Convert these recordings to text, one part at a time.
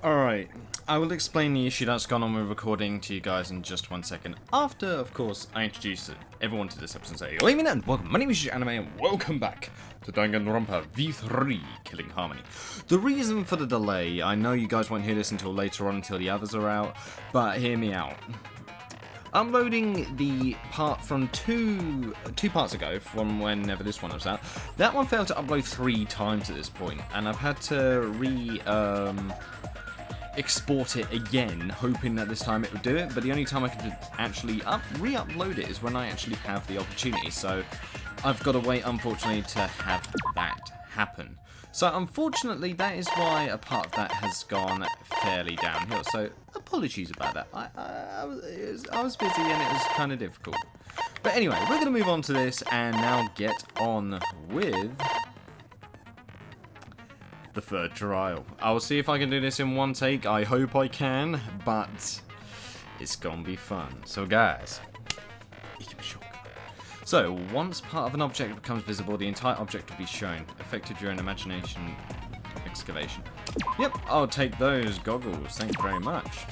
Alright, I will explain the issue that's gone on with recording to you guys in just 1 second. After, of course, I introduce everyone to this episode and say, "Hello and welcome, my name is Yuusha Anime and welcome back to DanganRonpa V3 Killing Harmony." The reason for the delay, I know you guys won't hear this until later on, until the others are out, but hear me out. Uploading the part from two parts ago, from whenever this one was out, that one failed to upload 3 times at this point, and I've had to export it again, hoping that this time it would do it, but the only time I could actually re-upload it is when I actually have the opportunity, so I've got to wait, unfortunately, to have that happen. So unfortunately, that is why a part of that has gone fairly downhill. So apologies about that. I was busy and it was kind of difficult. But anyway, we're going to move on to this and now get on with the third trial. I will see if I can do this in one take. I hope I can, but it's going to be fun. So guys, so, once part of an object becomes visible, the entire object will be shown, affected during imagination excavation. Yep, I'll take those goggles, thank you very much.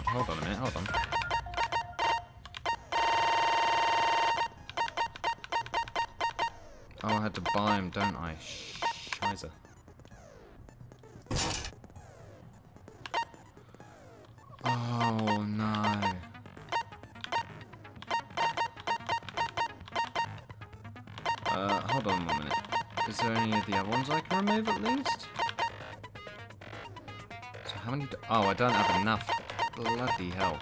Hold on a minute, hold on. Oh, I had to buy him, don't I? Scheiße. Oh, no. Hold on 1 minute. Is there any of the other ones I can remove at least? So how many oh, I don't have enough. Bloody hell.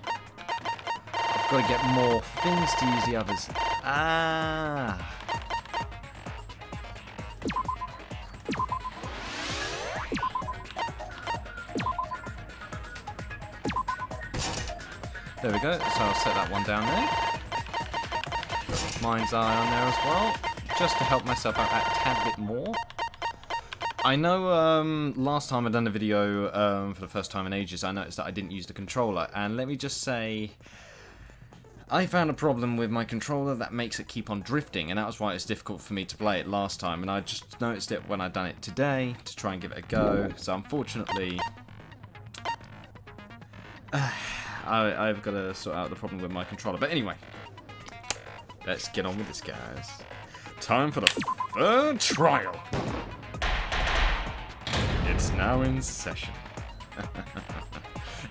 I've got to get more things to use the others. Ah. There we go, so I'll set that one down there. Got Mind's Eye on there as well, just to help myself out a tad bit more. I know last time I done a video for the first time in ages, I noticed that I didn't use the controller, and let me just say, I found a problem with my controller that makes it keep on drifting, and that was why it's difficult for me to play it last time, and I just noticed it when I done it today to try and give it a go, so unfortunately I've got to sort out the problem with my controller. But anyway, let's get on with this, guys. Time for the third trial. It's now in session.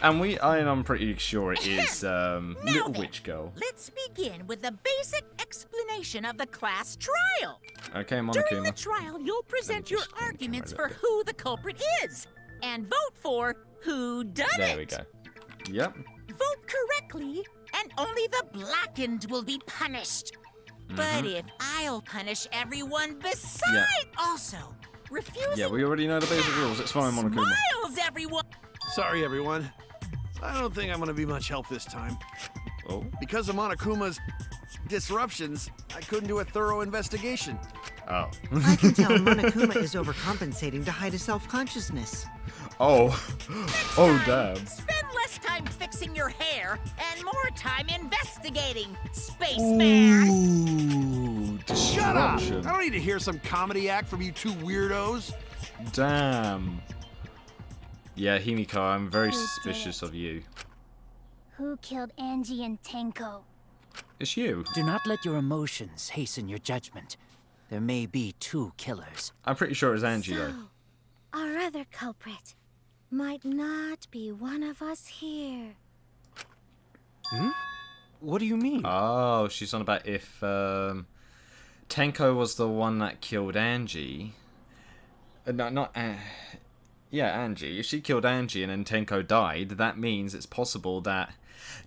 And I'm pretty sure it is Little Witch Girl. Let's begin with the basic explanation of the class trial. Okay, Monokuma. During the trial, you'll present your arguments for who the culprit is, and vote for who done it. There we go. Yep. Vote correctly, and only the blackened will be punished. But if I'll punish everyone beside also refusing... Yeah, we already know the basic rules. It's fine, Monokuma. Smiles, everyone! Sorry, everyone. I don't think I'm going to be much help this time. Oh? Because of Monokuma's disruptions, I couldn't do a thorough investigation. Oh. I can tell Monokuma is overcompensating to hide his self-consciousness. Oh. Oh, time, damn. Spend less time fixing your hair and more time investigating, spaceman. Ooh, Shut up! disruption. I don't need to hear some comedy act from you two weirdos. Damn. Yeah, Himiko, I'm very suspicious of you. Who killed Angie and Tenko? It's you. Do not let your emotions hasten your judgment. There may be 2 killers. I'm pretty sure it's Angie, though. Our other culprit might not be one of us here. Hmm? What do you mean? Oh, she's on about if Tenko was the one that killed Angie. No, not... yeah, Angie. If she killed Angie and then Tenko died, that means it's possible that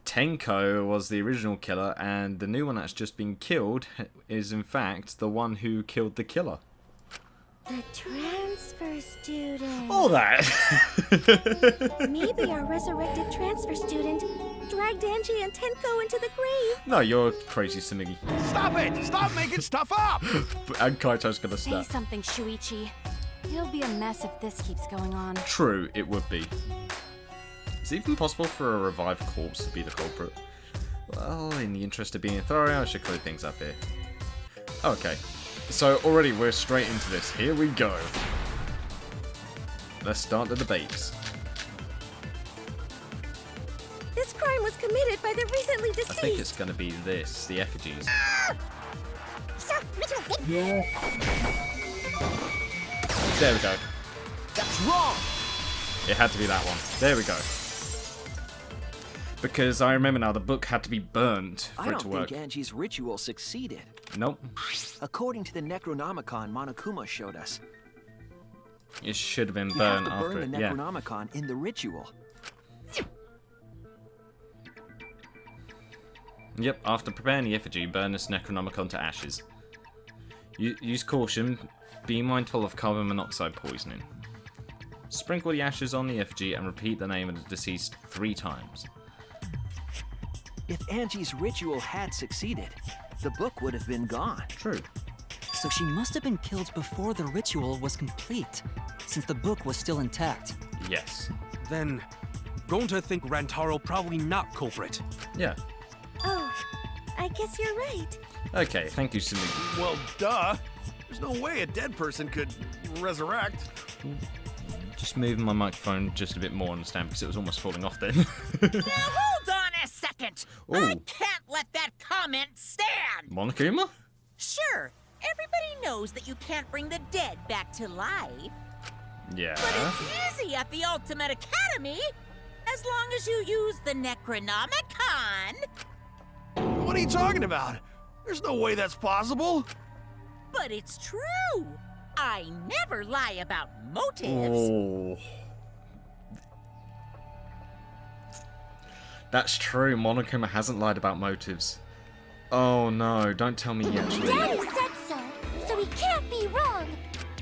Tenko was the original killer and the new one that's just been killed is in fact the one who killed the killer. The transfer student. All that! Maybe our resurrected transfer student dragged Angie and Tenko into the grave. No, you're crazy, Samigi. Stop it! Stop making stuff up! And Kaito's gonna Say stop. something, Shuichi. It'll be a mess if this keeps going on. True, it would be. Is it even possible for a revived corpse to be the culprit? Well, in the interest of being thorough, I should clear things up here. Okay, so already we're straight into this. Here we go. Let's start the debates. This crime was committed by the recently deceased. I think it's going to be this, the effigies. There we go. That's wrong! It had to be that one. There we go. Because I remember now, the book had to be burnt for I it don't to work. think Angie's ritual succeeded. Nope. According to the Necronomicon Monokuma showed us, It should have been you have burnt to after burn it. the Yeah. Necronomicon in the ritual. Yep, after preparing the effigy, burn this Necronomicon to ashes. Use caution, be mindful of carbon monoxide poisoning. Sprinkle the ashes on the effigy and repeat the name of the deceased 3 times. If Angie's ritual had succeeded, the book would have been gone. True. So she must have been killed before the ritual was complete, since the book was still intact. Yes. Then, don't I think Rantaro probably not culprit? Yeah. Oh, I guess you're right. Okay, thank you, Sumi. Well, duh. There's no way a dead person could resurrect. Just moving my microphone just a bit more on the stand because it was almost falling off then. Now hold on a second. I Ooh. can't let that comment stand. Monokuma? Sure, everybody knows that you can't bring the dead back to life. Yeah. But it's easy at the Ultimate Academy, as long as you use the Necronomicon. What are you talking about? There's no way that's possible. But it's true. I never lie about motives. Oh. That's true, Monokuma hasn't lied about motives. Oh no, don't tell me he actually... Daddy said so he can't be wrong.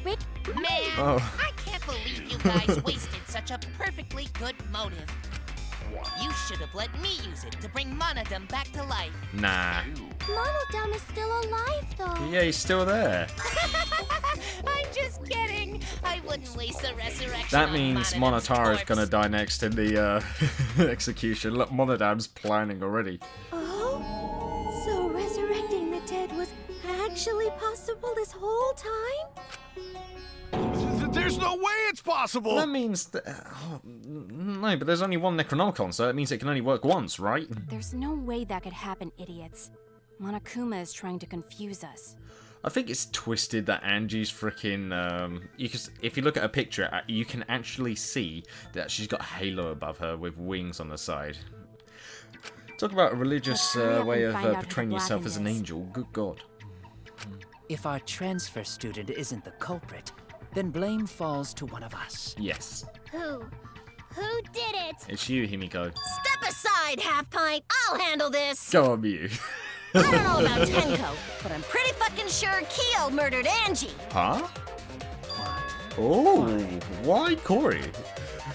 Rick, Man, Oh. I can't believe you guys wasted such a perfectly good motive. You should have let me use it to bring Monodum back to life. Nah. Monodum is still alive, though. Yeah, he's still there. I'm just kidding. I wouldn't waste a resurrection. That on means Monodum's Monotaro's corpse. gonna die next in the execution. Look, Monodam's planning already. Oh? So resurrecting the dead was actually possible this whole time? There's no way it's possible. That means that... no, but there's only one Necronomicon, so that means it can only work once, right? There's no way that could happen, idiots. Monokuma is trying to confuse us. I think it's twisted that Angie's freaking... if you look at a picture, you can actually see that she's got a halo above her with wings on the side. Talk about a religious Let's hurry up way and of find out who the portraying yourself as an Blackened is. angel. Good God. If our transfer student isn't the culprit, then blame falls to one of us. Yes. Who? Who did it? It's you, Himiko. Step aside, Half Pint. I'll handle this. Go on, you. I don't know about Tenko, but I'm pretty fucking sure Kyo murdered Angie. Huh? Oh, why Corey?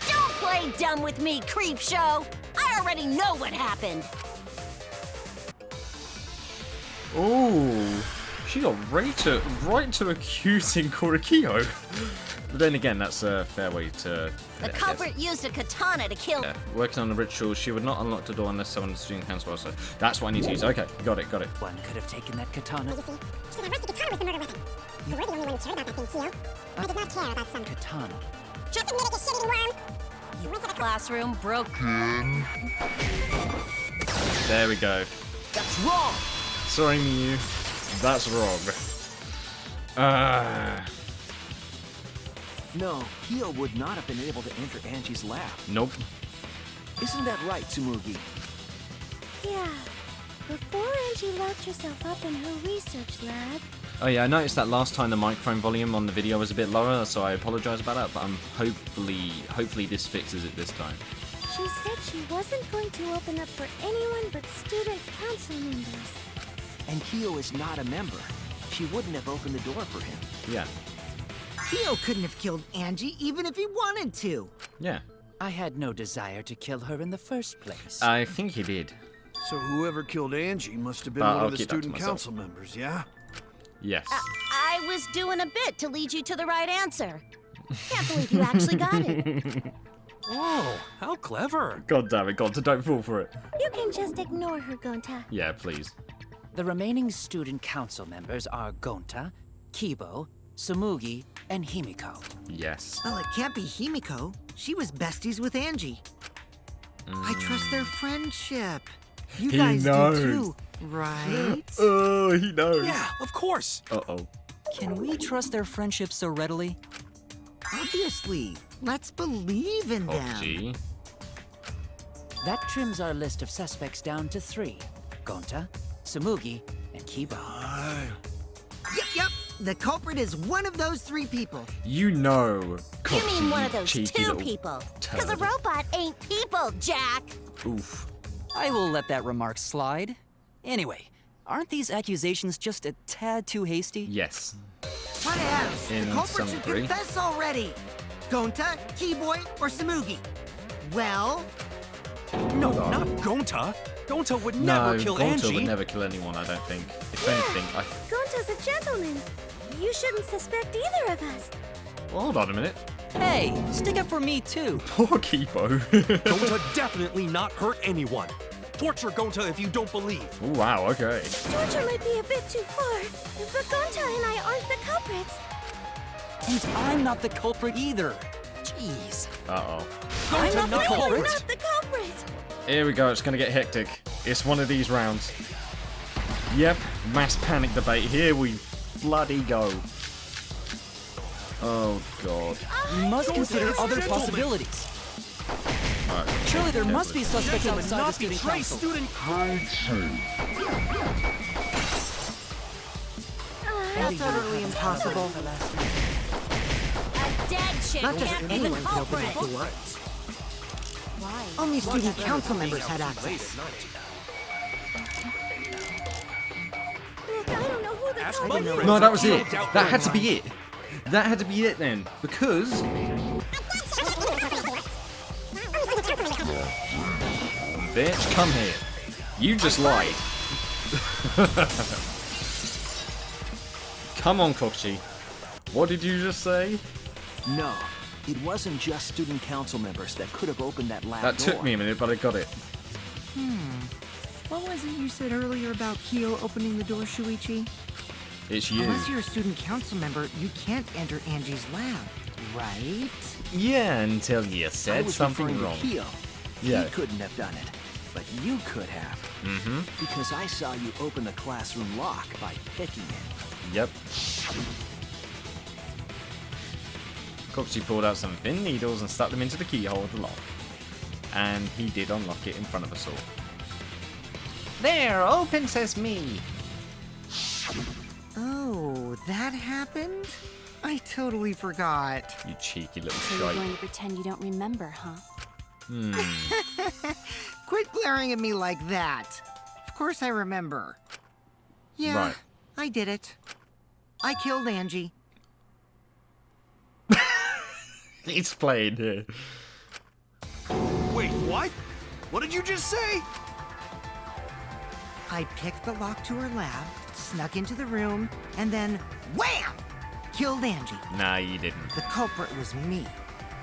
Don't play dumb with me, creep show. I already know what happened. Oh, she got right to accusing Korikio. But then again, that's a fair way to... The culprit used a katana to kill. Yeah, working on the ritual, she would not unlock the door unless someone in the student council also. That's what I need to use. Okay, got it. One could have taken that katana. Katana. Just admit it, you shitty worm. You went to the classroom, broke. There we go. That's wrong. Sorry, Miyu. That's wrong. No, Kyo would not have been able to enter Angie's lab. Nope. Isn't that right, Tsumugi? Yeah. Before Angie locked herself up in her research lab. Oh yeah, I noticed that last time the microphone volume on the video was a bit lower, so I apologise about that, but I'm hopefully this fixes it this time. She said she wasn't going to open up for anyone but student council members. And Kyo is not a member. She wouldn't have opened the door for him. Yeah. Kyo couldn't have killed Angie even if he wanted to. Yeah. I had no desire to kill her in the first place. I think he did. So whoever killed Angie must have been I'll one of the keep that to student myself. council members, yeah? Yes. I was doing a bit to lead you to the right answer. Can't believe you actually got it. Whoa, how clever. God damn it, Gonta, don't fall for it. You can just ignore her, Gonta. Yeah, please. The remaining student council members are Gonta, Kibo, Sumugi, and Himiko. Yes. Well, it can't be Himiko. She was besties with Angie. I trust their friendship. You He guys knows. do too, right? Oh, he knows. Yeah, of course. Uh-oh. Can we trust their friendship so readily? Obviously. Let's believe in them. Gee. That trims our list of suspects down to 3. Gonta, Sumugi, and Kibo. Yep. The culprit is one of those 3 people. You know. You Coxie, mean one of those cheeky 2 little people. Because a turd. robot ain't people, Jack. Oof. I will let that remark slide. Anyway, aren't these accusations just a tad too hasty? Yes. What else? In The culprit some should degree. confess already. Gonta, Keyboy, or Sumugi? Well, No, not Gonta. Gonta would never No, kill Gonta Angie. would never kill anyone, I don't think. If anything, I... Gonta's a gentleman. You shouldn't suspect either of us. Well, hold on a minute. Hey, stick up for me too. Poor Kibo. Gonta definitely not hurt anyone. Torture Gonta if you don't believe. Ooh, wow, okay. Torture might be a bit too far, but Gonta and I aren't the culprits. And I'm not the culprit either. Jeez. Uh-oh. I'm not the not We're culprit. not the culprit. Here we go, it's gonna get hectic. It's one of these rounds. Yep, mass panic debate. Here we bloody go. Oh, God. We must consider is a other gentleman. possibilities. Alright. Surely there must be suspects Gentlemen, outside the not student betray council. student. that's utterly impossible. A dead chick Not just can't be the anyone can open culprit. that door. Why? Only student council members had access. Look, I don't know who the Ask culprit my is. friends. No, that was No it. doubt That they're had to be lying. it. That had to be it then. Because... Bitch, come here. You just lied. Come on, Coxie. What did you just say? No, it wasn't just student council members that could have opened that lab That door. took me a minute, but I got it. What was it you said earlier about Kyo opening the door, Shuichi? It's you. Unless you're a student council member, you can't enter Angie's lab, right? Yeah, until you I said was something referring wrong. to Kyo. Yeah. He couldn't have done it, but you could have. Mm-hmm. Because I saw you open the classroom lock by picking it. Yep. Coxie pulled out some thin needles and stuck them into the keyhole of the lock. And he did unlock it in front of us all. There, open sesame! Oh, that happened? I totally forgot. You cheeky little So you're going shite. to pretend you don't remember, huh? Quit glaring at me like that. Of course I remember. Yeah, Right. I did it. I killed Angie. It's playing here. Wait, what? What did you just say? I picked the lock to her lab, snuck into the room, and then wham! Killed Angie. Nah, you didn't. The culprit was me,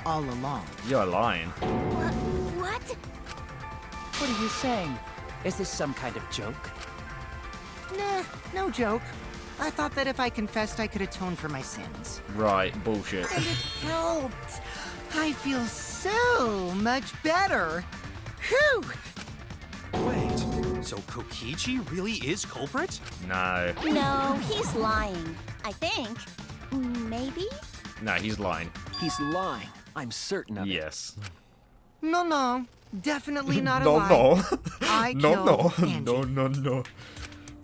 all along. You're lying. What? What are you saying? Is this some kind of joke? Nah, no joke. I thought that if I confessed, I could atone for my sins. Right, bullshit. And it helped. I feel so much better. Whew! Wait, so Kokichi really is culprit? No. No, he's lying. I think. Maybe? No, he's lying. He's lying. I'm certain of it. Yes. No, definitely not a No, lie. no. I No, killed Angie. no.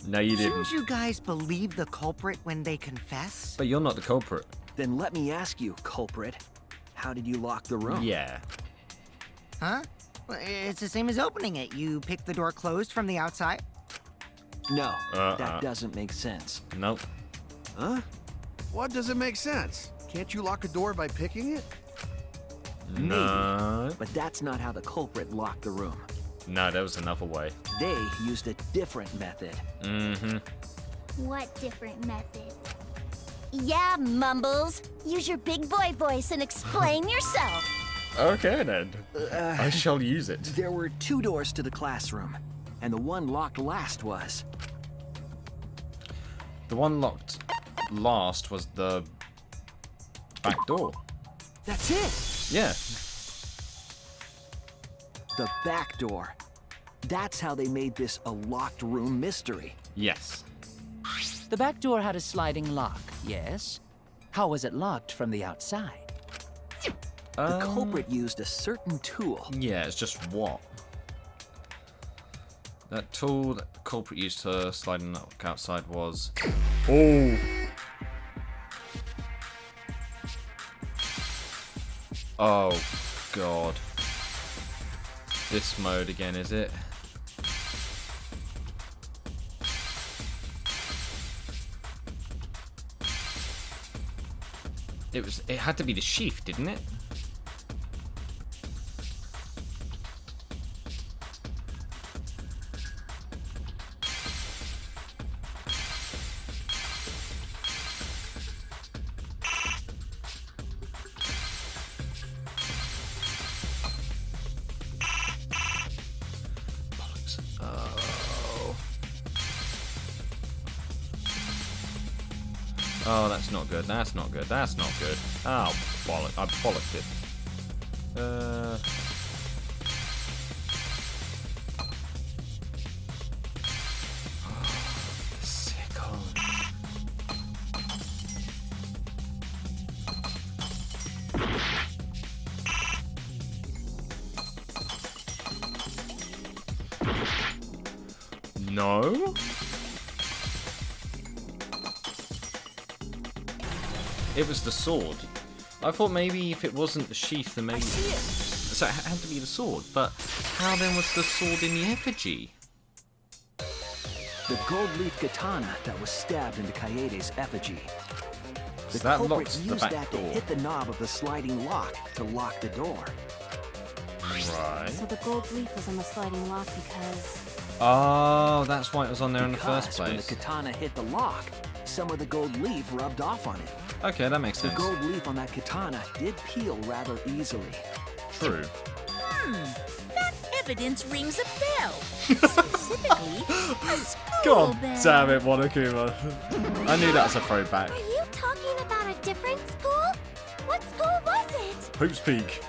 No, you didn't. Shouldn't you guys believe the culprit when they confess? But you're not the culprit. Then let me ask you, culprit. How did you lock the room? Yeah. Huh? Well, it's the same as opening it. You pick the door closed from the outside. No, Uh-uh. that doesn't make sense. Nope. Huh? What doesn't make sense? Can't you lock a door by picking it? No. But that's not how the culprit locked the room. No, there was another way. They used a different method. Mm-hmm. What different method? Yeah, Mumbles. Use your big boy voice and explain yourself. Okay then. I shall use it. There were 2 doors to the classroom, and the one locked last was... The one locked last was the back door. That's it! Yeah. The back door. That's how they made this a locked room mystery. Yes. The back door had a sliding lock, yes? How was it locked from the outside? The culprit used a certain tool. Yeah, it's just what? That tool that the culprit used to slide and lock outside was... Oh! Oh, God. This mode again, is it? It had to be the sheath, didn't it? Oh, that's not good. That's not good. That's not good. Oh, bollock. I bollocked it. Sickle. No? It was the sword. I thought maybe if it wasn't the sheath, then maybe... I see it. So it had to be the sword, but how then was the sword in the effigy? The gold leaf katana that was stabbed into Kaede's effigy. The So that culprit locks the used back that door. to hit the knob of the sliding lock to lock the door. Right. So the gold leaf was on the sliding lock because... Oh, that's why it was on there in the first Because when the place. katana hit the lock, some of the gold leaf rubbed off on it. Okay, that makes The sense. gold leaf on that katana did peel rather easily. True. That evidence rings a bell. Specifically, a school God bell. damn it, Monokuma. I knew that was a throwback. Are you talking about a different school? What school was it? Hoops Peak.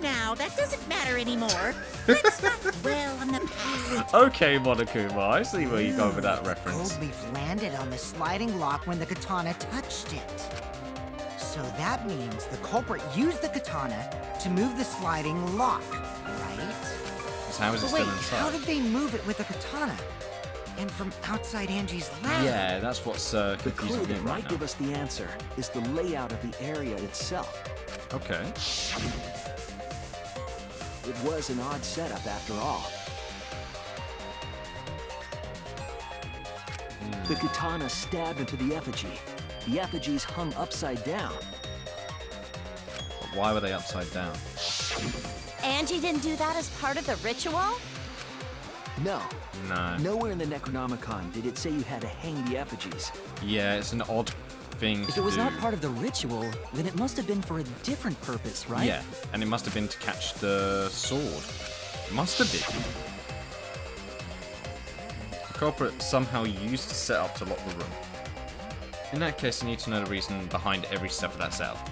Now, that doesn't matter anymore. Let's not dwell on the past. Okay, Monokuma, I see where you go with that The reference. gold leaf landed on the sliding lock when the katana touched it. So that means the culprit used the katana to move the sliding lock, right? So how is it But wait, still how inside? did they move it with the katana? And from outside Angie's lab? Yeah, that's what's The clue confusing me that right might now. give us the answer is the layout of the area itself. Okay. It was an odd setup after all. The katana stabbed into the effigy. The effigies hung upside down. But why were they upside down? Angie didn't do that as part of the ritual? No, No. nowhere in the Necronomicon did it say you had to hang the effigies. Yeah, it's an odd thing If to it was do. not part of the ritual, then it must have been for a different purpose, right? Yeah, and it must have been to catch the sword. It must have been. The culprit somehow used the setup to lock the room. In that case, I need to know the reason behind every step of that setup.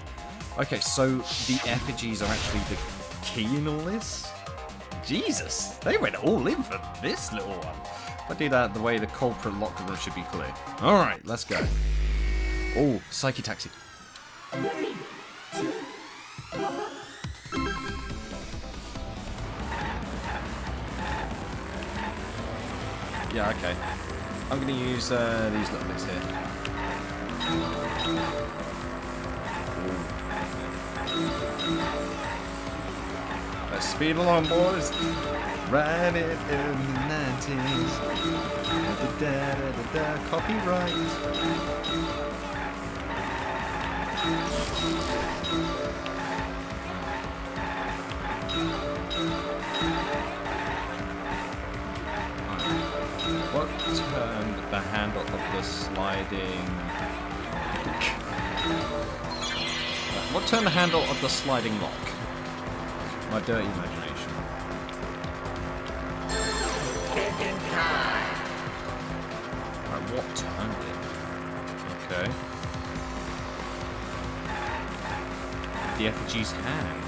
Okay, so the effigies are actually the key in all this? Jesus, they went all in for this little one. If I do that, the way the culprit locked the room should be clear. Alright, let's go. Oh, Psyche Taxi. Yeah, okay. I'm gonna use these little bits here. Let's speed along, boys. Ride it in the 90s. Copyright. What turned the handle of the sliding What turned the handle of the sliding lock? My dirty imagination. Right, what turned it? Okay. The effigy's hand.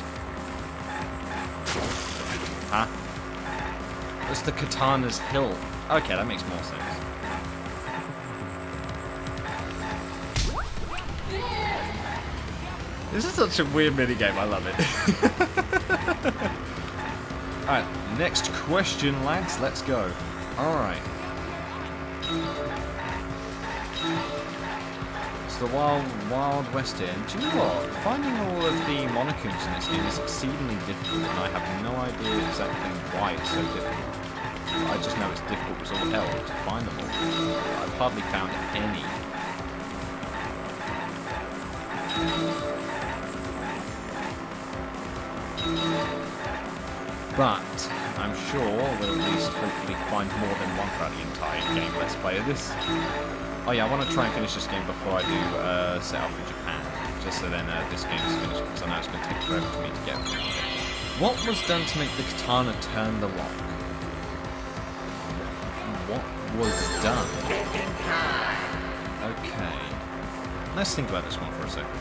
Huh? It's the katana's hilt. Okay, that makes more sense. This is such a weird minigame, I love it. Alright, next question, lads. Let's go. Alright. It's the Wild West here. And do you know what? Finding all of the Monocoons in this game is exceedingly difficult, and I have no idea exactly why it's so difficult. I just know it's difficult as all hell to find them all. I've hardly found any. But I'm sure we'll at least hopefully find more than one throughout the entire game. Let's play this. Oh yeah, I want to try and finish this game before I do set off for Japan, just so then this game is finished, because I know it's going to take forever for me to get. What was done to make the katana turn the lock? What was done? Okay. Let's think about this one for a second.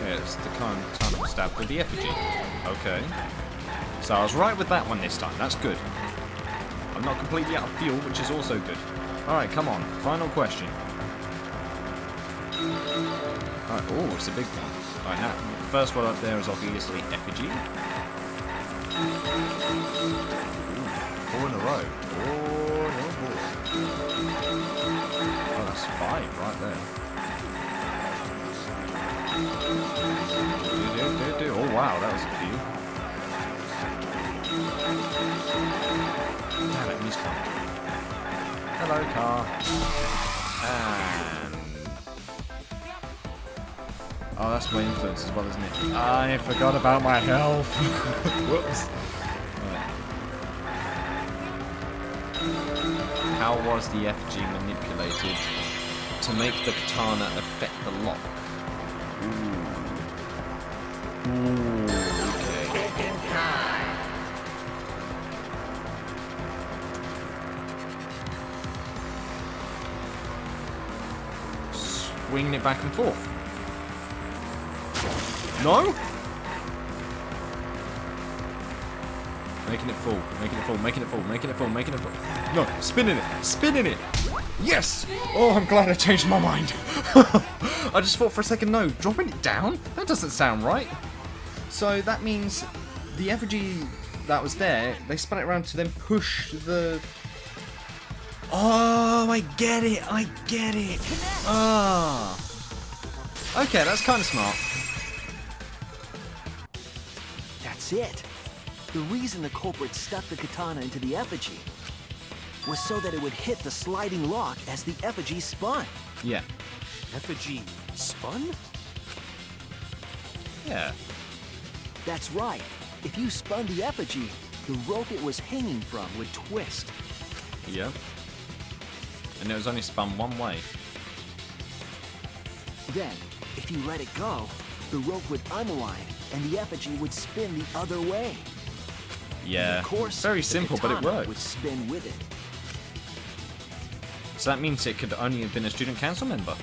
It's the kind of stab with the effigy. Okay. So I was right with that one this time. That's good. I'm not completely out of fuel, which is also good. Alright, come on. Final question. Alright, oh, it's a big one. Alright, now, the first one up there is obviously effigy. Ooh, 4 in a row. Oh, no boy. Oh, that's 5 right there. Oh wow, that was a few. Damn it, missed one. Hello, car. And... oh, that's my influence as well, isn't it? I forgot about my health. Whoops. Right. How was the effigy manipulated to make the katana affect the lock? Ooh. Ooh, okay. Swinging it back and forth. No? Making it full, making it full, making it full, making it full, making it full. No, spinning it, spinning it. Yes! Oh, I'm glad I changed my mind. I just thought for a second, no, dropping it down? That doesn't sound right. So that means the effigy that was there, they spun it around to then push the... oh, I get it, I get it. Ah. Okay, that's kind of smart. That's it. The reason the culprit stuck the katana into the effigy was so that it would hit the sliding lock as the effigy spun. Yeah. Effigy spun? Yeah. That's right. If you spun the effigy, the rope it was hanging from would twist. Yep. And it was only spun one way. Then, if you let it go, the rope would unwind and the effigy would spin the other way. Yeah. Of course, very simple, but it worked. Would spin with it. So that means it could only have been a student council member.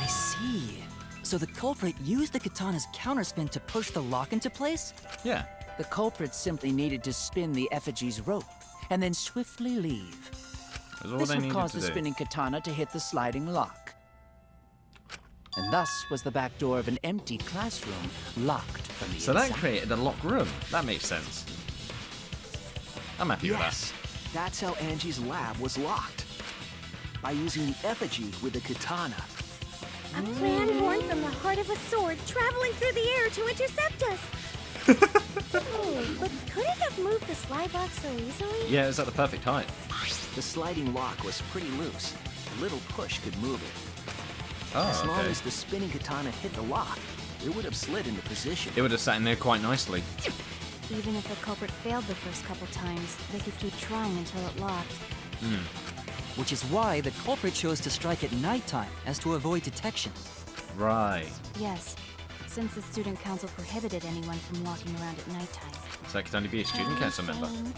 I see. So the culprit used the katana's counterspin to push the lock into place? Yeah. The culprit simply needed to spin the effigy's rope, and then swiftly leave. That's all This they would needed cause to the do. spinning katana to hit the sliding lock. And thus was the back door of an empty classroom locked from the So inside. that created a locked room. That makes sense. I'm happy with that. Yes, that's how Angie's lab was locked. By using the effigy with the katana. A plan born from the heart of a sword traveling through the air to intercept us. Oh, but could it have moved the slide lock so easily? Yeah, it's at the perfect height. The sliding lock was pretty loose. A little push could move it. Oh, As long okay. as the spinning katana hit the lock, it would have slid into position. It would have sat in there quite nicely. Even if the culprit failed the first couple times, they could keep trying until it locked. which is why the culprit chose to strike at nighttime as to avoid detection. Right. Yes, since the student council prohibited anyone from walking around at nighttime. So I could only be a student council member. Saying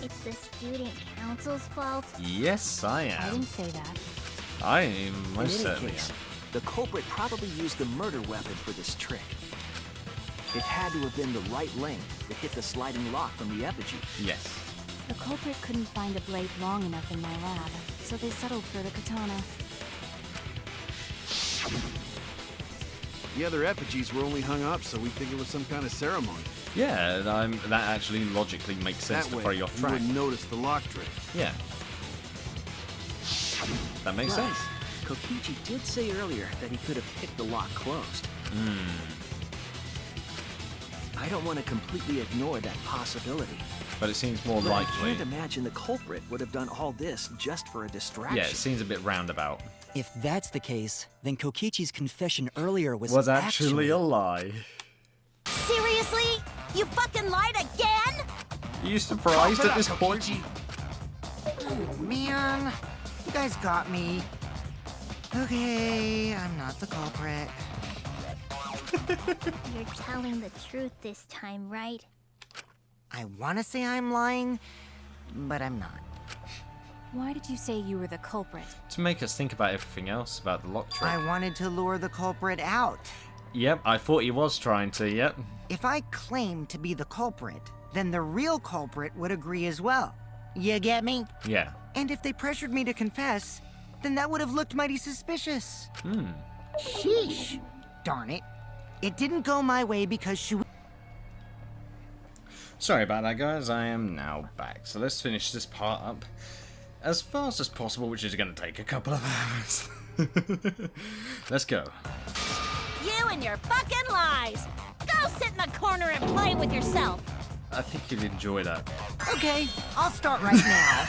it's the student council's fault? Yes, I I am. didn't say that. I am In most any certainly case, am. the culprit probably used the murder weapon for this trick. It had to have been the right length to hit the sliding lock from the effigy. Yes. The culprit couldn't find a blade long enough in my lab, so they settled for the katana. The other effigies were only hung up, so we think it was some kind of ceremony. Yeah, that actually logically makes sense That to way, throw you off you track. wouldn't notice the lock trick. Yeah. That makes But sense. Kokichi did say earlier that he could have kicked the lock closed. I don't want to completely ignore that possibility. But it seems more But I likely. can't imagine the culprit would have done all this just for a distraction. Yeah, it seems a bit roundabout. If that's the case, then Kokichi's confession earlier was actually a lie. Seriously? You fucking lied again? Are you surprised at this point? Oh, man. You guys got me. Okay, I'm not the culprit. You're telling the truth this time, right? I want to say I'm lying, but I'm not. Why did you say you were the culprit? To make us think about everything else about the lock trick. I wanted to lure the culprit out. Yep, I thought he was trying to, yep. If I claimed to be the culprit, then the real culprit would agree as well. You get me? Yeah. And if they pressured me to confess, then that would have looked mighty suspicious. Sheesh. Darn it. It didn't go my way because she... Sorry about that, guys. I am now back. So let's finish this part up as fast as possible, which is going to take a couple of hours. Let's go. You and your fucking lies! Go sit in the corner and play with yourself! I think you'd enjoy that. Okay, I'll start right now.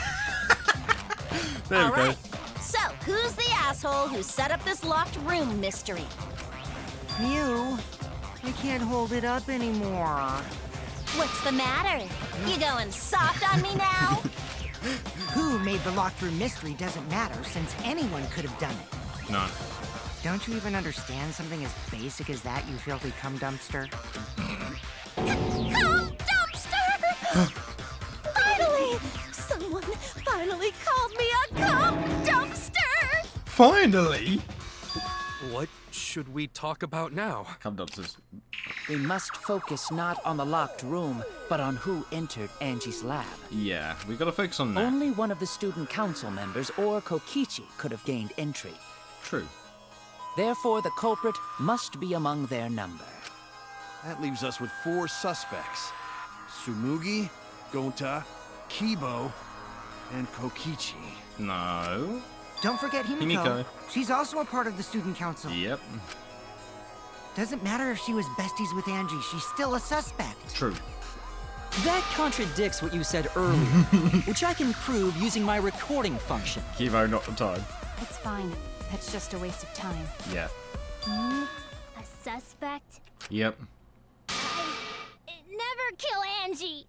There we go. Alright, so who's the asshole who set up this locked room mystery? Mew, I can't hold it up anymore. What's the matter? You going soft on me now? Who made the locked room mystery doesn't matter since anyone could have done it. No. Don't you even understand something as basic as that, you filthy cum dumpster? Cum dumpster! Finally! Someone finally called me a cum dumpster! Finally! What should we talk about now? Come, doctors. We must focus not on the locked room, but on who entered Angie's lab. Yeah, we got to focus on that. Only one of the student council members or Kokichi could have gained entry. True. Therefore, the culprit must be among their number. That leaves us with 4 suspects. Tsumugi, Gonta, Kibo, and Kokichi. No. Don't forget Himiko. Himiko. She's also a part of the student council. Yep. Doesn't matter if she was besties with Angie, she's still a suspect. True. That contradicts what you said earlier, which I can prove using my recording function. Kivo, not the time. It's fine. That's just a waste of time. Yeah. A suspect? Yep. Never kill Angie!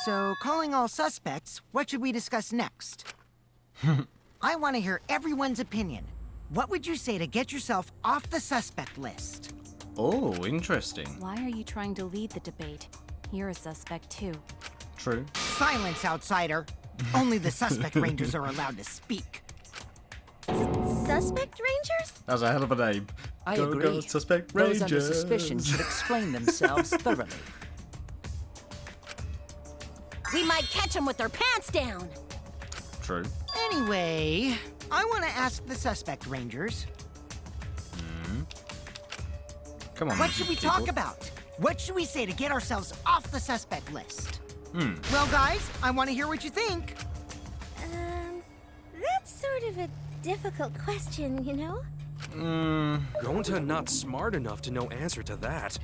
So, calling all suspects, what should we discuss next? I want to hear everyone's opinion. What would you say to get yourself off the suspect list? Oh, interesting. Why are you trying to lead the debate? You're a suspect too. True. Silence, outsider. Only the suspect rangers are allowed to speak. Suspect rangers? That was a hell of a name. I Go, agree. Go, suspect Those under Rangers. suspicion should explain themselves thoroughly. We might catch them with their pants down! True. Anyway, I want to ask the suspect rangers, Come on. what should we people. talk about? What should we say to get ourselves off the suspect list? Well, guys, I want to hear what you think. That's sort of a difficult question, you know? Gonta not smart enough to know answer to that.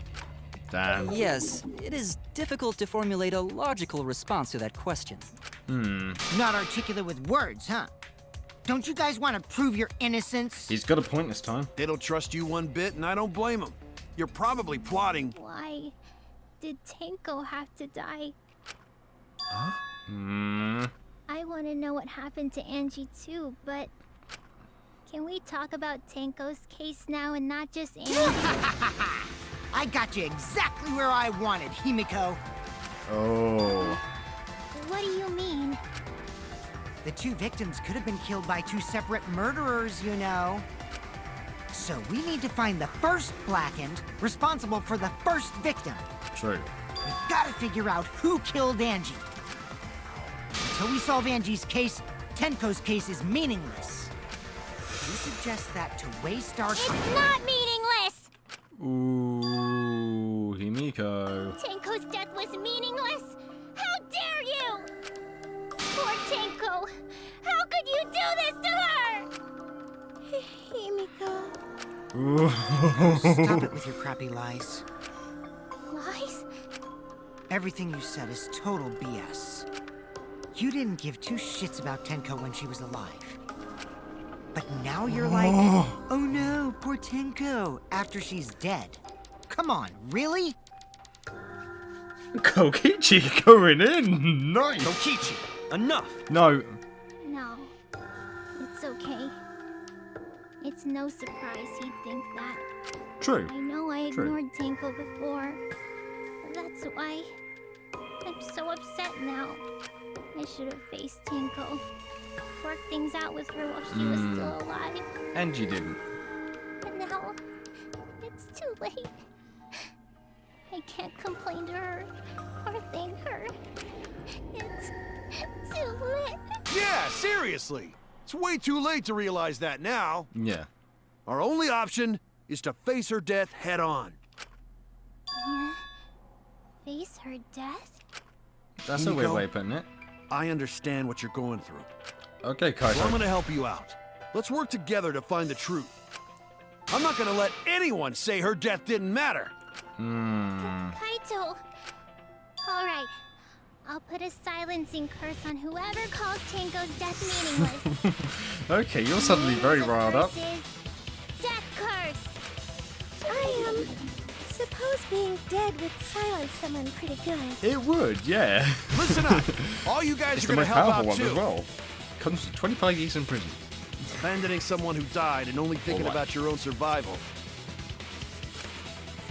Damn. Yes, it is difficult to formulate a logical response to that question. Not articulate with words, huh? Don't you guys want to prove your innocence? He's got a point this time. They don't trust you one bit, and I don't blame them. You're probably plotting. Why did Tanko have to die? I want to know what happened to Angie too, but can we talk about Tenko's case now and not just Angie? I got you exactly where I wanted, Himiko. Oh. What do you mean? The two victims could have been killed by two separate murderers, you know. So we need to find the first Blackened responsible for the first victim. True. We've got to figure out who killed Angie. Until we solve Angie's case, Tenko's case is meaningless. You suggest that to waste our time? It's not meaningless! Ooh, Himiko. Tenko's death was meaningless? How dare you! Poor Tenko! How could you do this to her? Himiko. Stop it with your crappy lies. Lies? Everything you said is total BS. You didn't give two shits about Tenko when she was alive. But now you're like, oh no, poor Tenko, after she's dead. Come on, really? Kokichi going in. Nice. Kokichi, enough. No. No. It's okay. It's no surprise he'd think that. True. I know I ignored Tenko before. That's why I'm so upset now. I should have faced Tenko. Worked things out with her while she was still alive. And you didn't. But now, it's too late. I can't complain to her or thank her. It's too late. Yeah, seriously. It's way too late to realize that now. Yeah. Our only option is to face her death head on. Face her death? That's a weird way of putting it. I understand what you're going through. Okay, Kaito. So I'm gonna help you out. Let's work together to find the truth. I'm not gonna let anyone say her death didn't matter. Kaito! Alright. I'll put a silencing curse on whoever calls Tenko's death meaningless. Okay, you're suddenly very riled up. Death curse! Suppose being dead would silence someone pretty good. It would, yeah. Listen up. All you guys It's are the gonna most help powerful out one too. as well. Comes to 25 years in prison. Abandoning someone who died and only thinking what? about your own survival.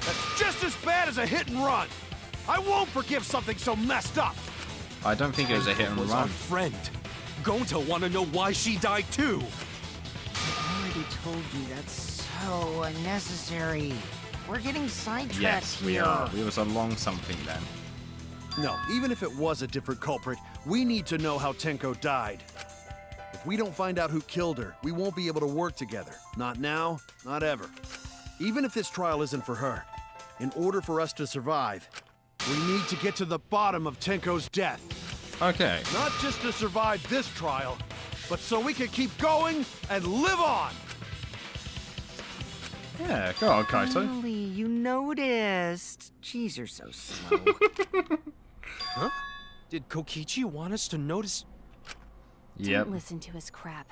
That's just as bad as a hit and run. I won't forgive something so messed up. I don't think it was a hit and Was our run. friend. Gonta want to know why she died too. I already told you that's so unnecessary. We're getting sidetracked Yes, we here. are. We was along something then. No, even if it was a different culprit, we need to know how Tenko died. If we don't find out who killed her, we won't be able to work together. Not now, not ever. Even if this trial isn't for her, in order for us to survive, we need to get to the bottom of Tenko's death. Okay. Not just to survive this trial, but so we can keep going and live on! Yeah, go on, Kaito. Finally, you noticed. Jeez, you're so slow. Huh? Did Kokichi want us to notice? Yep. Don't listen to his crap.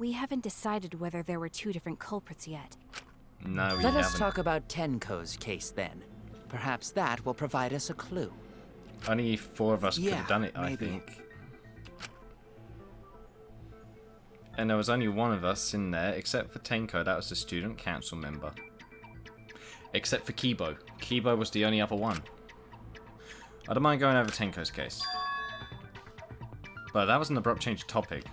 We haven't decided whether there were two different culprits yet. No, we Let haven't. us talk about Tenko's case then. Perhaps that will provide us a clue. Only 4 of us could Yeah, have done it, I maybe. think. And there was only one of us in there, except for Tenko, that was the student council member. Except for Kibo. Kibo was the only other one. I don't mind going over Tenko's case. But that was an abrupt change of topic.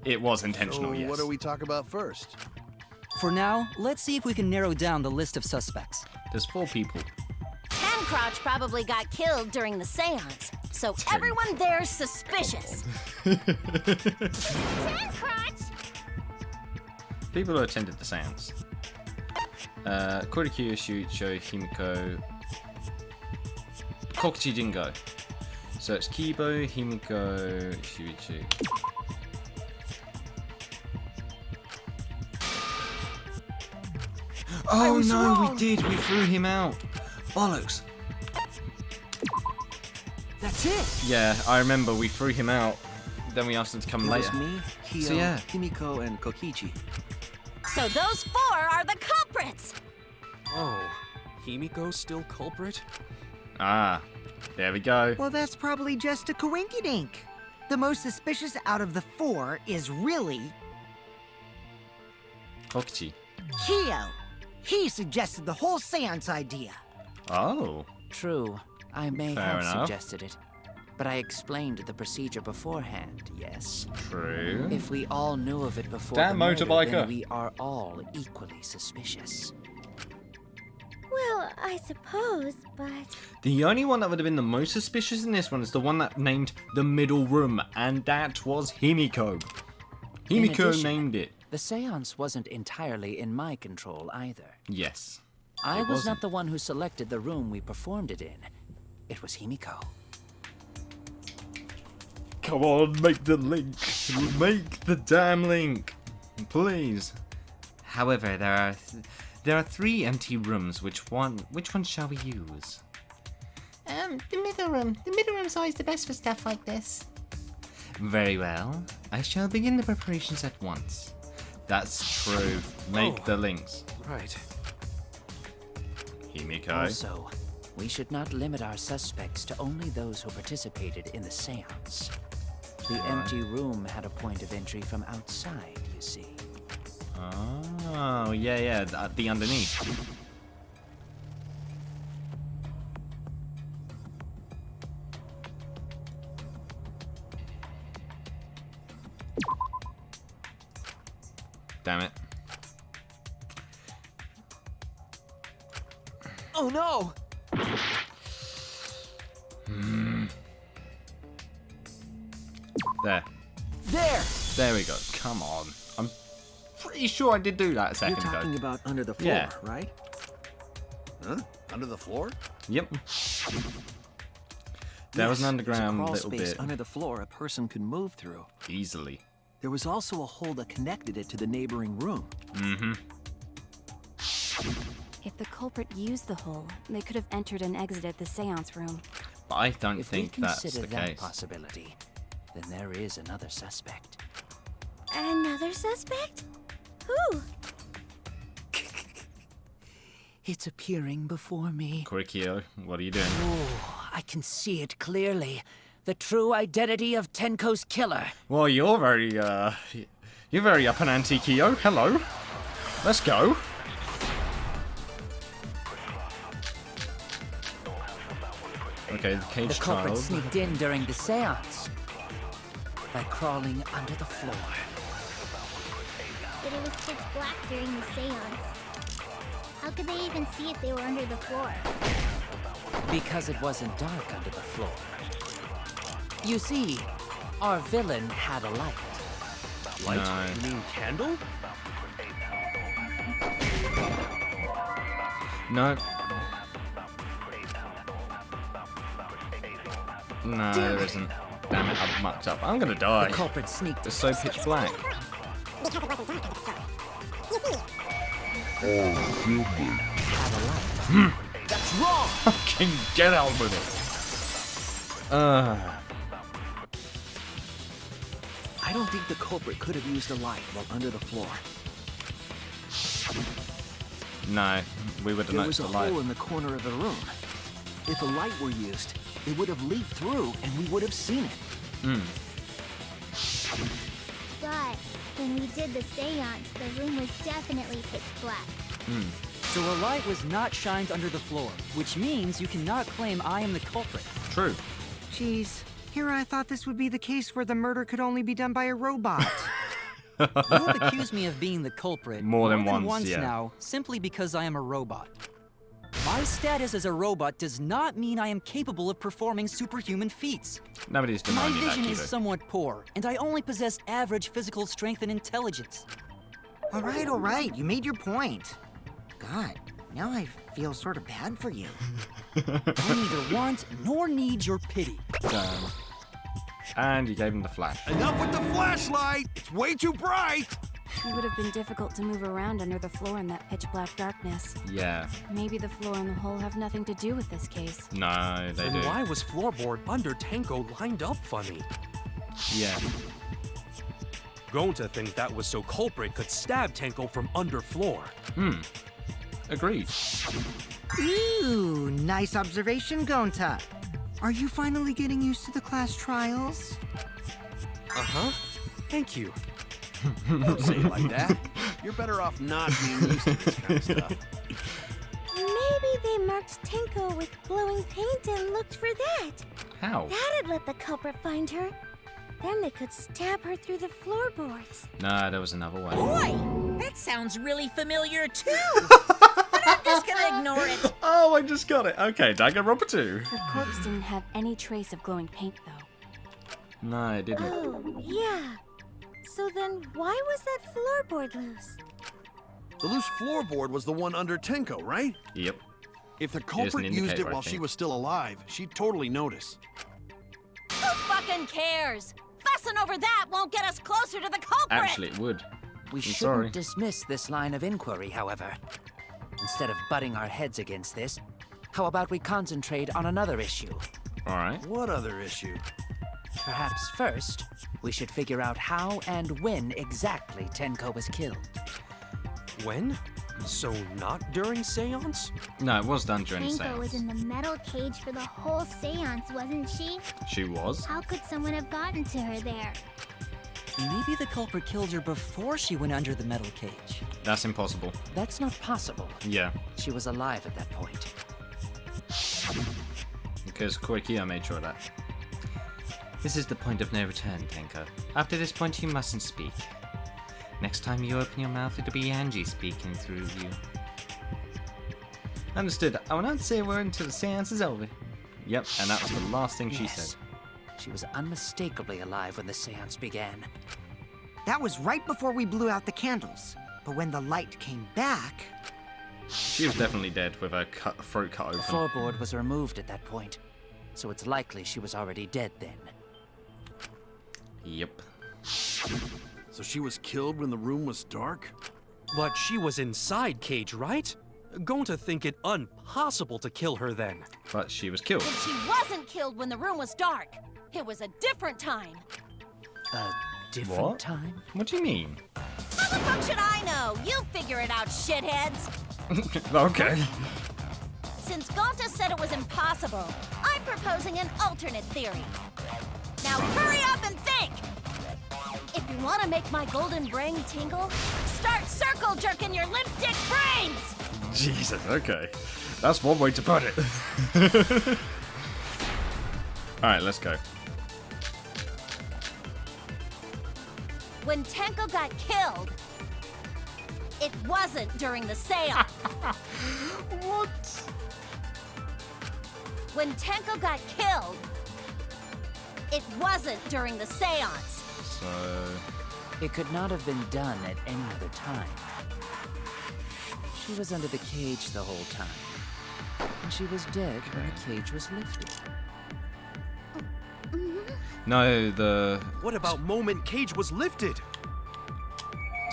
It was intentional, So yes. what do we talk about first? For now, let's see if we can narrow down the list of suspects. There's 4 people. Crotch probably got killed during the seance, so everyone there's suspicious. Crotch! People who attended the seance. Korikyu, Shuicho, Himiko... Kokichi didn't go. So it's Kibo, Himiko, Shuichi. Oh no, we did! We threw him out! Bollocks! That's it. Yeah, I remember we threw him out. Then we asked him to come It later. was me, Kyo, So yeah. Himiko, and Kokichi. So those 4 are the culprits. Oh, Himiko's still culprit? Ah, there we go. Well, that's probably just a coinkydink. the most suspicious out of the 4 is really... Hokichi. Kyo. He suggested the whole seance idea. Oh. True, I may Fair have enough. suggested it. But I explained the procedure beforehand, yes. True. If we all knew of it before Damn the murder, motorbiker. then we are all equally suspicious. Well, I suppose, but... The only one that would have been the most suspicious in this one is the one that named the middle room, and that was Himiko. In Himiko addition, named it. The seance wasn't entirely in my control either. Yes. I It was wasn't. not the one who selected the room we performed it in. It was Himiko. Come on, make the link. Make the damn link. Please. However, there are 3 empty rooms. Which one shall we use? The middle room. The middle room's always the best for stuff like this. Very well. I shall begin the preparations at once. That's true. Make the links. Right. Himiko. Also, we should not limit our suspects to only those who participated in the seance. The empty room had a point of entry from outside, you see. Oh, yeah, the underneath. Damn it. Oh no! There. There we go. Come on. I'm pretty sure I did do that a You're second talking ago. about under the floor, Yeah. right? Huh? Under the floor? Yep. There was an Yes, underground it's a crawl little space bit. under the floor a person could move through. Easily. There was also a hole that connected it to the neighboring room. Mm-hmm. If the culprit used the hole, they could have entered and exited the seance room. But I don't If we think that's consider the that case. possibility, then there is another suspect. Another suspect? Who? It's appearing before me. Kurikyo, what are you doing? Oh, I can see it clearly. The true identity of Tenko's killer. Well, you're very up and ante, Kyo. Hello. Let's go. Okay, the The cage culprit child. sneaked in during the seance by crawling under the floor. But it was pitch black during the seance. How could they even see if they were under the floor? Because it wasn't dark under the floor. You see, our villain had a light. Light? No. You mean candle? No. No, there isn't. Damn it, I've mucked up. I'm gonna die. The culprit sneaked It's so pitch black. had a light. That's wrong! Fucking get out with it. I don't think the culprit could have used a light while under the floor. No, we would have There was noticed a the light. hole in the corner of the room. If a light were used, it would have leaked through and we would have seen it. But when we did the seance, the room was definitely pitch black. So a light was not shined under the floor, which means you cannot claim I am the culprit. True. Jeez, here I thought this would be the case where the murder could only be done by a robot. You have accused me of being the culprit More than once, yeah. now, simply because I am a robot. My status as a robot does not mean I am capable of performing superhuman feats. Nobody's My denying that, vision is Kido. somewhat poor, and I only possess average physical strength and intelligence. all right, you made your point. God, now I feel sort of bad for you. I neither want nor need your pity. Damn. And you gave him the flash. Enough with the flashlight! It's way too bright! It would have been difficult to move around under the floor in that pitch black darkness. Yeah. Maybe the floor and the hole have nothing to do with this case. No, they Then do. why was floorboard under Tenko lined up funny? Yeah. Gonta thinks that was so culprit could stab Tenko from under floor. Agreed. Ooh, nice observation, Gonta. Are you finally getting used to the class trials? Uh-huh. Thank you. Don't say it like that. You're better off not being used to this kind of stuff. Maybe they marked Tenko with glowing paint and looked for that. How? That'd let the culprit find her. Then they could stab her through the floorboards. Nah, there was another way. Boy, that sounds really familiar too. But I'm just gonna ignore it. Oh, I just got it. Okay, DanganRonpa 2. Her corpse didn't have any trace of glowing paint, though. No, it didn't. Oh, yeah. So then why was that floorboard loose? The loose floorboard was the one under Tenko, right? Yep. If the an culprit used indicator, it I while she think. was still alive, she'd totally notice. Who fucking cares? Fussing over that won't get us closer to the culprit! Actually, it would. We I'm shouldn't sorry. dismiss this line of inquiry, however. Instead of butting our heads against this, how about we concentrate on another issue? All right. What other issue? Perhaps first, we should figure out how and when exactly Tenko was killed. When? So not during seance? No, it was done during the Tenko was seance. in the metal cage for the whole seance, wasn't she? She was. How could someone have gotten to her there? Maybe the culprit killed her before she went under the metal cage. That's impossible. That's not possible. Yeah. She was alive at that point. Because Koikiyo made sure of that. This is the point of no return, Tenko. After this point, you mustn't speak. Next time you open your mouth, it'll be Angie speaking through you. Understood. I will not say a word until the seance is over. Yep, and that was the last thing she Yes. said. She was unmistakably alive when the seance began. That was right before we blew out the candles. But when the light came back... She was definitely dead with her throat cut The open. floorboard was removed at that point, so it's likely she was already dead then. Yep. So she was killed when the room was dark? But she was inside Cage, right? Going to think it impossible to kill her then. But she was killed. And she wasn't killed when the room was dark. It was a different time. A different What? time? What do you mean? How the fuck should I know? You figure it out, shitheads. Okay. Since Gonta said it was impossible, I'm proposing an alternate theory. Now hurry up and think! If you want to make my golden brain tingle, start circle jerking your limp dick brains! Jesus, okay. That's one way to put it. Alright, let's go. When Tenko got killed, it wasn't during the seance. What? When Tenko got killed, it wasn't during the seance. So... It could not have been done at any other time. She was under the cage the whole time. And she was dead when the cage was lifted. No, the... What about moment Cage was lifted?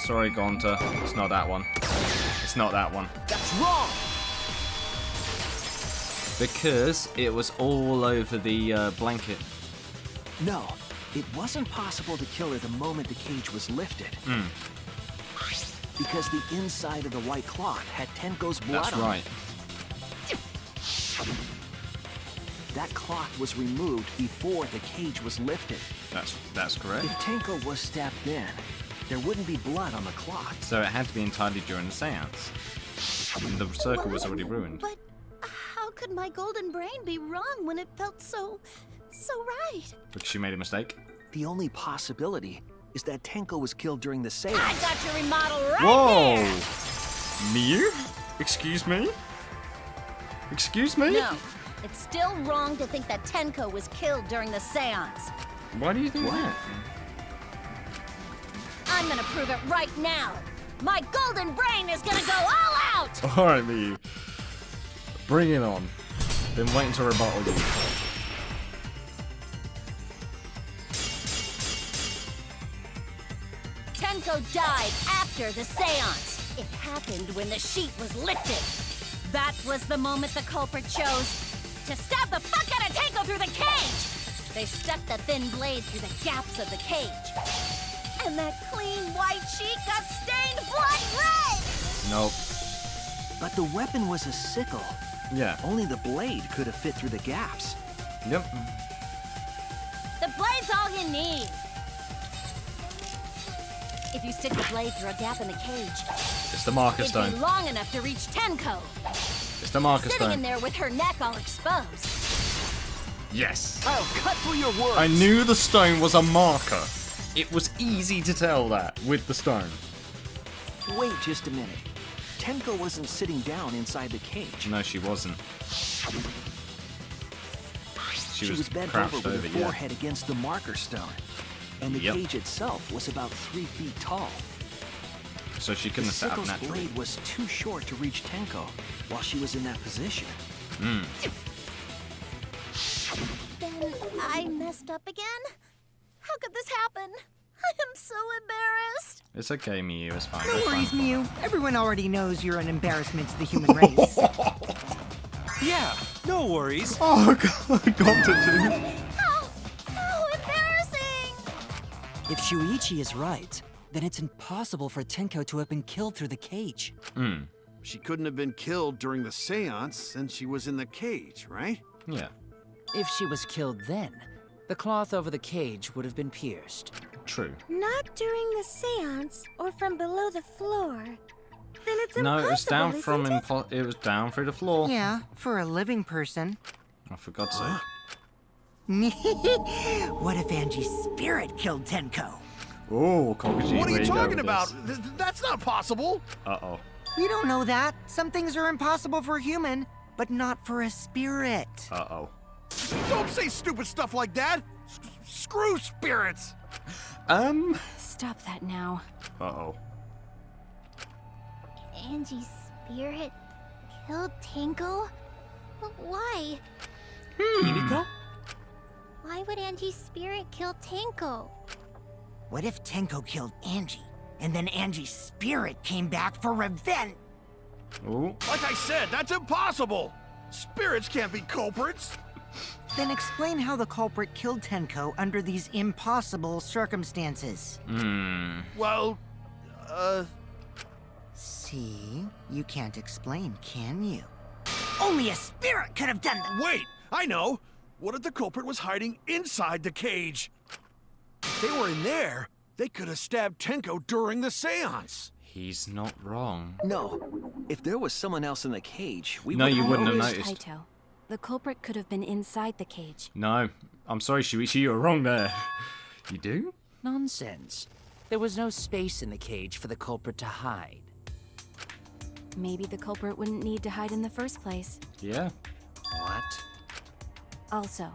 Sorry, Gonta. It's not that one. It's not that one. That's wrong! Because it was all over the blanket. No, it wasn't possible to kill her the moment the cage was lifted. Because the inside of the white cloth had Tenko's blood That's on right. it. That cloth was removed before the cage was lifted. That's correct. If Tenko was stabbed then, there wouldn't be blood on the cloth. So it had to be entirely during the seance. The circle was already ruined. But how could my golden brain be wrong when it felt so right? Because she made a mistake. The only possibility is that Tenko was killed during the seance. I got your remodel right Whoa! there. Me? Excuse me? Excuse me? No, it's still wrong to think that Tenko was killed during the seance. Why do you think that? I'm gonna prove it right now. My golden brain is gonna go all out! Alright, me. Bring it on. Been waiting to rebuttal you. Tenko died after the seance. It happened when the sheet was lifted. That was the moment the culprit chose to stab the fuck out of Tenko through the cage. They stuck the thin blade through the gaps of the cage. And that clean white sheet got stained blood red! Nope. But the weapon was a sickle. Yeah. Only the blade could have fit through the gaps. Yep. The blade's all you need. If you stick the blade through a gap in the cage, It's the marker it'd stone. be long enough to reach Tenko. It's the marker Sitting in stone. there with her neck all exposed. Yes. I'll cut through your words. I knew the stone was a marker. It was easy to tell that with the stone. Wait just a minute. Tenko wasn't sitting down inside the cage. No, she wasn't. She was bent crouched over with her yeah. forehead against the marker stone. And the cage itself was about 3 feet tall. So she couldn't The have sat up sickle's naturally. blade was too short to reach Tenko while she was in that position. Hmm. Then I messed up again? How could this happen? I am so embarrassed. It's okay, Miyu. It's fine. No it's worries, fine. Mew. Everyone already knows you're an embarrassment to the human race. Yeah, no worries. Oh, God. I got it, How embarrassing! If Shuichi is right, then it's impossible for Tenko to have been killed through the cage. Hmm. She couldn't have been killed during the seance since she was in the cage, right? Yeah. If she was killed then, the cloth over the cage would have been pierced. True. Not during the seance or from below the floor. Then it's No, impossible, it was down isn't from it? it was down through the floor. Yeah, for a living person. Oh, for God's sake. What if Angie's spirit killed Tenko? Oh, Kokuji, What are where you go talking with about? this? That's not possible. Uh-oh. We don't know that. Some things are impossible for a human, but not for a spirit. Uh-oh. Don't say stupid stuff like that. Screw spirits. Stop that now. Uh-oh. Angie's spirit killed Tenko? Why? Himiko? Why would Angie's spirit kill Tenko? What if Tenko killed Angie, and then Angie's spirit came back for revenge? Ooh. Like I said, that's impossible. Spirits can't be culprits. Then explain how the culprit killed Tenko under these impossible circumstances. Hmm. Well, See? You can't explain, can you? Only a spirit could have done that! wait, I know. What if the culprit was hiding inside the cage? If they were in there, they could have stabbed Tenko during the seance. He's not wrong. No, if there was someone else in the cage, we No, you wouldn't wouldn't have noticed. noticed. Kaito, the culprit could have been inside the cage. No. I'm sorry, Shuichi, you're wrong there. You do? Nonsense. There was no space in the cage for the culprit to hide. Maybe the culprit wouldn't need to hide in the first place. Yeah. What? Also,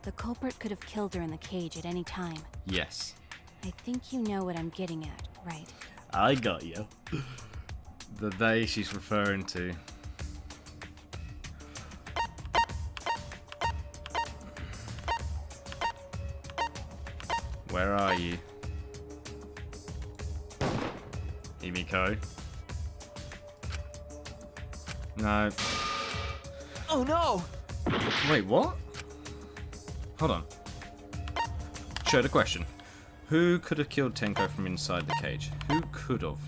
the culprit could have killed her in the cage at any time. Yes. I think you know what I'm getting at, right? I got you. The they she's referring to. Where are you? Himiko? No. Oh no! Wait, what? Hold on. Show the question. Who could have killed Tenko from inside the cage? Who could have?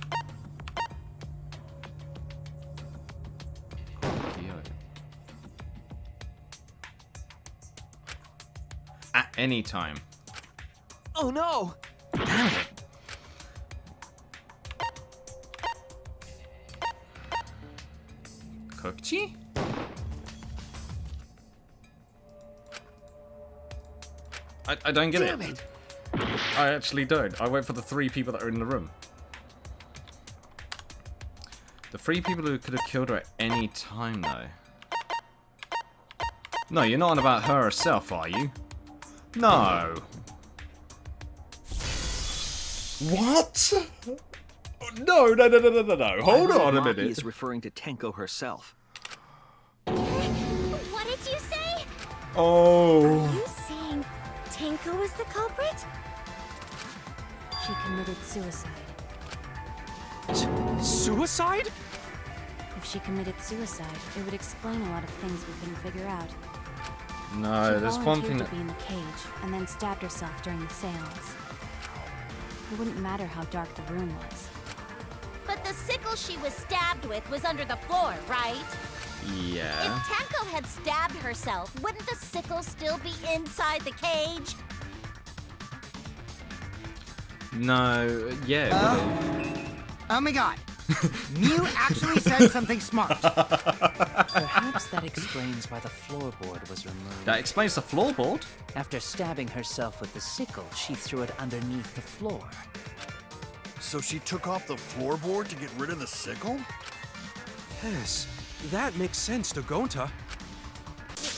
At any time. Oh no! Damn it. Kokuchi? I don't get Damn it. it! I actually don't. I wait for the 3 people that are in the room. The 3 people who could have killed her at any time, though. No, you're not on about her herself, are you? No. What? No. Hold on a Maki minute. is referring to Tenko herself. What did you say? Oh. You saying Tenko was the culprit? She committed suicide. Suicide? If she committed suicide, it would explain a lot of things we couldn't figure out. No, She there's one thing volunteered that... to be in the cage and then stabbed herself during the seance. It wouldn't matter how dark the room was. But the sickle she was stabbed with was under the floor, right? Yeah. If Tenko had stabbed herself, wouldn't the sickle still be inside the cage? No, yeah. Oh my god. Mew actually said something smart. Perhaps that explains why the floorboard was removed. That explains the floorboard? After stabbing herself with the sickle, she threw it underneath the floor. So she took off the floorboard to get rid of the sickle? Yes, that makes sense to Gonta.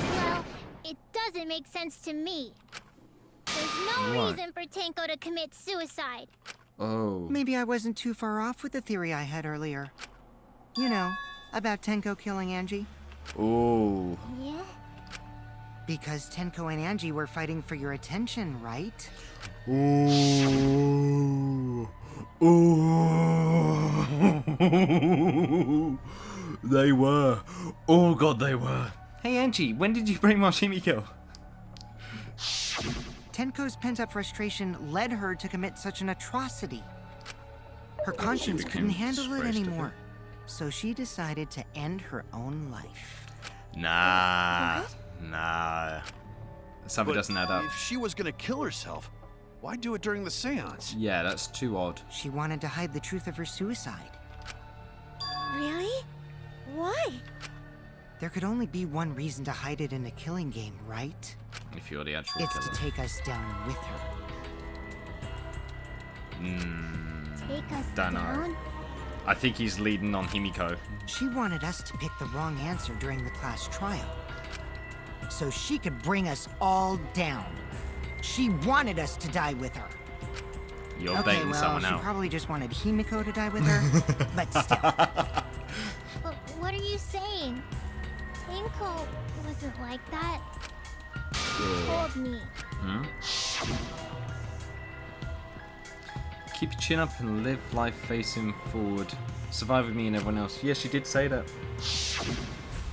Well, it doesn't make sense to me. There's no reason for Tenko to commit suicide. Oh. Maybe I wasn't too far off with the theory I had earlier. You know, about Tenko killing Angie. Oh. Yeah? Because Tenko and Angie were fighting for your attention, right? Ooh. Ooh. They were. Oh god, they were. Hey Angie, when did you bring Himiko? Tenko's pent-up frustration led her to commit such an atrocity. Her conscience couldn't handle it anymore, so she decided to end her own life. Nah. Something But doesn't add up. If she was gonna kill herself, why do it during the seance? Yeah, that's too odd. She wanted to hide the truth of her suicide. Really? Why? There could only be one reason to hide it in a killing game, right? If you're the actual It's killer. to take us down with her. Take us Don't know. down? I think he's leading on Himiko. She wanted us to pick the wrong answer during the class trial, so she could bring us all down. She wanted us to die with her. You're Okay, baiting well, someone she out. probably just wanted Himiko to die with her, but still. What are you saying? Tenko wasn't like that. She told me. Keep your chin up and live life facing forward. Survive with me and everyone else. Yes, she did say that.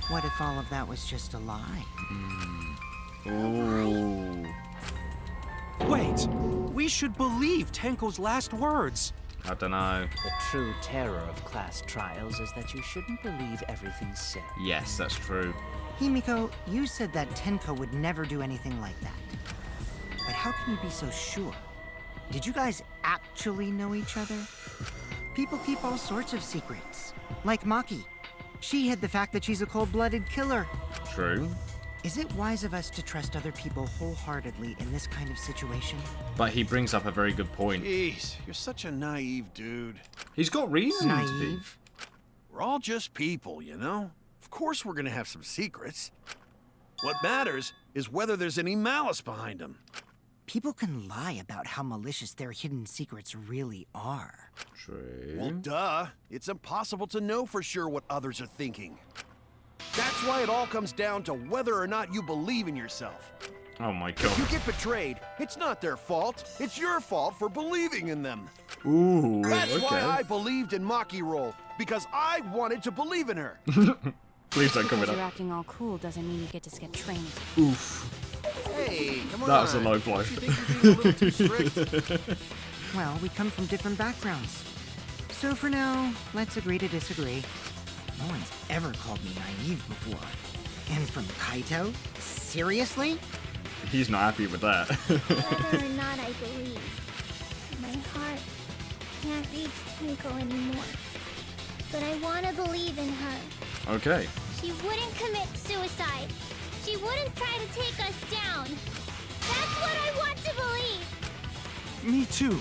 What if all of that was just a lie? Oh. Wait, we should believe Tenko's last words. I don't know. The true terror of class trials is that you shouldn't believe everything said. Yes, that's true. Himiko, you said that Tenko would never do anything like that. But how can you be so sure? Did you guys actually know each other? People keep all sorts of secrets. Like Maki. She hid the fact that she's a cold-blooded killer. True. Is it wise of us to trust other people wholeheartedly in this kind of situation? But he brings up a very good point. Jeez, you're such a naive dude. He's got reason to be. Naive? We're all just people, you know? Of course we're gonna have some secrets. What matters is whether there's any malice behind them. People can lie about how malicious their hidden secrets really are. True. Well, duh. It's impossible to know for sure what others are thinking. That's why it all comes down to whether or not you believe in yourself. Oh my If god. you get betrayed, it's not their fault. It's your fault for believing in them. Ooh, That's okay. why I believed in Maki Roll, because I wanted to believe in her. Please don't come Because with you're that. acting all cool doesn't mean you get to get trained. Oof. Hey, come on. That was a low blow. Don't you think you're being a little too strict? Well, we come from different backgrounds. So for now, let's agree to disagree. No one's ever called me naive before. And from Kaito? Seriously? He's not happy with that. Whether or not I believe, my heart can't reach Tenko anymore. But I want to believe in her. Okay. She wouldn't commit suicide. She wouldn't try to take us down. That's what I want to believe. Me too.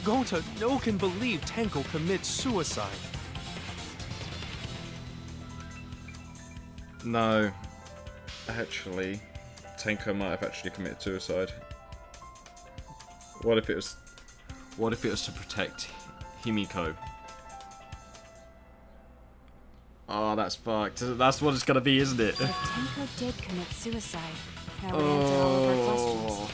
Gonta no can believe Tenko commits suicide. No. Actually, Tenko might have actually committed suicide. What if it was to protect Himiko? Oh, that's fucked. That's what it's gonna be, isn't it? If Tenko did commit suicide, that would answer all of our questions. Oh.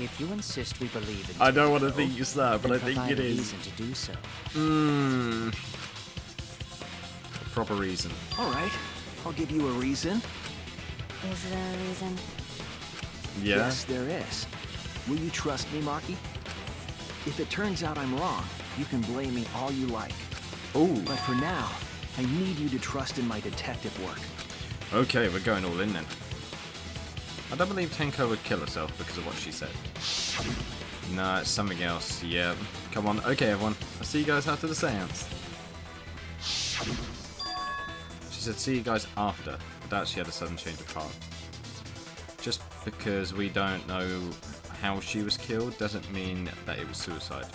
If you insist we believe in I don't want to Tenko, think it's that, but then I think provide it a is. reason to do so. A proper reason. All right, I'll give you a reason. Is there a reason? Yeah. Yes, there is. Will you trust me, Maki? If it turns out I'm wrong, you can blame me all you like. Ooh. But for now, I need you to trust in my detective work. Okay, we're going all in then. I don't believe Tenko would kill herself because of what she said. No, it's something else. Yeah. Come on. Okay, everyone. I'll see you guys after the seance. She said, see you guys after. I doubt she had a sudden change of heart. Just because we don't know how she was killed doesn't mean that it was suicide.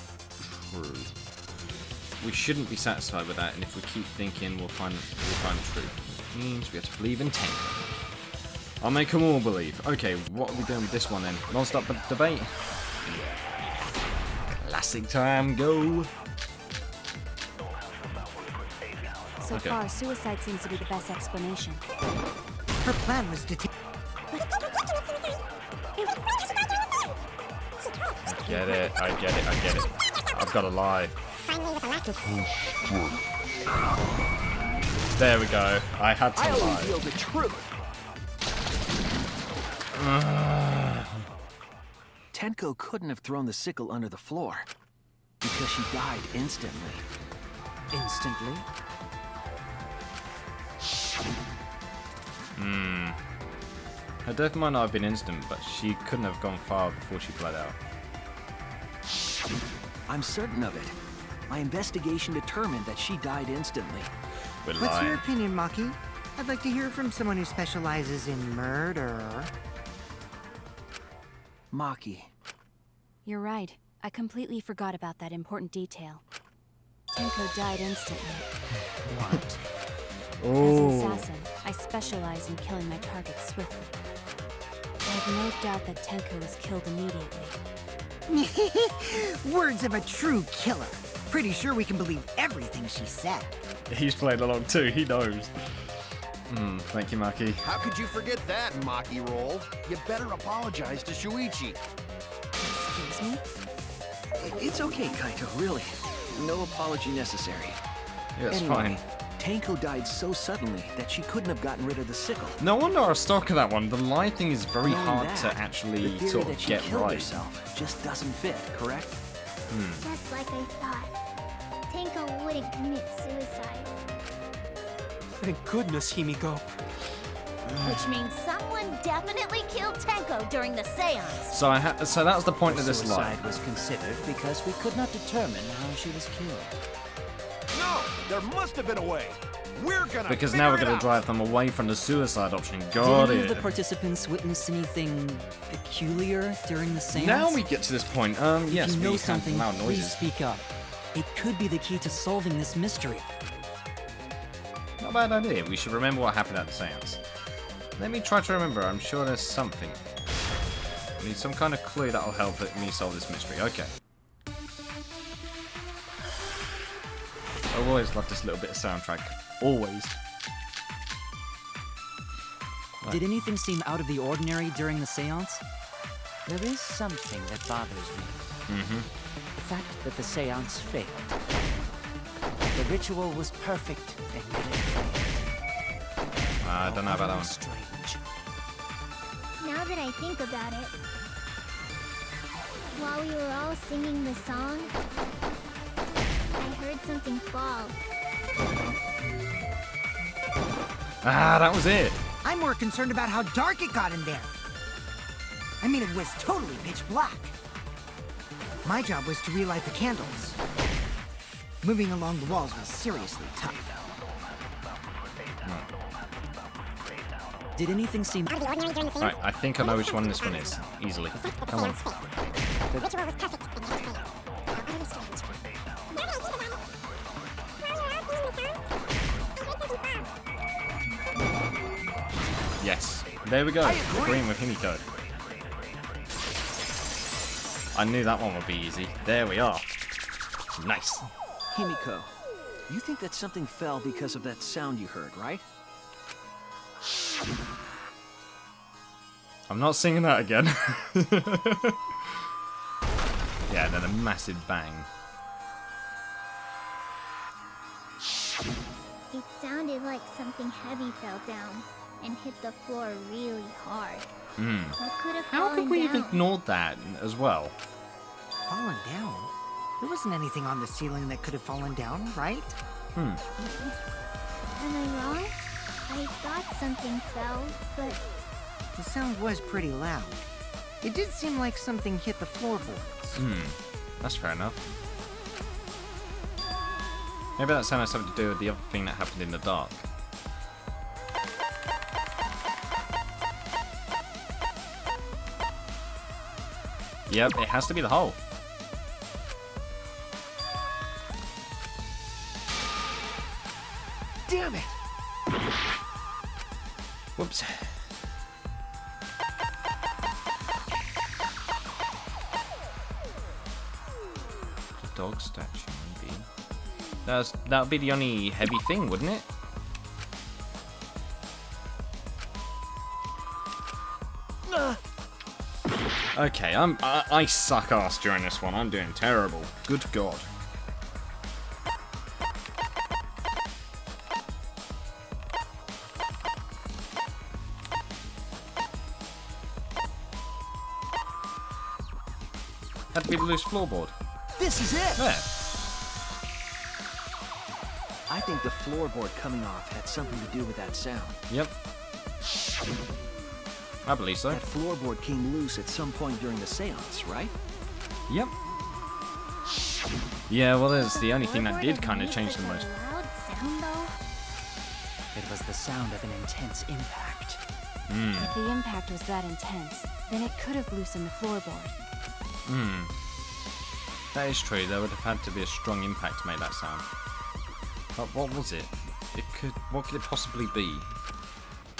True. We shouldn't be satisfied with that, and if we keep thinking, we'll find the truth. It means we have to believe in Tenko. I'll make them all believe. Okay, what are we doing with this one then? Non-stop debate. Classic time, go. So far, suicide seems to be the best explanation. Her plan was to I get it. I've got to lie. There we go. I had to lie. I'll reveal the truth. Tenko couldn't have thrown the sickle under the floor because she died instantly. Instantly? Her death might not have been instant, but she couldn't have gone far before she bled out. I'm certain of it. My investigation determined that she died instantly. We're What's lying. your opinion, Maki? I'd like to hear from someone who specializes in murder. Maki. You're right. I completely forgot about that important detail. Tenko died instantly. What? As an assassin, I specialize in killing my targets swiftly. I have no doubt that Tenko was killed immediately. Words of a true killer. Pretty sure we can believe everything she said. He's played along too, he knows. Thank you, Maki. How could you forget that, Maki Roll? You better apologize to Shuichi. Excuse me? It's okay, Kaito, really. No apology necessary. Yeah, it's Anyway, fine. Tenko died so suddenly that she couldn't have gotten rid of the sickle. No wonder I was stuck at that one. The lie thing is very Knowing hard that, to actually the theory sort that of she get killed right. herself just doesn't fit, correct? Just like I thought. Tenko wouldn't commit suicide. Thank goodness, Himiko. Which means someone definitely killed Tenko during the seance. So so that was the point of this Suicide lie. was considered because we could not determine how she was killed. No, there must have been a way. We're gonna Because now we're figure going it to out. drive them away from the suicide option. Did Got any of the it. participants witness anything peculiar during the seance? Now we get to this point. Yes, if you know we something, have loud please noises. speak up. It could be the key to solving this mystery. Not a bad idea. We should remember what happened at the seance. Let me try to remember. I'm sure there's something. I need some kind of clue that'll help me solve this mystery. Okay. I've always loved this little bit of soundtrack. Always. Did anything seem out of the ordinary during the seance? There is something that bothers me. The fact that the seance failed. The ritual was perfect, and yet it failed. I don't know about that one. Strange. Now that I think about it, while we were all singing the song, I heard something fall. Ah, that was it. I'm more concerned about how dark it got in there. I mean, it was totally pitch black. My job was to relight the candles. Moving along the walls was seriously tough. Did anything seem... Right, I think I know which one this one is. Easily. Come on. Yes. There we go. Agreeing with Himiko. I knew that one would be easy. There we are. Nice. Himiko, you think that something fell because of that sound you heard, right? I'm not singing that again. Yeah, then a massive bang. It sounded like something heavy fell down and hit the floor really hard. What could have How fallen could we have down? ignored that as well? Fallen down? There wasn't anything on the ceiling that could have fallen down, right? Am I wrong? I thought something fell, but The sound was pretty loud. It did seem like something hit the floorboards. That's fair enough. Maybe that sound has something to do with the other thing that happened in the dark. Yep, it has to be the hole. Damn it! Whoops. The dog statue, maybe. That would be the only heavy thing, wouldn't it? Okay, I suck ass during this one. I'm doing terrible. Good God. Had to be the loose floorboard. This is it! There. I think the floorboard coming off had something to do with that sound. Yep. I believe so. That floorboard came loose at some point during the seance, right? Yep. Yeah, well, there's the only thing that did kind of change the most. Loud sound, though? It was the sound of an intense impact. If the impact was that intense, then it could have loosened the floorboard. That is true. There would have had to be a strong impact to make that sound. But what was it? What could it possibly be?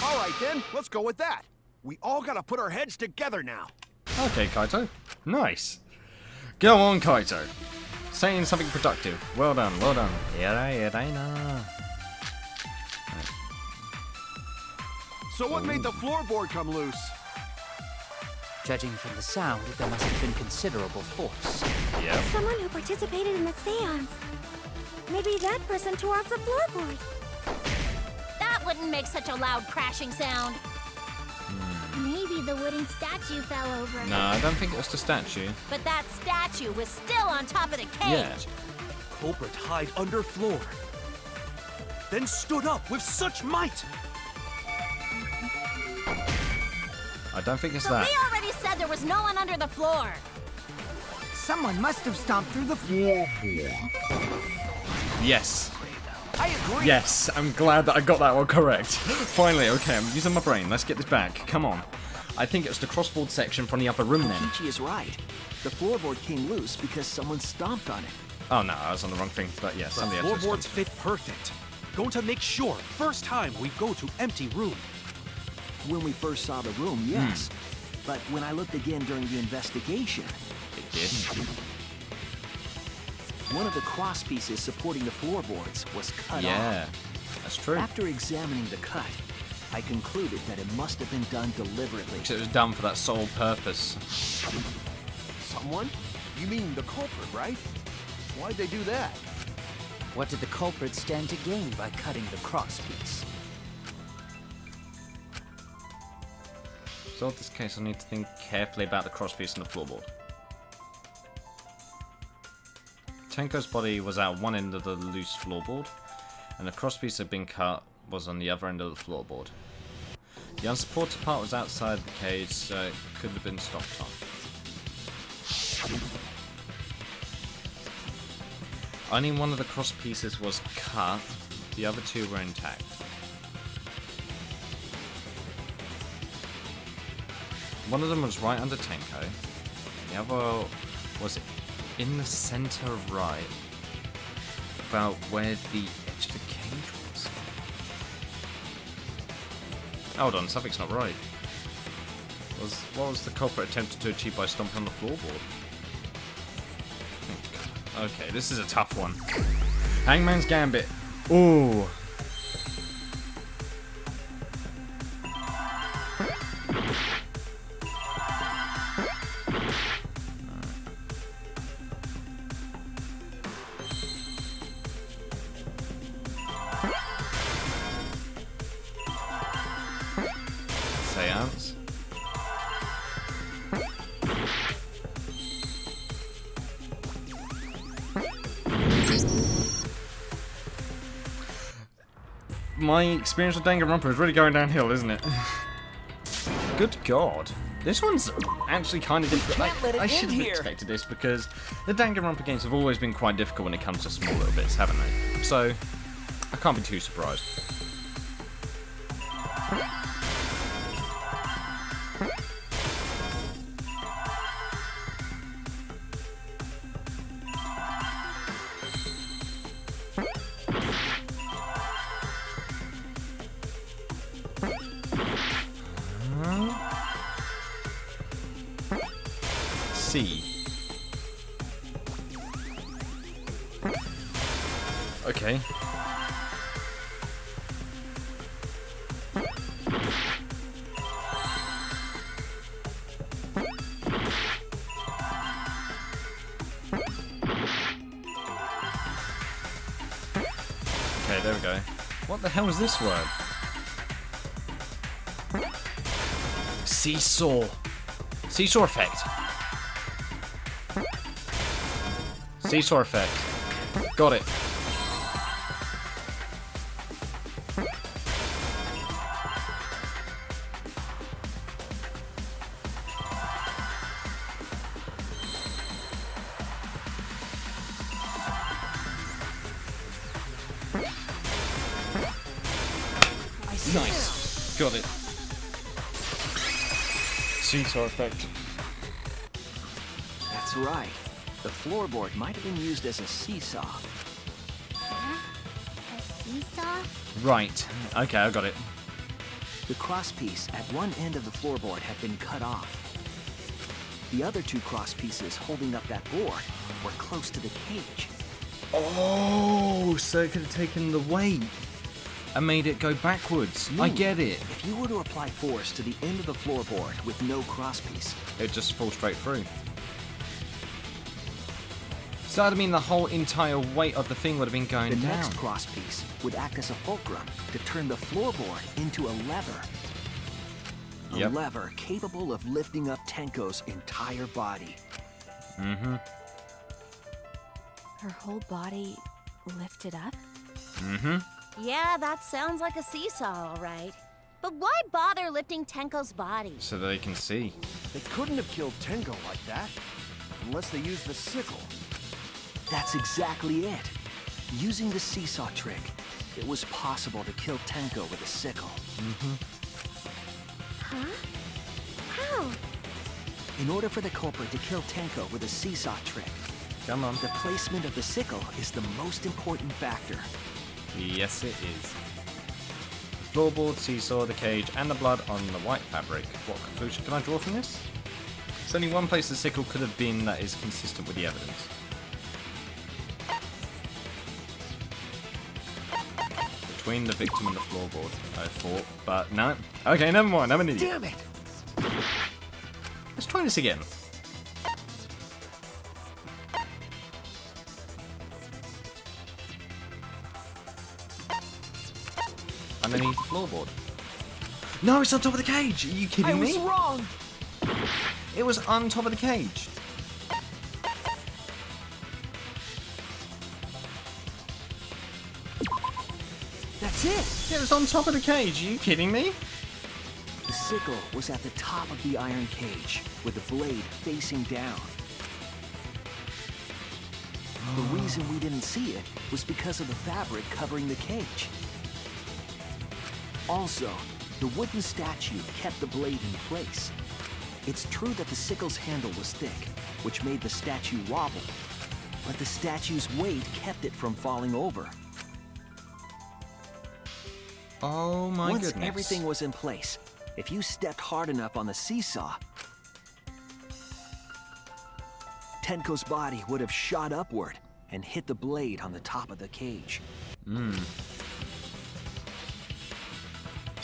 All right then, let's go with that. We all gotta put our heads together now. Okay, Kaito. Nice. Go on, Kaito. Saying something productive. Well done, well done. So what made the floorboard come loose? Judging from the sound, there must have been considerable force. Yep. Someone who participated in the seance. Maybe that person tore off the floorboard. That wouldn't make such a loud crashing sound. Maybe the wooden statue fell over. No, I don't think it was the statue. But that statue was still on top of the cage. Yeah. Culprit hide under floor. Then stood up with such might. I don't think it's But that. we already said there was no one under the floor. Someone must have stomped through the floor. Yes. I agree! Yes, I'm glad that I got that one correct. Finally, okay, I'm using my brain. Let's get this back. Come on. I think it was the crossboard section from the other room then. Kichi is right. The floorboard came loose because someone stomped on it. Oh no, I was on the wrong thing. But yeah, The somebody else. floorboards fit perfect. Going to make sure first time we go to empty room. When we first saw the room, yes. But when I looked again during the investigation, It did. one of the cross pieces supporting the floorboards was cut Yeah, off. that's true. After examining the cut, I concluded that it must have been done deliberately. It was done for that sole purpose. Someone? You mean the culprit, right? Why'd they do that? What did the culprit stand to gain by cutting the cross piece? So in this case, I need to think carefully about the crosspiece and the floorboard. Tenko's body was at one end of the loose floorboard, and the crosspiece had been cut was on the other end of the floorboard. The unsupported part was outside the cage, so it could have been stopped on. Only one of the cross pieces was cut, the other two were intact. One of them was right under Tenko, the other was in the center right, about where the edge of the cage was. Hold on, something's not right. What was the culprit attempted to achieve by stomping on the floorboard? Okay, this is a tough one. Hangman's Gambit. Ooh. Seance. My experience with Danganronpa is really going downhill, isn't it? Good God. This one's actually kind of difficult. can't let it I end should have here. expected this because the Danganronpa games have always been quite difficult when it comes to small little bits, haven't they? So, I can't be too surprised. C. Okay. Okay, there we go. What the hell is this word? Seesaw. Seesaw effect. Seesaw effect. Got it. Nice. Got it. Seesaw effect. That's right. The floorboard might have been used as a seesaw. Huh? A seesaw? Right. Okay, I got it. The crosspiece at one end of the floorboard had been cut off. The other two crosspieces holding up that board were close to the cage. Oh, so it could have taken the weight and made it go backwards. I get it. If you were to apply force to the end of the floorboard with no crosspiece, It just falls straight through. So that'd mean the whole entire weight of the thing would have been going the down. next crosspiece would act as a fulcrum to turn the floorboard into a lever. A Yep. lever capable of lifting up Tenko's entire body. Mm-hmm. Her whole body lifted up? Mm-hmm. Yeah, that sounds like a seesaw, all right. But why bother lifting Tenko's body? So that they can see. They couldn't have killed Tenko like that. Unless they used the sickle. That's exactly it. Using the seesaw trick, it was possible to kill Tenko with a sickle. Huh? How? In order for the culprit to kill Tenko with a seesaw trick, Come on. the placement of the sickle is the most important factor. Yes, it is. Floorboard, seesaw, the cage, and the blood on the white fabric. What conclusion can I draw from this? There's only one place the sickle could have been that is consistent with the evidence. Between the victim and the floorboard, I thought, but no. Okay, never mind, I'm an idiot. Damn it! Let's try this again. Underneath the floorboard. No, it's on top of the cage! Are you kidding me? wrong! It was on top of the cage. That's it! It was on top of the cage. Are you kidding me? The sickle was at the top of the iron cage, with the blade facing down. The reason we didn't see it was because of the fabric covering the cage. Also, the wooden statue kept the blade in place. It's true that the sickle's handle was thick, which made the statue wobble, but the statue's weight kept it from falling over. Oh my Once goodness. everything was in place, if you stepped hard enough on the seesaw, Tenko's body would have shot upward and hit the blade on the top of the cage.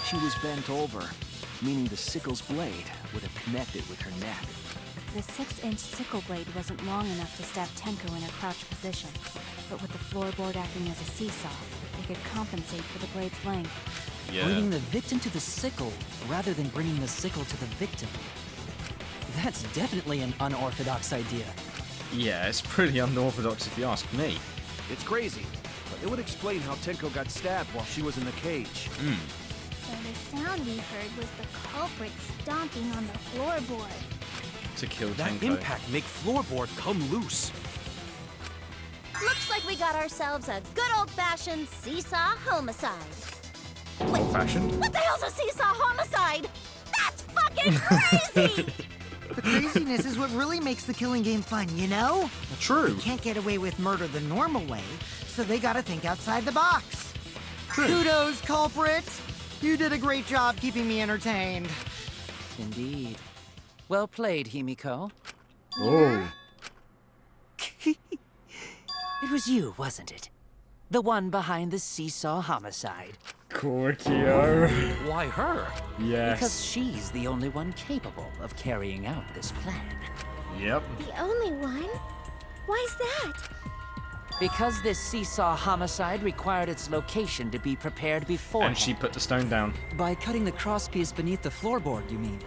She was bent over, meaning the sickle's blade would have connected with her neck. The 6-inch sickle blade wasn't long enough to stab Tenko in her crouch position, but with the floorboard acting as a seesaw, it could compensate for the blade's length. Yeah. Bringing the victim to the sickle rather than bringing the sickle to the victim. That's definitely an unorthodox idea. Yeah, it's pretty unorthodox if you ask me. It's crazy, but it would explain how Tenko got stabbed while she was in the cage. So the sound we heard was the culprit stomping on the floorboard. To kill That Tenko. impact make floorboard come loose. Looks like we got ourselves a good old-fashioned seesaw homicide. Wait, Old-fashioned? what the hell's a seesaw homicide? That's fucking crazy! The craziness is what really makes the killing game fun, you know? True. You can't get away with murder the normal way, so they gotta think outside the box. True. Kudos, culprit! You did a great job keeping me entertained. Indeed. Well played, Himiko. Oh. It was you, wasn't it? The one behind the seesaw homicide. Korkio. Why her? Yes. Because she's the only one capable of carrying out this plan. Yep. The only one? Why's that? Because this seesaw homicide required its location to be prepared beforehand. And she put the stone down. By cutting the crosspiece beneath the floorboard, you mean?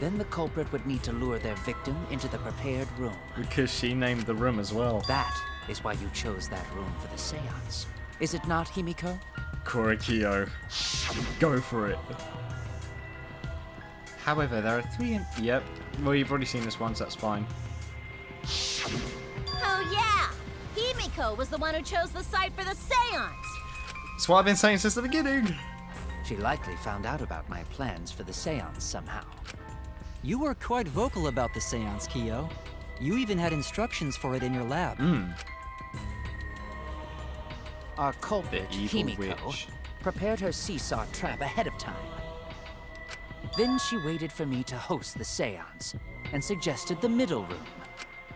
Then the culprit would need to lure their victim into the prepared room. Because she named the room as well. That is why you chose that room for the seance. Is it not, Himiko? Korkio. Go for it. However, there are 3 Yep. Well, you've already seen this once, that's fine. Oh yeah! Himiko was the one who chose the site for the seance! That's what I've been saying since the beginning. She likely found out about my plans for the seance somehow. You were quite vocal about the seance, Kyo. You even had instructions for it in your lab. Our culprit, The evil Himiko, witch. prepared her seesaw trap ahead of time. Then she waited for me to host the seance and suggested the middle room.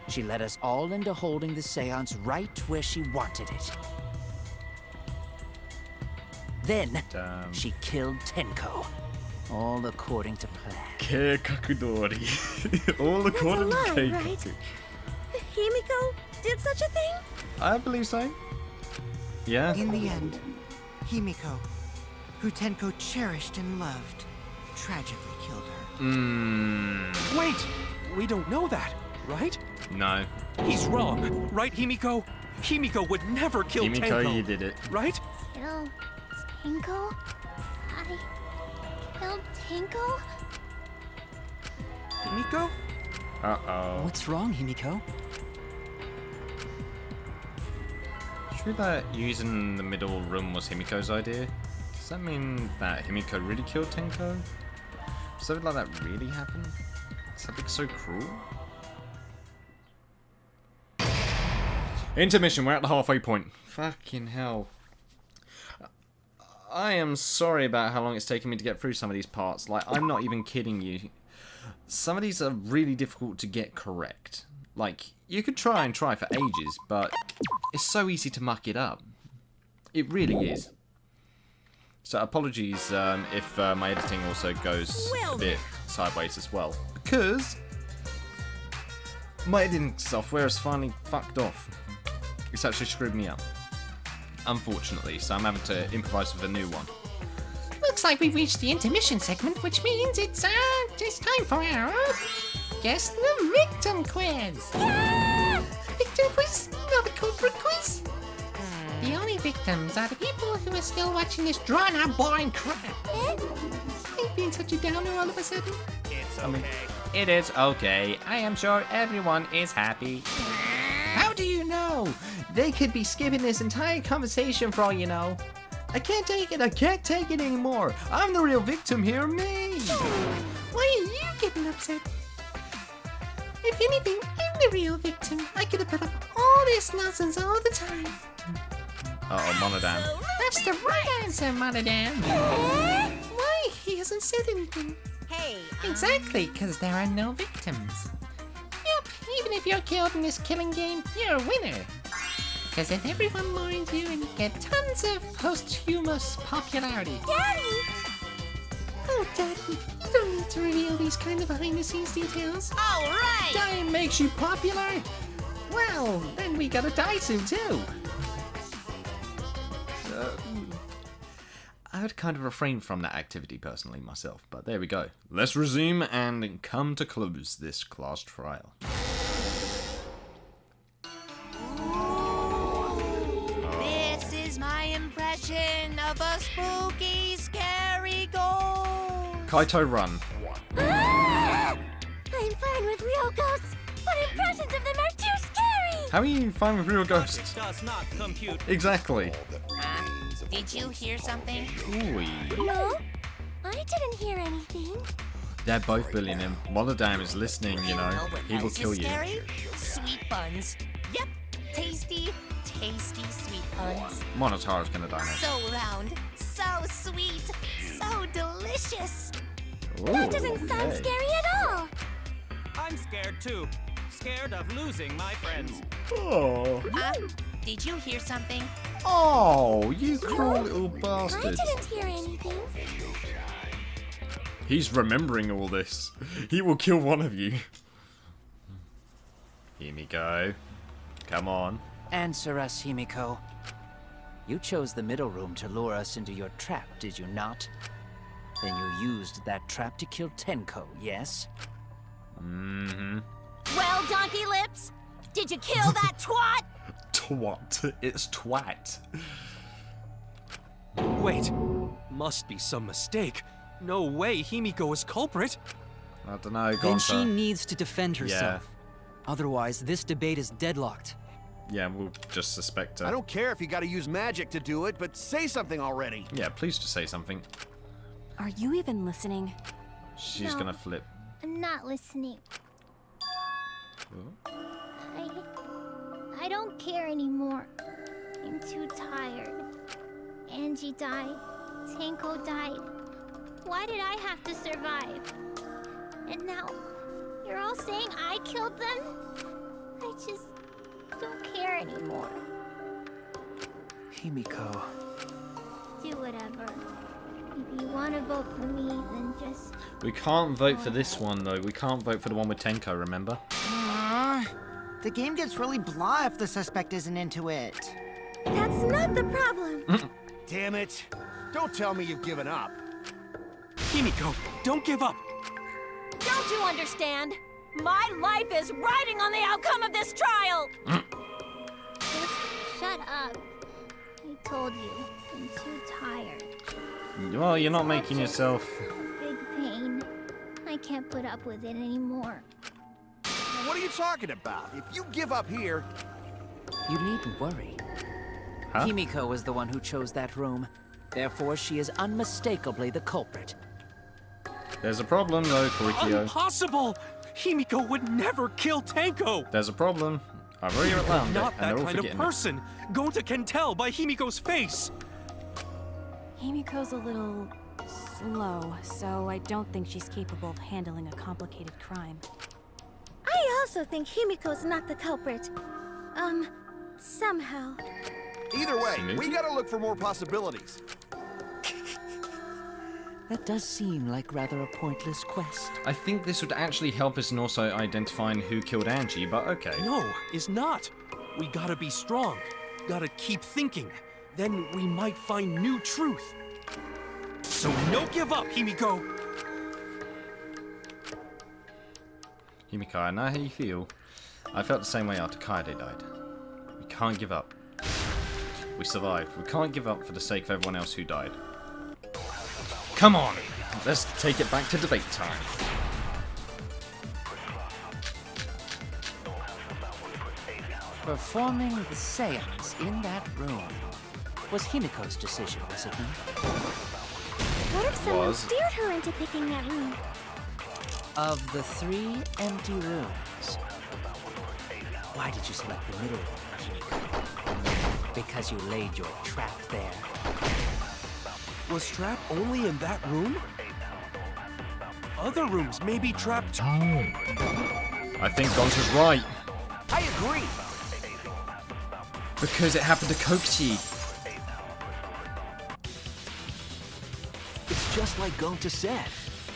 She led us all into holding the seance right where she wanted it. Then, Damn. she killed Tenko, all according to plan. Keikakudori. All according to lie, Keikaku. Himiko did such a thing? I believe so. Yeah. In the end, Himiko, who Tenko cherished and loved, tragically killed her. Wait! We don't know that, right? No. He's wrong, right, Himiko? Himiko would never kill Himiko, Tenko. you did it. Right? Kill Tenko? I killed Tenko? Himiko? Uh-oh. What's wrong, Himiko? True that using the middle room was Himiko's idea? Does that mean that Himiko really killed Tenko? Does something like that really happen? Something so cruel? Intermission, we're at the halfway point. Fucking hell. I am sorry about how long it's taken me to get through some of these parts. Like, I'm not even kidding you. Some of these are really difficult to get correct. Like, you could try and try for ages, but it's so easy to muck it up. It really is. So apologies if my editing also goes a bit sideways as well. Because my editing software has finally fucked off. It's actually screwed me up. Unfortunately, so I'm having to improvise with a new one. Looks like we've reached the intermission segment, which means it's time for our Guess the Victim Quiz. Yeah! Victim Quiz? Not a culprit quiz? The only victims are the people who are still watching this drawn-out, boring crap. I've been such a downer all of a sudden. It's okay. It is okay. I am sure everyone is happy. How do you know? They could be skipping this entire conversation for all you know. I can't take it. I can't take it anymore. I'm the real victim here, me. Why are you getting upset? If anything, I'm the real victim. I could have put up all this nonsense all the time. Uh-oh, Monodam. That's the right answer, Monodam. Why? He hasn't said anything. Hey, Exactly, because there are no victims. Yep, even if you're killed in this killing game, you're a winner. Because then everyone mourns you and you get tons of posthumous popularity. Daddy! Oh, Daddy, you don't need to reveal these kind of behind-the-scenes details. All right! Dying makes you popular? Well, then we gotta die soon, too. I would kind of refrain from that activity personally myself, but there we go. Let's resume and come to close this class trial. This is my impression of a spooky, scary ghost. Kaito, run. I'm fine with real ghosts, but impressions of them are too scary! How are you fine with real ghosts? It does not compute. Exactly. Did you hear something? Ooh. No, I didn't hear anything. They're both bullying him. One of them is listening, you know. He will kill you. Scary? Sweet buns. Yep. Tasty, tasty sweet buns. Monotaro's gonna die now. So round, so sweet, so delicious. That doesn't sound okay. scary at all. I'm scared too. Scared of losing my friends. Oh. Did you hear something? Oh, you cruel little I bastard. didn't hear anything. He's remembering all this. He will kill one of you. Himiko. Come on. Answer us, Himiko. You chose the middle room to lure us into your trap, did you not? Then you used that trap to kill Tenko, yes? Mm-hmm. Well, Donkey Lips, did you kill that twat? Twat. It's twat. Wait, must be some mistake. No way Himiko is culprit. I don't know, Then she Gonta. needs to defend herself. Otherwise, this debate is deadlocked. Yeah, we'll just suspect her. I don't care if you gotta use magic to do it, but say something already. Yeah, please just say something. Are you even listening? She's No. gonna flip. I'm not listening. I don't care anymore. I'm too tired. Angie died. Tenko died. Why did I have to survive? And now, you're all saying I killed them? I just don't care anymore. Himiko. Do whatever. If you want to vote for me, then just... We can't vote for this one, though. We can't vote for the one with Tenko, remember? The game gets really blah if the suspect isn't into it. That's not the problem. Damn it. Don't tell me you've given up. Himiko, don't give up. Don't you understand? My life is riding on the outcome of this trial! Just shut up. I told you, I'm too tired. Well, you're not making yourself... Big pain. I can't put up with it anymore. What are you talking about? If you give up here... You needn't worry. Huh? Himiko was the one who chose that room. Therefore, she is unmistakably the culprit. There's a problem, though, Korikyo. Impossible! Himiko would never kill Tenko! There's a problem. I've already outlined it, Not and that they're all kind of forgetting it. person! Gonta can tell by Himiko's face! Himiko's a little slow, so I don't think she's capable of handling a complicated crime. I also think Himiko's not the culprit. Somehow. Either way, Sneaky. we gotta look for more possibilities. That does seem like rather a pointless quest. I think this would actually help us in also identifying who killed Angie, but okay. No, is not. We gotta be strong. Gotta keep thinking. Then we might find new truth. So no give up, Himiko! Himiko, I know how you feel. I felt the same way after Kaede died. We can't give up. We survived. We can't give up for the sake of everyone else who died. Come on! Let's take it back to debate time. Performing the seance in that room was Himiko's decision, was it not? What if someone Was. steered her into picking that room? Of the 3 empty rooms, why did you select the middle one, Himiko? Because you laid your trap there. Was Trap only in that room? Other rooms may be trapped. I think Gonta's right. I agree. Because it happened to Kokichi. It's just like Gonta said.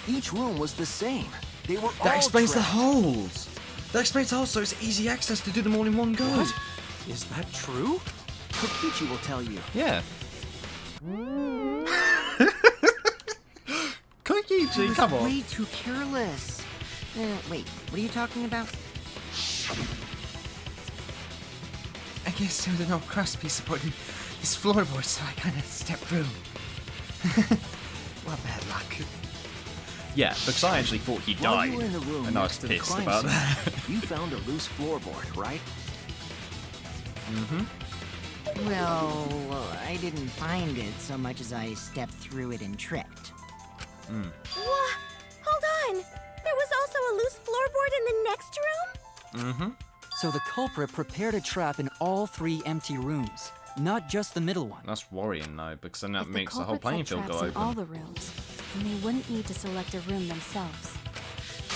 Each room was the same. They were all That explains the trapped. holes. That explains the holes, so it's easy access to do them all in one go. What? Is that true? Kokichi will tell you. Yeah. He Kokichi, was come on. way too careless. Wait, what are you talking about? I guess there was an old crust piece supporting this floorboard, so I kind of stepped through. What bad luck. Yeah, because I actually thought he While died, you were in the room and I was next to the pissed crime about scene, that. you found a loose floorboard, right? Well, I didn't find it so much as I stepped through it and tripped. What? Hold on! There was also a loose floorboard in the next room? So the culprit prepared a trap in all 3 empty rooms, not just the middle one. That's worrying though, because then that If makes the the whole playing culprits field had go traps in all open. the rooms, then they wouldn't need to select a room themselves.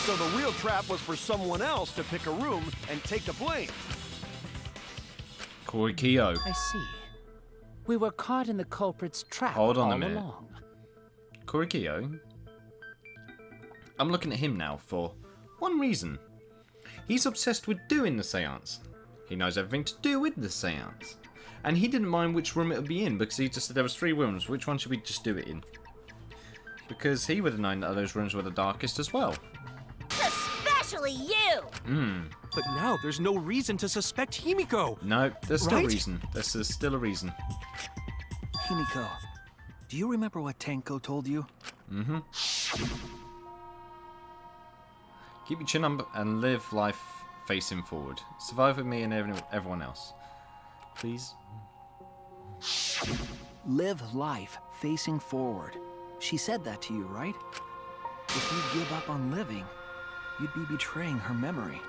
So the real trap was for someone else to pick a room and take the blame. Korikio. I see. We were caught in the culprit's trap Hold on a all minute. along. Korikio. I'm looking at him now for one reason. He's obsessed with doing the seance. He knows everything to do with the seance. And he didn't mind which room it would be in because he just said there was 3 rooms. Which one should we just do it in? Because he would have known that those rooms were the darkest as well. Especially you! But now there's no reason to suspect Himiko. No, there's still a Right? reason. There's still a reason. Himiko, do you remember what Tenko told you? Keep your chin up and live life facing forward. Survive with me and everyone else. Please? Live life facing forward. She said that to you, right? If you give up on living, you'd be betraying her memory.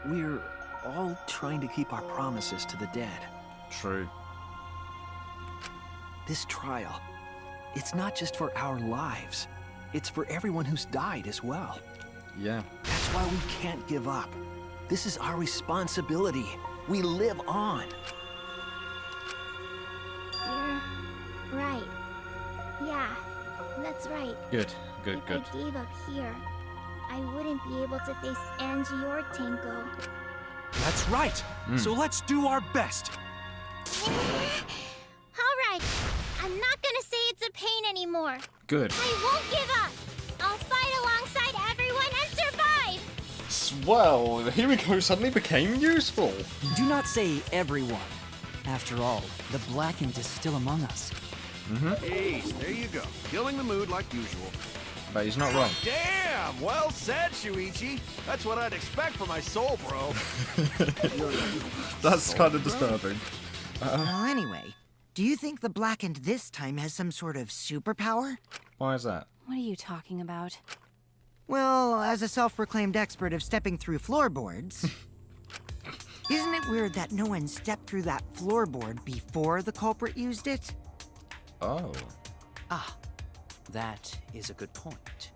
We're all trying to keep our promises to the dead. True. This trial, it's not just for our lives. It's for everyone who's died as well. Yeah. That's why we can't give up. This is our responsibility. We live on. You're right. Yeah, that's right. Good. Good, If good. I gave up here, I wouldn't be able to face Angie or Tenko. That's right. So let's do our best. All right, I'm not gonna say it's a pain anymore. Good. I won't give up. I'll fight alongside everyone and survive. Well, here we go. Suddenly became useful. Do not say everyone. After all, the Blackened is still among us. Ace, there you go. Killing the mood like usual. But he's not wrong. Damn! Well said, Shuichi. That's what I'd expect for my soul, bro. That's kind of disturbing. Well, anyway, do you think the Blackened this time has some sort of superpower? Why is that? What are you talking about? Well, as a self-proclaimed expert of stepping through floorboards, isn't it weird that no one stepped through that floorboard before the culprit used it? Oh. That is a good point.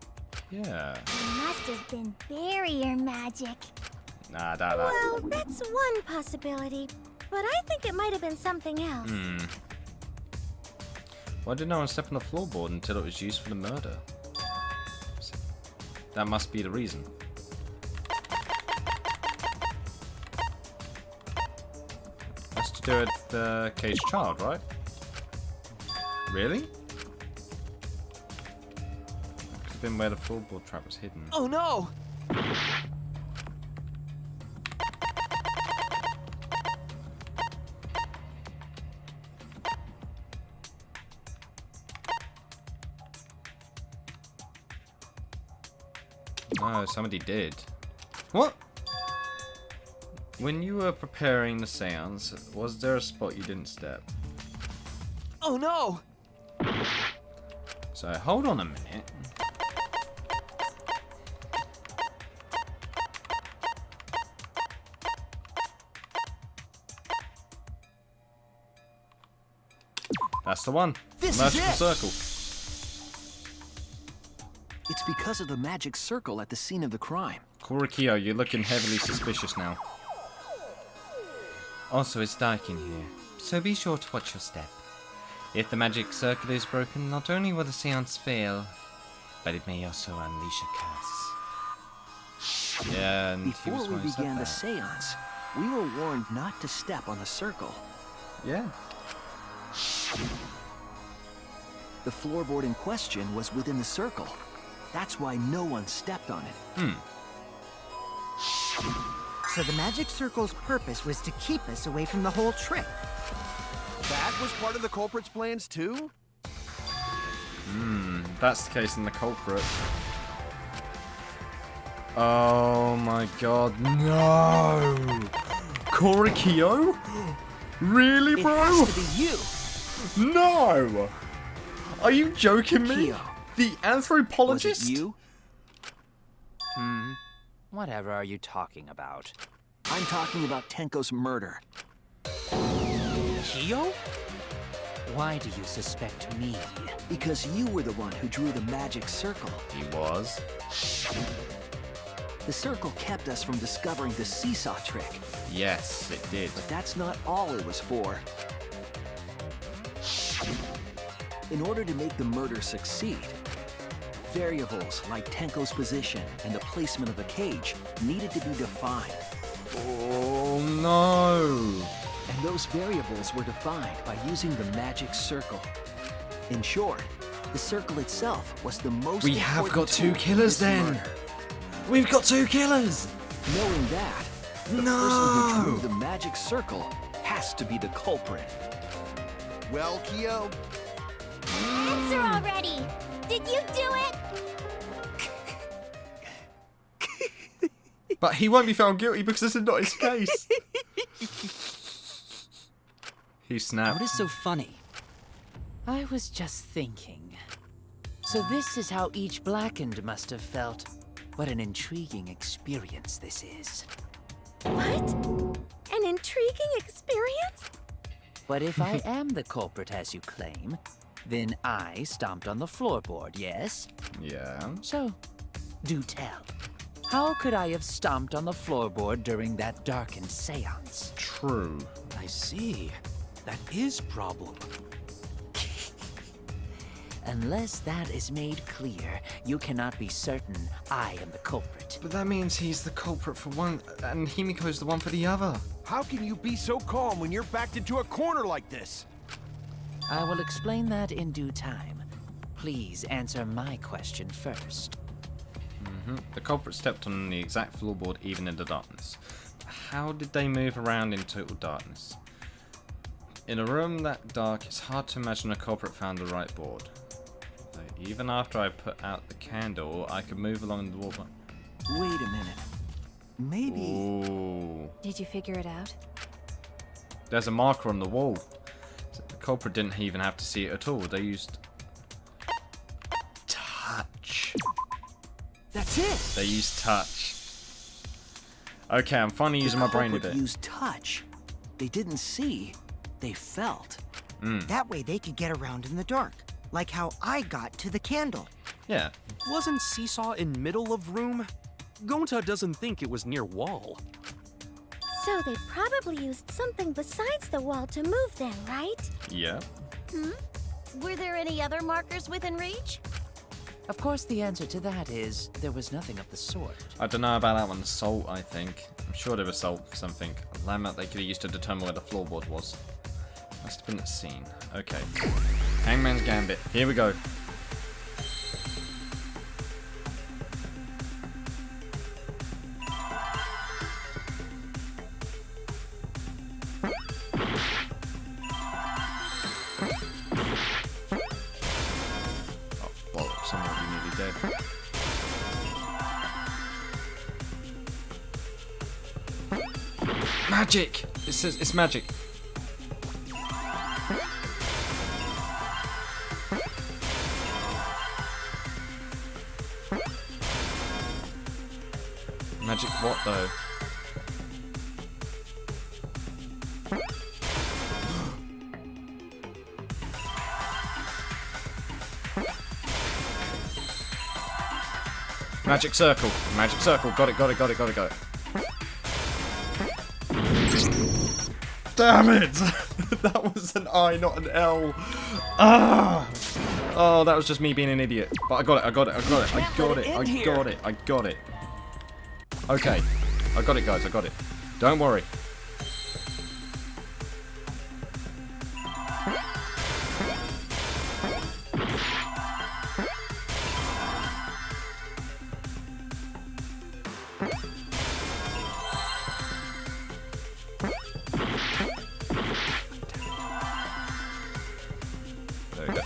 Yeah. It must have been barrier magic. Nah, Well, that's one possibility, but I think it might have been something else. Why did no one step on the floorboard until it was used for the murder? That must be the reason. That's to do with the caged child, right? Really? That could have been where the floorboard trap was hidden. Oh no! No, somebody did. What? When you were preparing the seance, was there a spot you didn't step? Oh no! So, hold on a minute. That's the one. This is Magical it! circle. It's because of the magic circle at the scene of the crime. Korikio, you're looking heavily suspicious now. Also, it's dark in here, so be sure to watch your step. If the magic circle is broken, not only will the seance fail, but it may also unleash a curse. Yeah, and he Before was we the one who said began the that. seance, we were warned not to step on the circle. Yeah. The floorboard in question was within the circle. That's why no one stepped on it. So the magic circle's purpose was to keep us away from the whole trip. That was part of the culprit's plans, too? that's the case, then the culprit. Oh my god, no! Korikyo? Really, bro? It has to be you. No! Are you joking me? Kyo. The anthropologist? Was it you? Whatever are you talking about? I'm talking about Tenko's murder. Kyo? Why do you suspect me? Because you were the one who drew the magic circle. He was. The circle kept us from discovering the seesaw trick. Yes, it did. But that's not all it was for. In order to make the murder succeed, variables like Tenko's position and the placement of the cage needed to be defined. Oh no! And those variables were defined by using the magic circle. In short, the circle itself was the most We have important got 2 tool killers in this then! murder. We've got 2 killers! Knowing that, the No! person who drew the magic circle has to be the culprit. Well, Kyo, Answer already! Did you do it? But he won't be found guilty because this is not his case. He snapped. What is so funny? I was just thinking. So this is how each Blackened must have felt. What an intriguing experience this is. What? An intriguing experience? But if I am the culprit as you claim, then I stomped on the floorboard, yes? Yeah. So, do tell. How could I have stomped on the floorboard during that darkened seance? True. I see. That is problem. Unless that is made clear, you cannot be certain I am the culprit. But that means he's the culprit for one, and Himiko's the one for the other. how can you be so calm when you're backed into a corner like this? I will explain that in due time. Please answer my question first. The culprit stepped on the exact floorboard even in the darkness. How did they move around in total darkness? In a room that dark, it's hard to imagine a culprit found the right board. Though even after I put out the candle, I could move along the wall. Wait a minute. Maybe... Ooh. Did you figure it out? There's a marker on the wall. So the culprit didn't even have to see it at all. They used... touch. That's it! They used touch. Okay, I'm finally using my brain a The culprit bit. used touch. They didn't see. They felt. That way they could get around in the dark, like how I got to the candle. Yeah. Wasn't Seesaw in middle of room? Gonta doesn't think it was near wall. So they probably used something besides the wall to move then, right? Yeah. Were there any other markers within reach? Of course, the answer to that is there was nothing of the sort. I don't know about that one. Salt, I think. I'm sure there was salt, something. A landmark they could have used to determine where the floorboard was. Must have been at the scene. Okay. Hangman's Gambit. Here we go. Oh, bollocks. I'm already nearly dead. Magic! It says it's magic. Magic what though? Magic circle. Magic circle. Got it, got it, got it, got it, got it. Damn it! That was an I, not an L. Ah! Oh, that was just me being an idiot. But I got it, I got it, I got it, I got it, I got it, I got it. Okay. I got it, guys, I got it. Don't worry. There we go.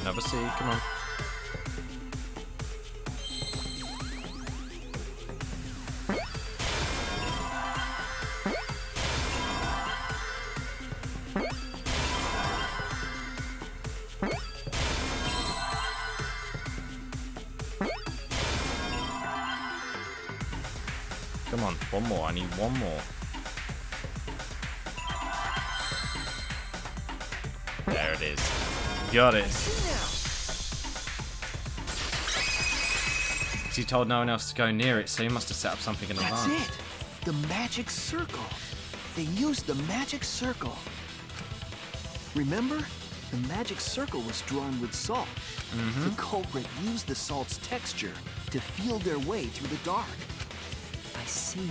Another C, come on. Come on, one more. I need one more. There it is. Got it. He told no one else to go near it, so he must have set up something in advance. That's it. The magic circle. They used the magic circle. Remember? The magic circle was drawn with salt. The culprit used the salt's texture to feel their way through the dark. I see.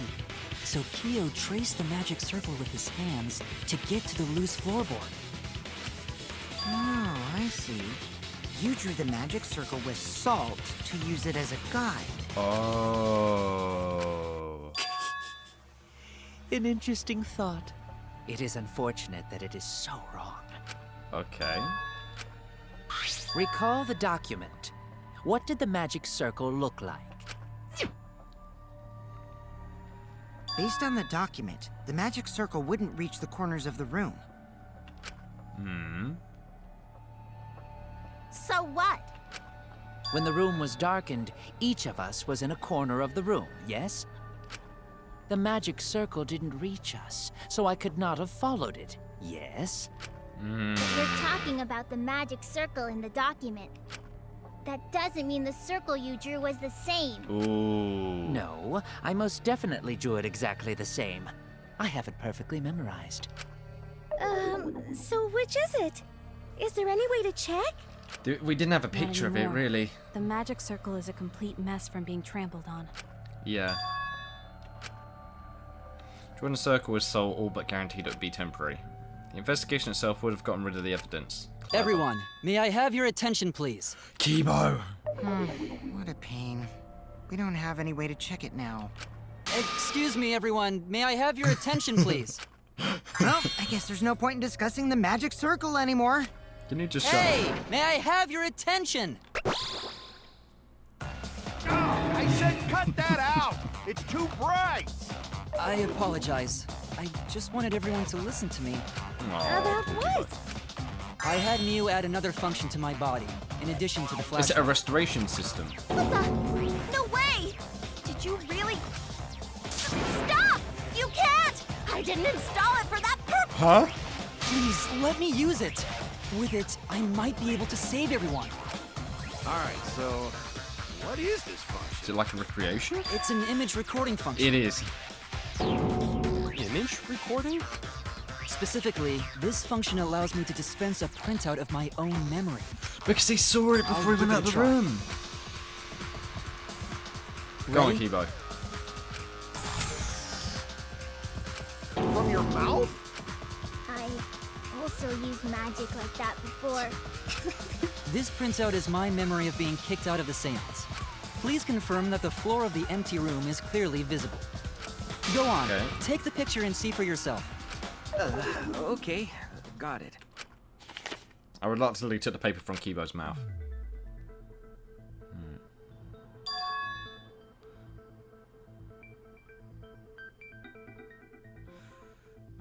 So Kyo traced the magic circle with his hands to get to the loose floorboard. Oh, I see. You drew the magic circle with salt to use it as a guide. Oh. An interesting thought. It is unfortunate that it is so wrong. Okay. Recall the document. What did the magic circle look like? Based on the document, the magic circle wouldn't reach the corners of the room. So what? When the room was darkened, each of us was in a corner of the room, yes? The magic circle didn't reach us, so I could not have followed it, yes? But you're talking about the magic circle in the document. That doesn't mean the circle you drew was the same. Ooh. No, I most definitely drew it exactly the same. I have it perfectly memorized. So which is it? Is there any way to check? We didn't have a Not picture of it, anymore. really. The magic circle is a complete mess from being trampled on. Yeah. Drawing a circle with soul all but guaranteed it would be temporary. The investigation itself would have gotten rid of the evidence. Everyone, may I have your attention, please? Kibo! What a pain. We don't have any way to check it now. Excuse me, everyone. May I have your attention, please? Well, I guess there's no point in discussing the magic circle anymore. Can you just shut Hey, up? may I have your attention? I said cut that out! It's too bright! I apologize. I just wanted everyone to listen to me. About what? I had Mew add another function to my body, in addition to the Is flash. it a restoration system? What the? No way! Did you really? Stop! You can't! I didn't install it for that purpose! Huh? Please, let me use it. With it, I might be able to save everyone. Alright, so what is this function? Is it like a recreation? It's an image recording function. It is. Image recording? Specifically, this function allows me to dispense a printout of my own memory. Because he saw it before he went out of the try. room. Go on, Ready? Kibo. From your mouth? I also used magic like that before. This printout is my memory of being kicked out of the seance. Please confirm that the floor of the empty room is clearly visible. Go on, Okay. take the picture and see for yourself. Okay, got it. I reluctantly took the paper from Kibo's mouth.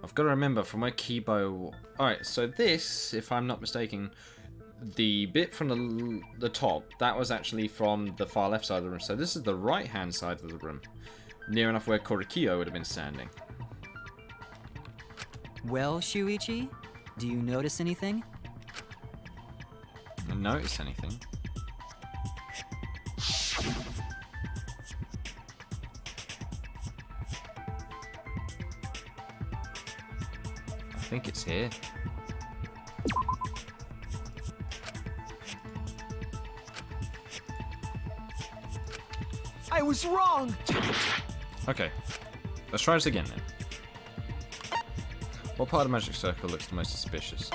I've got to remember from where Kibo... Alright, so this, if I'm not mistaken, the bit from the top, that was actually from the far left side of the room. So this is the right-hand side of the room. Near enough where Korikyo would have been standing. Well, Shuichi, do you notice anything? Notice anything? I think it's here. I was wrong! Okay, let's try this again then. What part of the magic circle looks the most suspicious?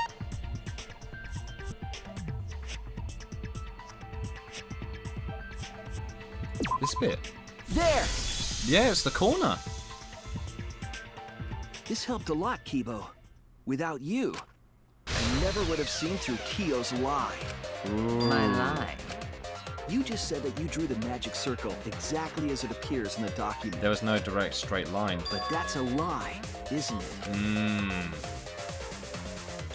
This bit. There! Yeah, it's the corner. This helped a lot, Kibo. Without you, I never would have seen through Kyo's lie. My lie. You just said that you drew the magic circle exactly as it appears in the document. There was no direct straight line. But that's a lie, isn't it?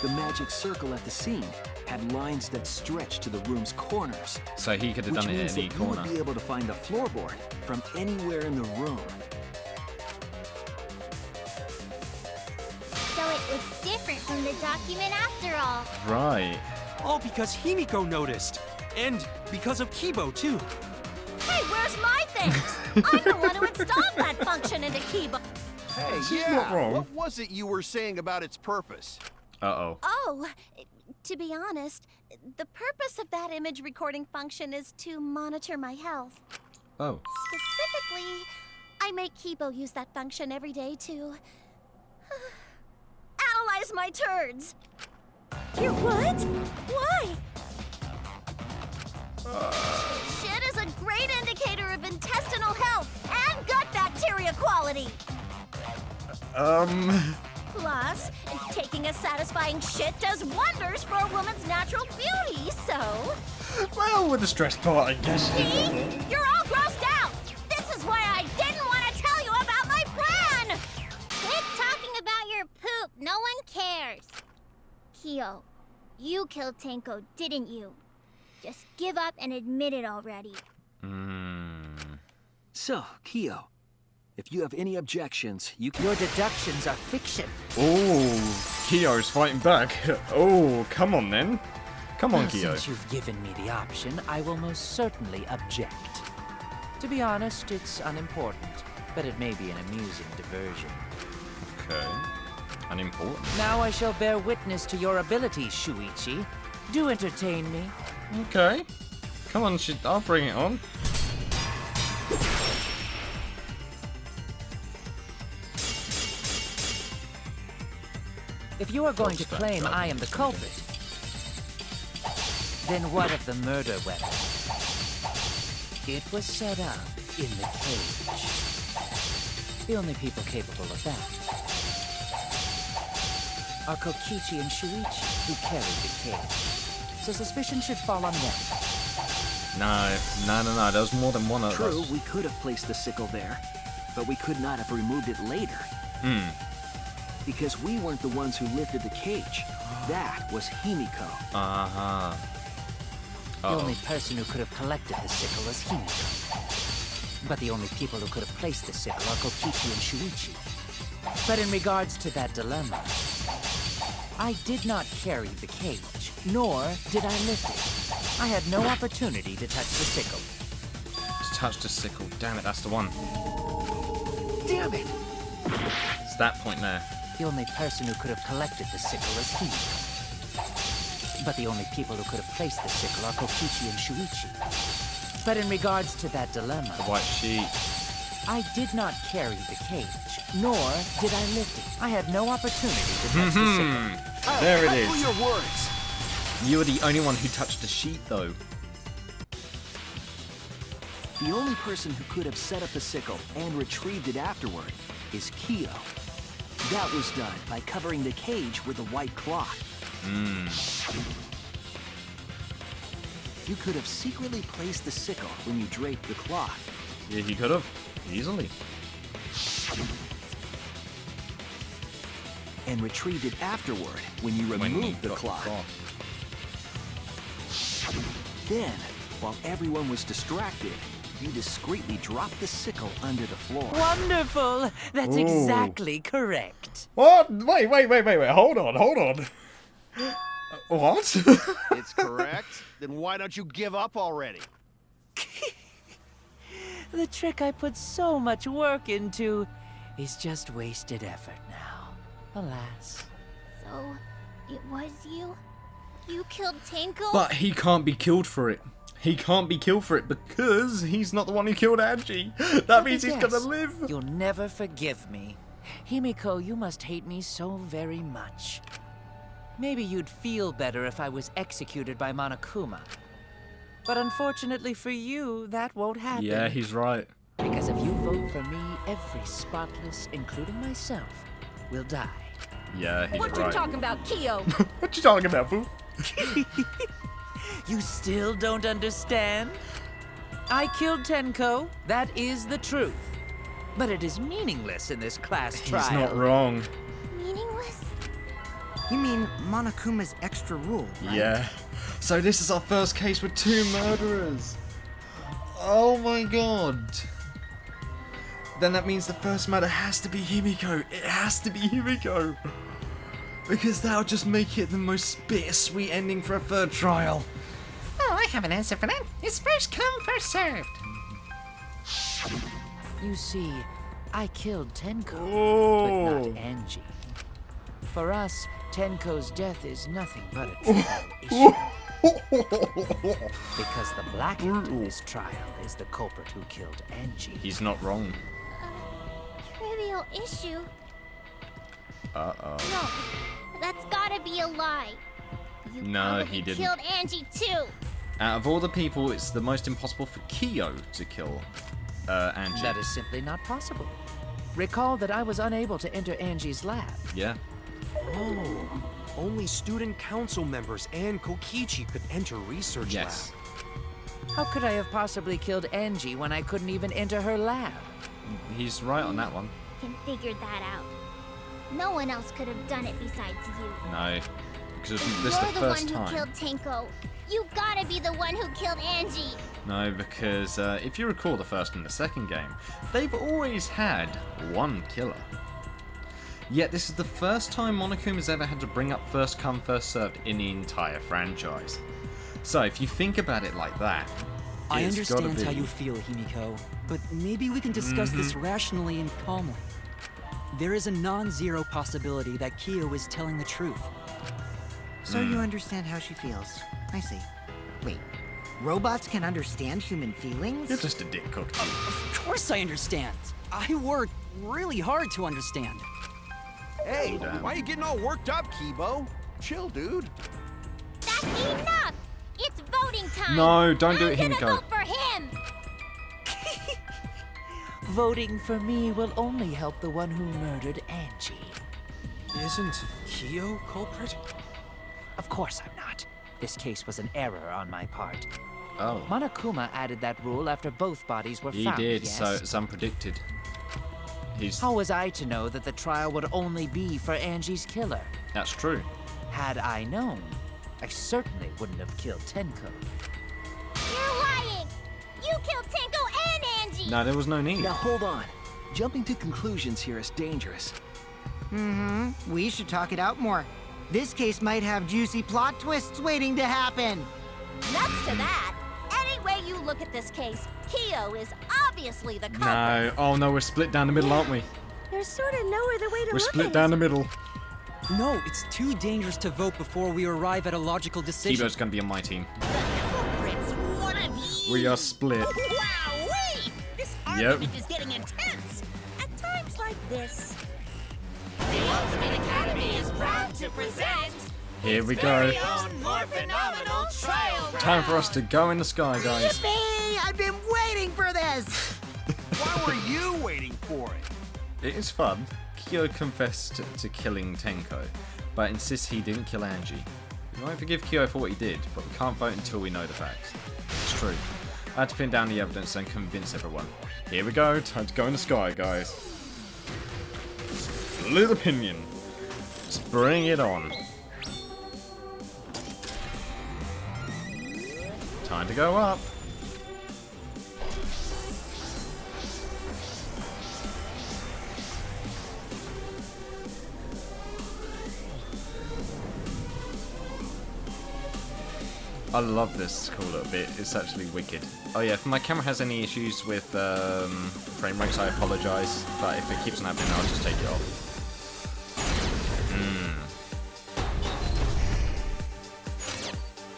The magic circle at the scene had lines that stretched to the room's corners. So he could have Which done it means at any that you corner. would be able to find the floorboard from anywhere in the room. the document after all. Right. All because Himiko noticed. And because of Kibo, too. Hey, where's my things? I'm the one who installed that function into Kibo. Hey, She's not wrong. What was it you were saying about its purpose? Uh-oh. Oh, to be honest, the purpose of that image recording function is to monitor my health. Oh. Specifically, I make Kibo use that function every day to analyze my turds. Your what? Why? Shit is a great indicator of intestinal health and gut bacteria quality. Plus, taking a satisfying shit does wonders for a woman's natural beauty, so... Well, with the stress part, I guess. See? You're all grossed out! This is why I didn't want to tell you about my plan! Quit talking about your poop. No one cares. Kyo, you killed Tenko, didn't you? Just give up and admit it already. So, Kyo, if you have any objections, you can... Your deductions are fiction. Oh, Kyo's fighting back. Oh, come on then. Come on, Well, Kyo. since you've given me the option, I will most certainly object. To be honest, it's unimportant, but it may be an amusing diversion. Okay. Unimportant. Now I shall bear witness to your abilities, Shuichi. Do entertain me. Okay. Come on, I'll bring it on. If you are going to claim I am the culprit, then what of the murder weapon? It was set up in the cage. The only people capable of that are Kokichi and Shuichi, who carried the cage. So suspicion should fall on them. No. There was more than one of us. True, we could have placed the sickle there, but we could not have removed it later. Because we weren't the ones who lifted the cage. That was Himiko. Uh-huh. The only person who could have collected the sickle was Himiko. But the only people who could have placed the sickle are Kokichi and Shuichi. But in regards to that dilemma, I did not carry the cage, nor did I lift it. I had no opportunity to touch the sickle. Just touch the sickle. Damn it, that's the one. Damn it! It's that point there. The only person who could have collected the sickle was Himiko. But the only people who could have placed the sickle are Kokichi and Shuichi. But in regards to that dilemma, The white sheet. I did not carry the cage, nor did I lift it. I had no opportunity to touch the sickle. There it Careful is. your words. You were the only one who touched the sheet, though. The only person who could have set up the sickle and retrieved it afterward is Kyo. That was done by covering the cage with a white cloth. You could have secretly placed the sickle when you draped the cloth. Yeah, he could have. Easily. And retrieved it afterward when you When he removed the got cloth. Then, while everyone was distracted, you discreetly dropped the sickle under the floor. Wonderful! That's Ooh. exactly correct. What? Wait. Hold on. What? It's correct. Then why don't you give up already? The trick I put so much work into is just wasted effort now. Alas. So, it was you? You killed Tenko? But he can't be killed for it. He can't be killed for it because he's not the one who killed Angie. That means he's gonna live. You'll never forgive me. Himiko, you must hate me so very much. Maybe you'd feel better if I was executed by Monokuma. But unfortunately for you, that won't happen. Yeah, he's right. Because if you vote for me, every spotless, including myself, will die. Yeah, he's What right. you talking about, Kyo? What you talking about, fool? You still don't understand? I killed Tenko, that is the truth. But it is meaningless in this class trial. He's not wrong. Meaningless? You mean Monokuma's extra rule, right? Yeah. So this is our first case with 2 murderers. Oh my god. Then that means the first murder has to be Himiko. It has to be Himiko. Because that'll just make it the most bittersweet ending for a third trial. Oh, I have an answer for that. It's first come, first served. You see, I killed Tenko, Oh. but not Angie. For us, Tenko's death is nothing but a trivial issue. Because the black end in this trial is the culprit who killed Angie. He's not wrong. Trivial issue? Uh-oh. No, that's gotta be a lie. You No, probably he didn't. killed Angie too. Out of all the people, it's the most impossible for Kyo to kill Angie. That is simply not possible. Recall that I was unable to enter Angie's lab. Yeah. Oh, only student council members and Kokichi could enter research Yes. lab. How could I have possibly killed Angie when I couldn't even enter her lab? He's right on that one. Can figure that out. No one else could have done it besides you. No. Because If this is the you're the first one who time. killed Tenko, you gotta be the one who killed Angie. No, because if you recall the first and the second game, they've always had one killer. Yet this is the first time Monokuma has ever had to bring up first come, first served in the entire franchise. So if you think about it like that, I it's gotta understand how be- you feel, Himiko, but maybe we can discuss this rationally and calmly. There is a non-zero possibility that Kyo is telling the truth. So you understand how she feels. I see. Wait, robots can understand human feelings? You're just a dick cook. Of course I understand. I work really hard to understand. Hey, Damn. why are you getting all worked up, Kibo? Chill, dude. That's enough! It's voting time! No, don't do it, I'm Himiko. gonna vote for him! Voting for me will only help the one who murdered Angie. Isn't Kyo culprit? Of course I'm not. This case was an error on my part. Oh. Monokuma added that rule after both bodies were He found, did, yes? so it's unpredicted. He's... How was I to know that the trial would only be for Angie's killer? That's true. Had I known, I certainly wouldn't have killed Tenko. You're lying! You killed Tenko and Angie! No, there was no need. Now hold on. Jumping to conclusions here is dangerous. We should talk it out more. This case might have juicy plot twists waiting to happen. Nuts to that. Any way you look at this case, Kyo is obviously the culprit. No. Oh no, we're split down the middle, aren't we? There's sort of no other way to We're look split at down it. the middle. No, it's too dangerous to vote before we arrive at a logical decision. Kibo's gonna be on my team. Culprit's one of you. We are split. Wowee! This argument is getting intense. At times like this, the Ultimate Academy is proud to present Here we go. own more phenomenal trial Time for us to go in the sky, guys. Yippee! I've been waiting for this! Why were you waiting for it? It is fun. Kyo confessed to killing Tenko, but insists he didn't kill Angie. We won't forgive Kyo for what he did, but we can't vote until we know the facts. It's true. I had to pin down the evidence and convince everyone. Here we go, time to go in the sky, guys. Split opinion. Let's bring it on. Time to go up. I love this cool little bit. It's actually wicked. Oh yeah, if my camera has any issues with frame rates, I apologise. But if it keeps on happening, I'll just take it off.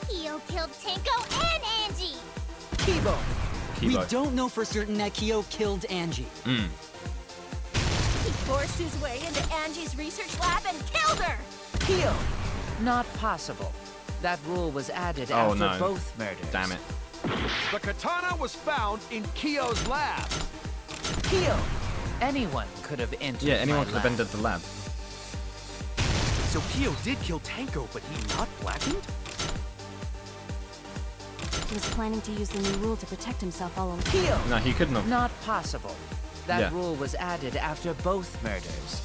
Kyo killed Tenko and Angie! Kibo! We Kibo. don't know for certain that Kyo killed Angie. He forced his way into Angie's research lab and killed her! Kyo! Not possible. That rule was added Oh, after no. both murders. Damn it. The katana was found in Kyo's lab. Kyo! Anyone could have entered Yeah, anyone my could have lab. entered the lab. So Kyo did kill Tenko, but he not blackened? He was planning to use the new rule to protect himself all along. Kyo! No, he couldn't have. Not possible. That Yeah. rule was added after both murders.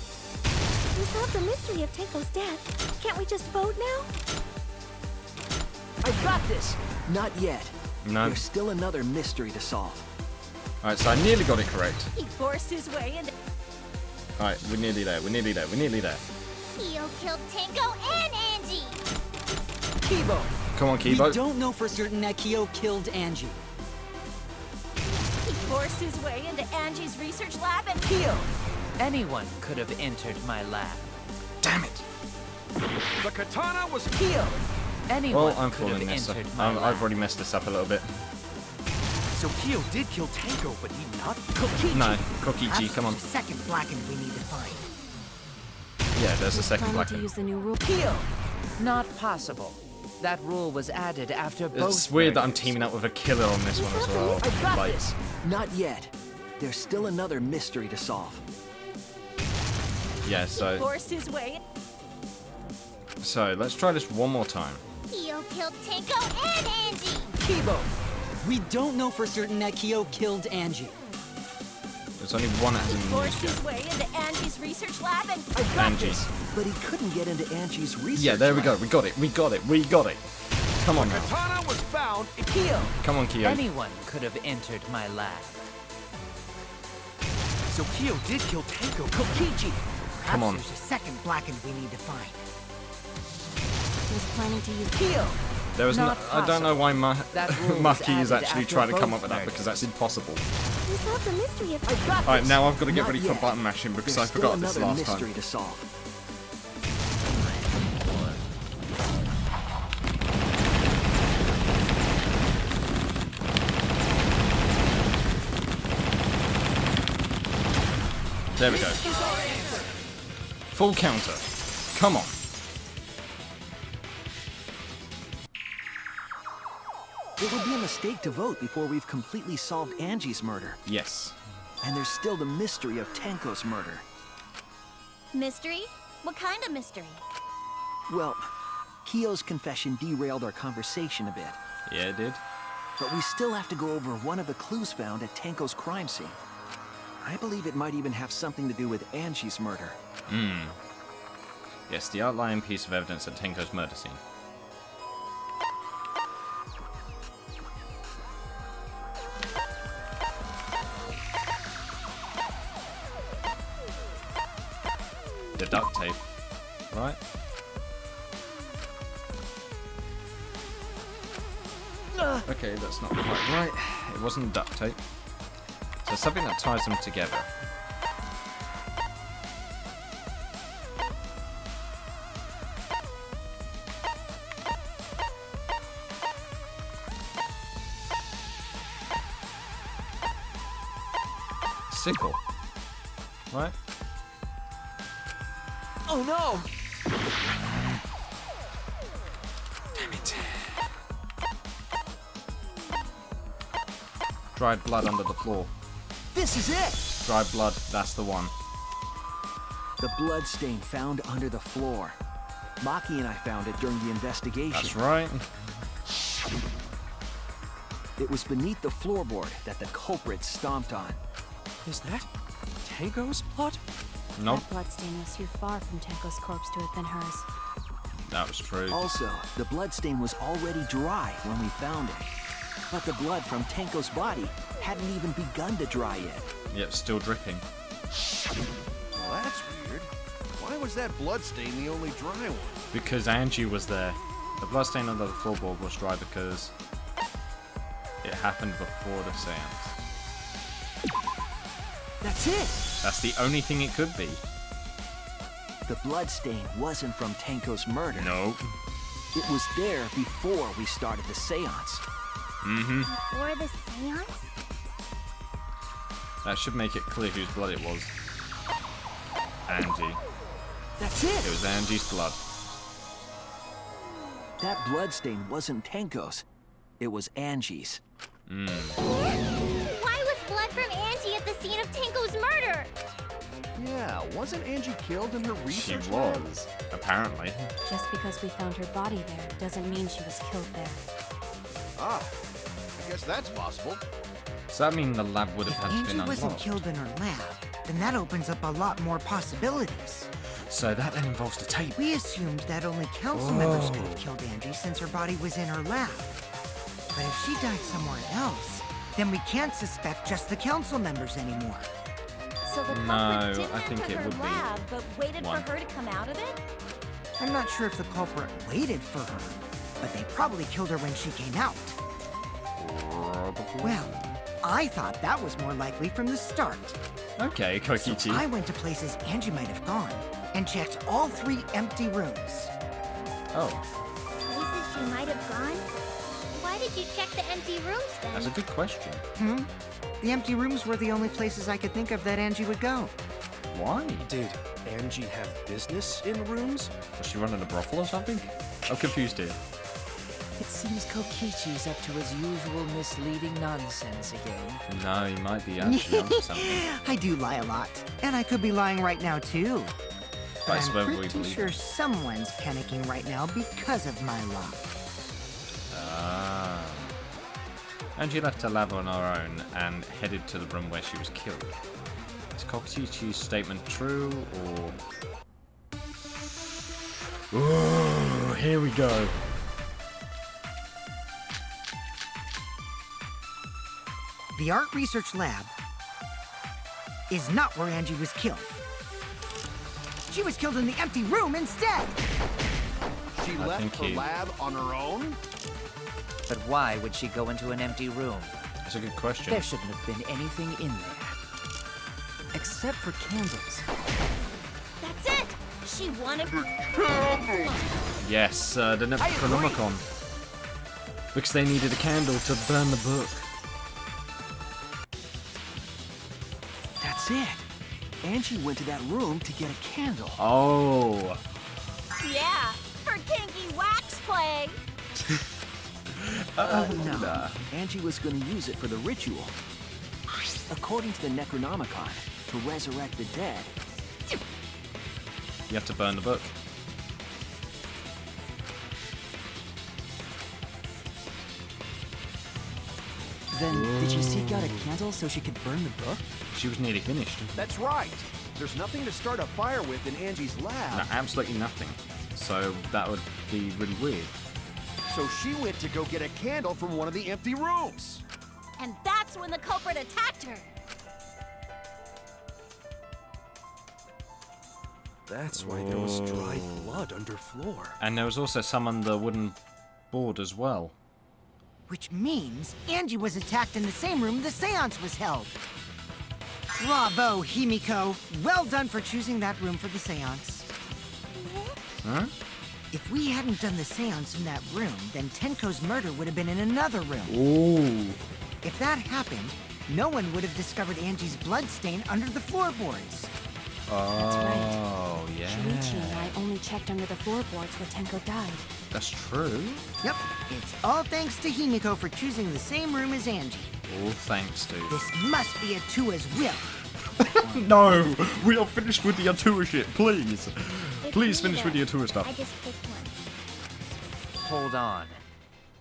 We solved the mystery of Tenko's death. Can't we just vote now? I've got this! Not yet. No. There's still another mystery to solve. Alright, so I nearly got it correct. He forced his way into Alright, we're nearly there, we're nearly there, we're nearly there. Kyo killed Tango and Angie. Kibo! Come on, We Kibo. don't know for certain that Kyo killed Angie. He forced his way into Angie's research lab and Kyo! Anyone could have entered my lab. Damn it. The katana was Kyo! Anyone Well, I'm could falling have this up. entered my I've lab. already messed this up a little bit. So Kyo did kill Tango, but he not Kokichi! No, Kokichi, come on. That's the second blackened we need to find. Yeah, there's a He's second planning black to one. use the new rule. Kyo! Not possible. That rule was added after both. It's weird that I'm murders. teaming up with a killer on this one as well. I got Like, this. Not yet. There's still another mystery to solve. yeah, so forced his way. let's try this one more time. Kyo killed Tango and Angie. Kibo! We don't know for certain that Kyo killed Angie. There's only one that He hasn't been forced used his yet. way into Angie's research lab and I got Angie. this. But he couldn't get into Angie's research. Yeah, there we go. lab. We got it. We got it. We got it. Come on now. katana was found. Kyo! Come on, Kyo. Anyone could have entered my lab. So Kyo did kill Tango. Kokichi! Perhaps Come on. there's a second blackened we need to find. He was planning to use Kyo! There was no. Not I don't know why That rule was Maki is added actually after trying to come both up with that murders. because that's impossible. We solved the mystery of I got Alright, this. now I've got to get Not ready for yet. button mashing because There's I forgot still this another last mystery time. to solve. There we go. Full counter. Come on. It would be a mistake to vote before we've completely solved Angie's murder. Yes. And there's still the mystery of Tenko's murder. Mystery? What kind of mystery? Well, Kyo's confession derailed our conversation a bit. Yeah, it did. But we still have to go over one of the clues found at Tenko's crime scene. I believe it might even have something to do with Angie's murder. Yes, the outlying piece of evidence at Tenko's murder scene. The duct tape, right? Okay, that's not quite right. It wasn't duct tape. So something that ties them together. Sickle, right? Oh no! Damn it. Dried blood under the floor. This is it! Dried blood, that's the one. The blood stain found under the floor. Maki and I found it during the investigation. That's right. It was beneath the floorboard that the culprit stomped on. Is that Tango's blood? Nope, That bloodstain was too far from Tenko's corpse to have been hers. that was true. Also, the blood stain was already dry when we found it. But the blood from Tenko's body hadn't even begun to dry yet. Yep, still dripping. Well, that's weird. Why was that bloodstain the only dry one? Because Angie was there. The bloodstain under the floorboard was dry because it happened before the seance. That's it! That's the only thing it could be. The blood stain wasn't from Tenko's murder. Nope. It was there before we started the seance. Before the seance? That should make it clear whose blood it was. Angie. That's It it! was Angie's blood. That blood stain wasn't Tenko's. It was Angie's. Why was blood from Angie at the scene of Tango's murder? Yeah, wasn't Angie killed in her She research lab? was, apparently. Just because we found her body there doesn't mean she was killed there. Ah, I guess that's possible. Does that mean the lab would have If had to Angie been wasn't unlocked? killed in her lab, then that opens up a lot more possibilities. So that then involves the tape. We assumed that only council members could have killed Angie since her body was in her lab. But if she died somewhere else, then we can't suspect just the council members anymore. So the No, culprit didn't I think enter it her would be lab, but waited one. for her to come out of it? I'm not sure if the culprit waited for her, but they probably killed her when she came out. Well, I thought that was more likely from the start. Okay, Kokichi. So I went to places Angie might have gone and checked all 3 empty rooms. Oh, Places she might have gone? Why did you check the empty rooms then? that's a good question. The empty rooms were the only places I could think of that Angie would go. Why? Did Angie have business in the rooms? Was she running a brothel or something? I'm confused here. It seems Kokichi's up to his usual misleading nonsense again. No, he might be actually onto something. I do lie a lot, and I could be lying right now too. But That's I'm whether we pretty believe sure it. someone's panicking right now because of my lie. Ah. Angie left her lab on her own and headed to the room where she was killed. Is Kokichi's statement true, or... Ooh, here we go. The art research lab is not where Angie was killed. She was killed in the empty room instead. She I left think the he- lab on her own? But why would she go into an empty room? That's a good question. There shouldn't have been anything in there. Except for candles. That's it! She wanted Yes, the Necronomicon. Because they needed a candle to burn the book. That's it. Angie went to that room to get a candle. Oh. Yeah, for kinky wax play. No. Angie was going to use it for the ritual. According to the Necronomicon, to resurrect the dead. You have to burn the book. Then, did she seek out a candle so she could burn the book? She was nearly finished. That's right. There's nothing to start a fire with in Angie's lab. No, absolutely nothing. So that would be really weird. So she went to go get a candle from one of the empty rooms. And that's when the culprit attacked her. That's why there was dried blood underfloor. And there was also some on the wooden board as well. Which means Angie was attacked in the same room the seance was held. Bravo, Himiko. Well done for choosing that room for the seance. Huh? If we hadn't done the seance in that room, then Tenko's murder would have been in another room. Ooh. If that happened, no one would have discovered Angie's blood stain under the floorboards. Oh, right. yeah. Shuichi and I only checked under the floorboards where Tenko died. That's true. Yep, it's all thanks to Himiko for choosing the same room as Angie. All thanks to. This must be Atua's will. No! We are finished with the Atua shit, please! Please me, finish though. with the Atua stuff. I just picked one. Hold on.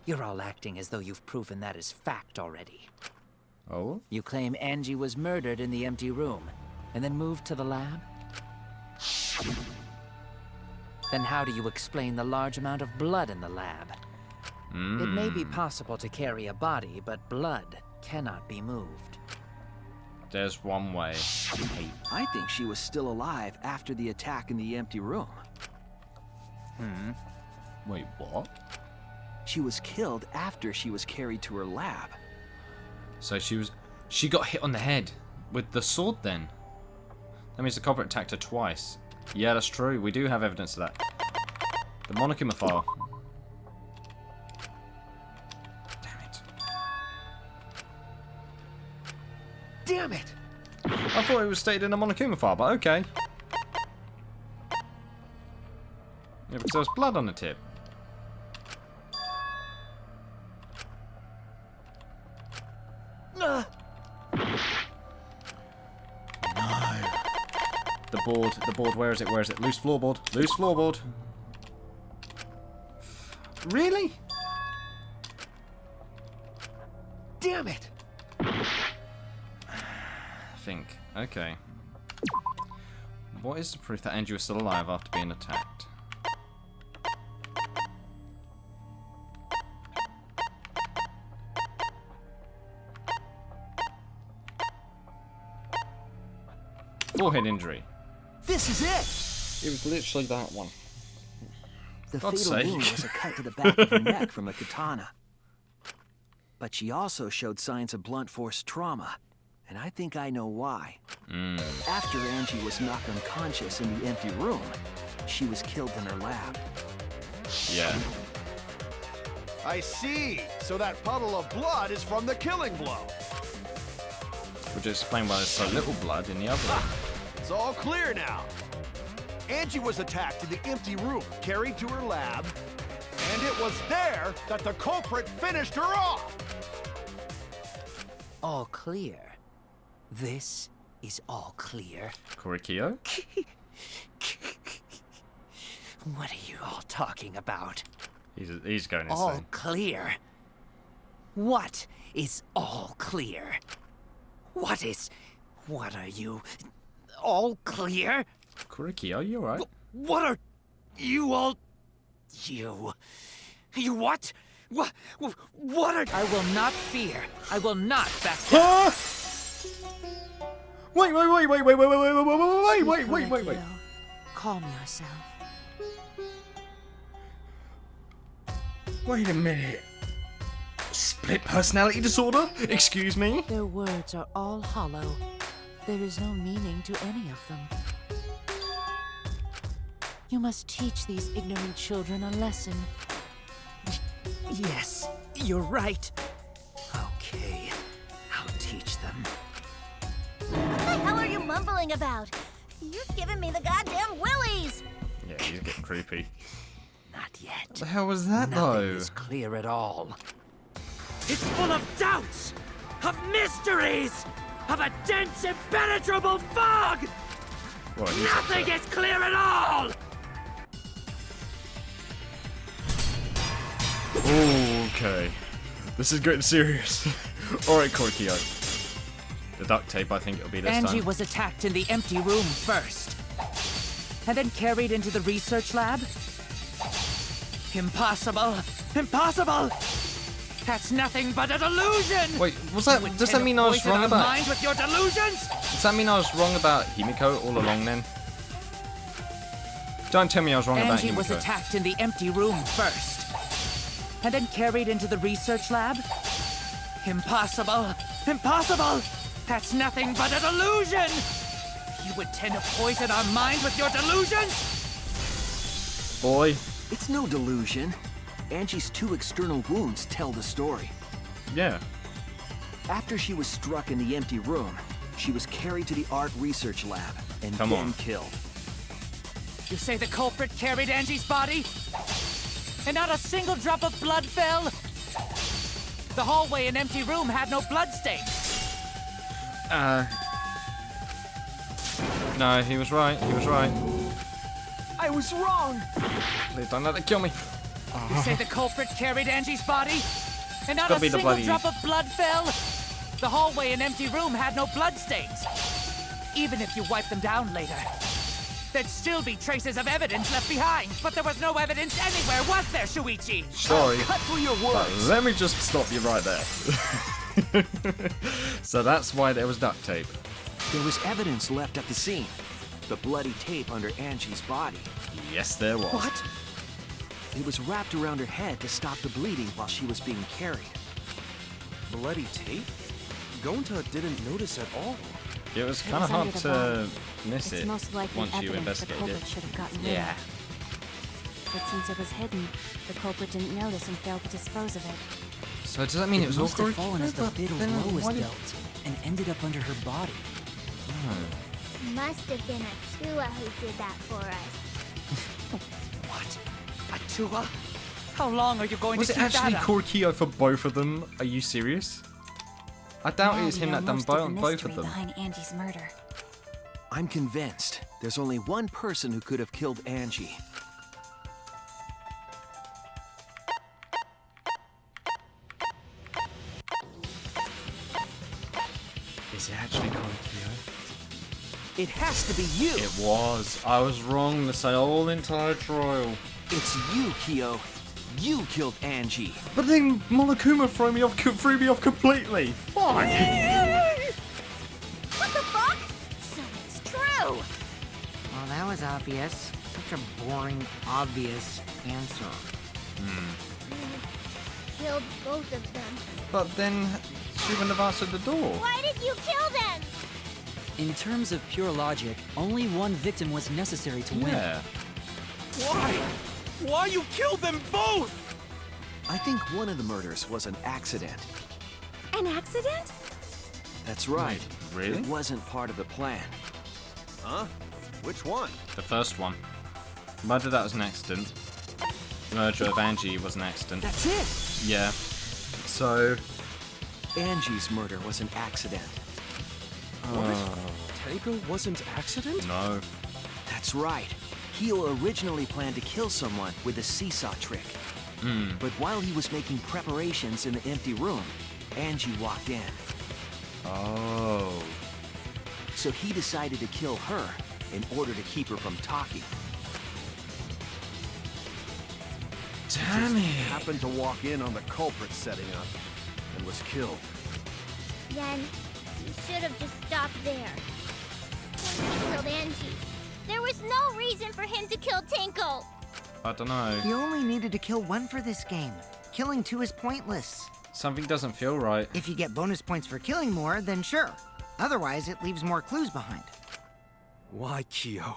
You're all acting as though you've proven that as fact already. Oh? You claim Angie was murdered in the empty room, and then moved to the lab? Then how do you explain the large amount of blood in the lab? It may be possible to carry a body, but blood cannot be moved. There's one way. I think she was still alive after the attack in the empty room. Wait, what? She was killed after she was carried to her lab. So she got hit on the head with the sword then? That means the culprit attacked her twice. Yeah, that's true. We do have evidence of that. The Monokuma file. Damn it. Damn it! I thought it was stated in the Monokuma file, but okay. Yeah, because there was blood on the tip. Uh, The board, where is it? Loose floorboard. Loose floorboard. Really? damn it! Think. Okay. What is the proof that Angie was still alive after being attacked? Forehead injury. This is it! It was literally that one. The God's fatal sake. wound was a cut to the back of her neck from a katana. But she also showed signs of blunt force trauma, and I think I know why. After Angie was knocked unconscious in the empty room, she was killed in her lab. Yeah. I see. So that puddle of blood is from the killing blow. Which explains why there's so little blood in the other one. It's all clear now. Angie was attacked in the empty room, carried to her lab, and it was there that the culprit finished her off. All clear. This is all clear. Korikio? What are you all talking about? He's going All insane. clear. What is all clear? What are you? All clear? Korikio, you alright? What are you all? You what? What are? I will not fear. I will not back down. Wait. Korikio, calm yourself. Wait a minute. Split personality disorder? Excuse me? Their words are all hollow. There is no meaning to any of them. You must teach these ignorant children a lesson. Yes, you're right. Okay, I'll teach them. What the hell are you mumbling about? You're giving me the goddamn willies! Yeah, he's getting creepy. Not yet. What the hell was that, Nothing though? is clear at all. It's full of doubts, of mysteries, of a dense, impenetrable fog! Well, he's Nothing upset. is clear at all! Okay. This is getting serious. Alright, Korikio. The duct tape, I think it'll be this Angie time. was attacked in the empty room first, and then carried into the research lab? Impossible! Impossible! That's nothing but a delusion! Wait, was that? Does that mean I was wrong about? Mind with your delusions? Does that mean I was wrong about Himiko all along then? Don't tell me I was wrong about Angie was Himiko. attacked in the empty room first, and then carried into the research lab? Impossible! Impossible! That's nothing but a delusion! You would tend to poison our mind with your delusions? Boy. It's no delusion. Angie's 2 external wounds tell the story. Yeah. After she was struck in the empty room, she was carried to the art research lab and Come then on. killed. You say the culprit carried Angie's body? And not a single drop of blood fell? The hallway and empty room had no bloodstains. No, he was right. He was right. I was wrong. Please don't let it kill me. You say the culprit carried Angie's body? And not gotta a be the single bloody- drop of blood fell? The hallway and empty room had no bloodstains. Even if you wipe them down later, there'd still be traces of evidence left behind. But there was no evidence anywhere, was there, Shuichi? Sorry. Cut through your But words. let me just stop you right there. So that's why there was duct tape. There was evidence left at the scene. The bloody tape under Angie's body. Yes, there was. What? It was wrapped around her head to stop the bleeding while she was being carried. Bloody tape? Gonta didn't notice at all. It was It kind of was hard under the to body. miss It's it most likely once you evidence the investigate culprit it. should have gotten rid Yeah. of. But since it was hidden, the culprit didn't notice and failed to dispose of it. So does that mean it was all must have fallen as the But fatal then blow was why did- dealt and ended up under her body. Must have been Atua who did that for us. What? Atua? How long are you going Was to it keep actually that up? Korikio for both of them? Are you serious? I doubt Now it was we him know that done most of the both mystery of them. behind Angie's murder. I'm convinced there's only one person who could have killed Angie. Is it actually Korikio? It has to be you. It was. I was wrong the whole entire trial. It's you, Kyo. You killed Angie. But then Monokuma threw me off completely. Fuck. What the fuck? So it's true! Well, that was obvious. Such a boring, obvious. answer. Killed both of them. But then she wouldn't have answered the door. Why did you kill them? In terms of pure logic, only one victim was necessary to win. Yeah. Why? Why you killed them both? I think one of the murders was an accident. An accident? That's right. Really? It wasn't part of the plan. Huh? Which one? The first one. Murder, that was an accident. Murder of Angie was an accident. That's it! Yeah. So... Angie's murder was an accident. Tango wasn't accident? No. That's right. Kyo originally planned to kill someone with a seesaw trick. But while he was making preparations in the empty room, Angie walked in. Oh. So he decided to kill her in order to keep her from talking. Damn it. Happened to walk in on the culprit setting up and was killed. Then you should have just stopped there. Once he killed Angie, there was no reason for him to kill Tinko. I don't know. You only needed to kill one for this game. Killing two is pointless. Something doesn't feel right. If you get bonus points for killing more, then sure. Otherwise, it leaves more clues behind. Why, Kyo?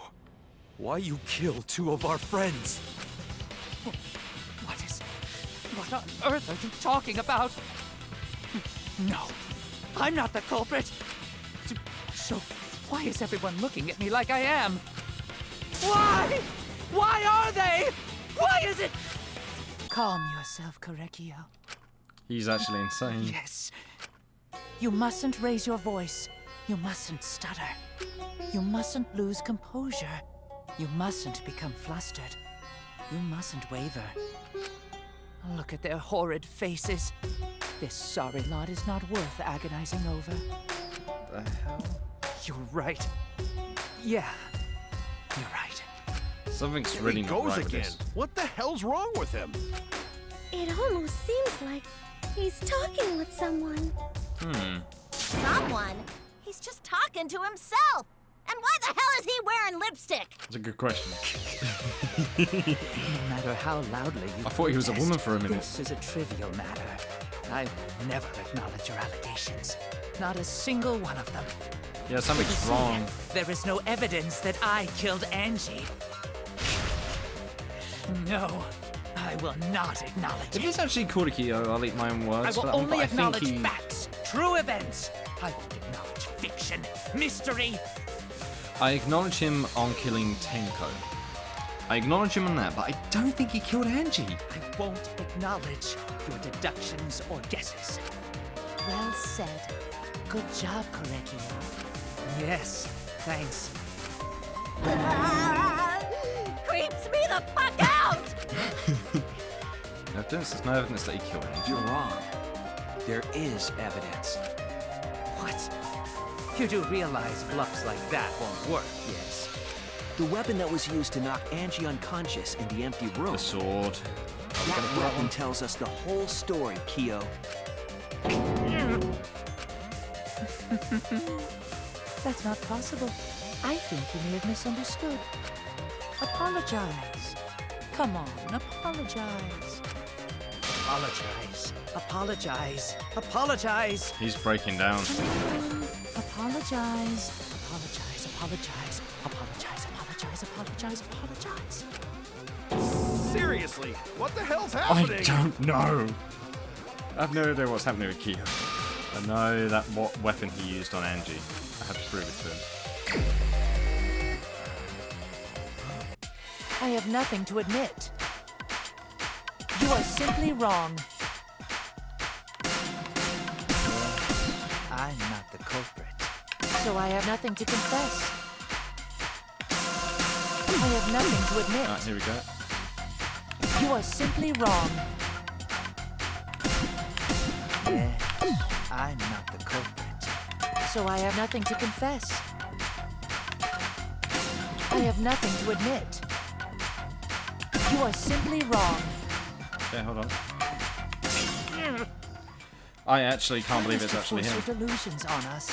Why you kill two of our friends? What on earth are you talking about? No, I'm not the culprit. So why is everyone looking at me like I am? Why? Why are they? Why is it? Calm yourself, Korekio. He's actually insane. Yes. You mustn't raise your voice. You mustn't stutter. You mustn't lose composure. You mustn't become flustered. You mustn't waver. Look at their horrid faces. This sorry lot is not worth agonizing over. The hell? You're right. Yeah, you're right. Something's really He not goes right with again. this. What the hell's wrong with him? It almost seems like he's talking with someone. Someone? He's just talking to himself. And why the hell is he wearing lipstick? That's a good question. No matter how loudly you I thought he was a protest, woman for a minute. This is a trivial matter. I will never acknowledge your allegations. Not a single one of them. Yeah, something's wrong. There is no evidence that I killed Angie. No, I will not acknowledge If it. he's actually called a Kyo, I'll eat my own words I for will that one, only but I think acknowledge he... facts, true events. I won't acknowledge fiction, mystery. I acknowledge him on killing Tenko. I acknowledge him on that, but I don't think he killed Angie. I won't acknowledge your deductions or guesses. Well said. Good job, Korekio. Yes, thanks. Creeps me the fuck out! There's no evidence that he killed Angie. You're wrong. There is evidence. What? You do realize bluffs like that won't work, yes? The weapon that was used to knock Angie unconscious in the empty room. The sword. That weapon tells us the whole story, Kyo. That's not possible. I think you may have misunderstood. Apologize. Come on, apologize. Apologize. Apologize. Apologize. He's breaking down. Apologize. Apologize. Apologize. Apologize. Apologize. Apologize. Apologize. Seriously, what the hell's I happening? don't know. I have no idea what's happening with Kyo. I know that what weapon he used on Angie. I have to prove it to him. I have nothing to admit. You are simply wrong. I'm not the culprit. So I have nothing to confess. I have nothing to admit. Alright, here we go. You are simply wrong. Yes, I'm not the culprit. So I have nothing to confess. I have nothing to admit. You are simply wrong. Okay, hold on. I actually can't believe it's actually him. Your delusions on us.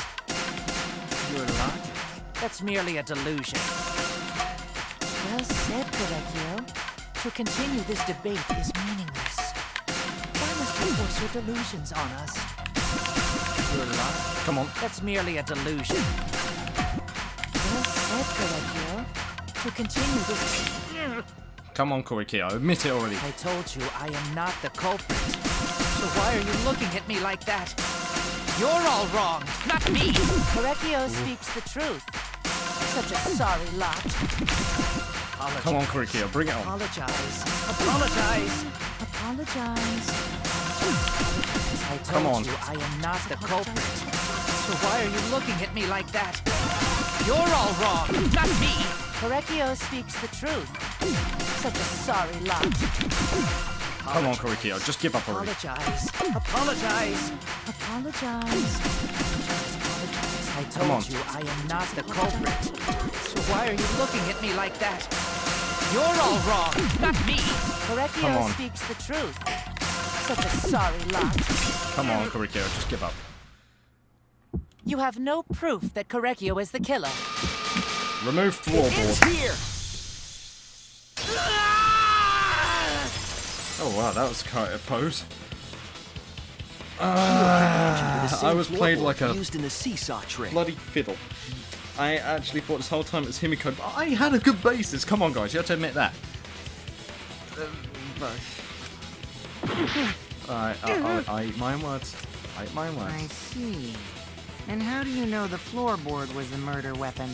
Your logic. That's merely a delusion. Well said, Korekio. To continue this debate is meaningless. Why must you force your delusions on us? Your love? Come on. That's merely a delusion. Well said, Corregio. To continue this... Come on, Korikio. Admit it already. I told you I am not the culprit. So why are you looking at me like that? You're all wrong, not me. Corregio speaks the truth. Such a sorry lot. Apologize. Come on, Korikio. Bring it on. Apologize. Apologize. Apologize. I told you I am not the culprit. So why are you looking at me like that? You're all wrong, not me. Corregio speaks the truth. Such a sorry lot. Come on, Korikio. Just give up already. Apologize. Apologize. Apologize. I told you I am not the culprit. So why are you looking at me like that? You're all wrong, not me. Corregio speaks the truth. Such a sorry lot. Come on, Korikio. Just give up. You have no proof that Corregio is the killer. Remove floorboard. It's here. Oh wow, that was quite a pose. I was played like a used in the seesaw trick. bloody fiddle. I actually thought this whole time it was Himiko, but I had a good basis. Come on, guys, you have to admit that. I eat my own words. I eat my own words. I see. And how do you know the floorboard was the murder weapon?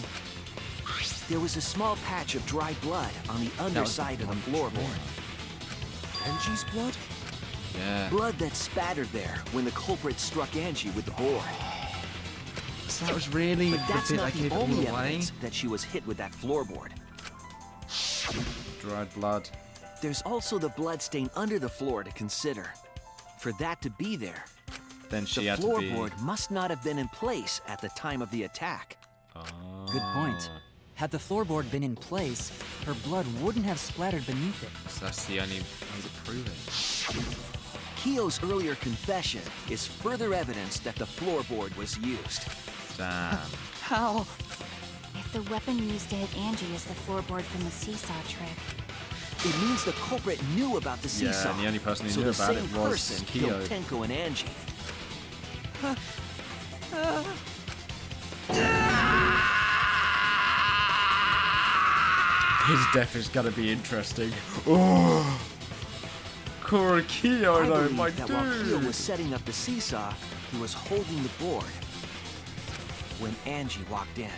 There was a small patch of dry blood on the underside of the floorboard. Angie's blood? Yeah. Blood that spattered there when the culprit struck Angie with the board. So that was really But that's the bit I not gave the all only away. evidence that she was hit with that floorboard. Dried blood. There's also the blood stain under the floor to consider. For that to be there, Then she the had to be. floorboard must not have been in place at the time of the attack. Good point. Had the floorboard been in place, her blood wouldn't have splattered beneath it. So that's the only way to prove it. Kyo's earlier confession is further evidence that the floorboard was used. Damn. How? If the weapon used to hit Angie is the floorboard from the seesaw trick, It means the culprit knew about the Yeah, seesaw. and the only person who so knew the about same it was person Kyo. killed Tenko and Angie. His death is gonna be interesting. Oh, Korikio, I though, believe my that while Kyo was dude. setting up the seesaw, he was holding the board when Angie walked in.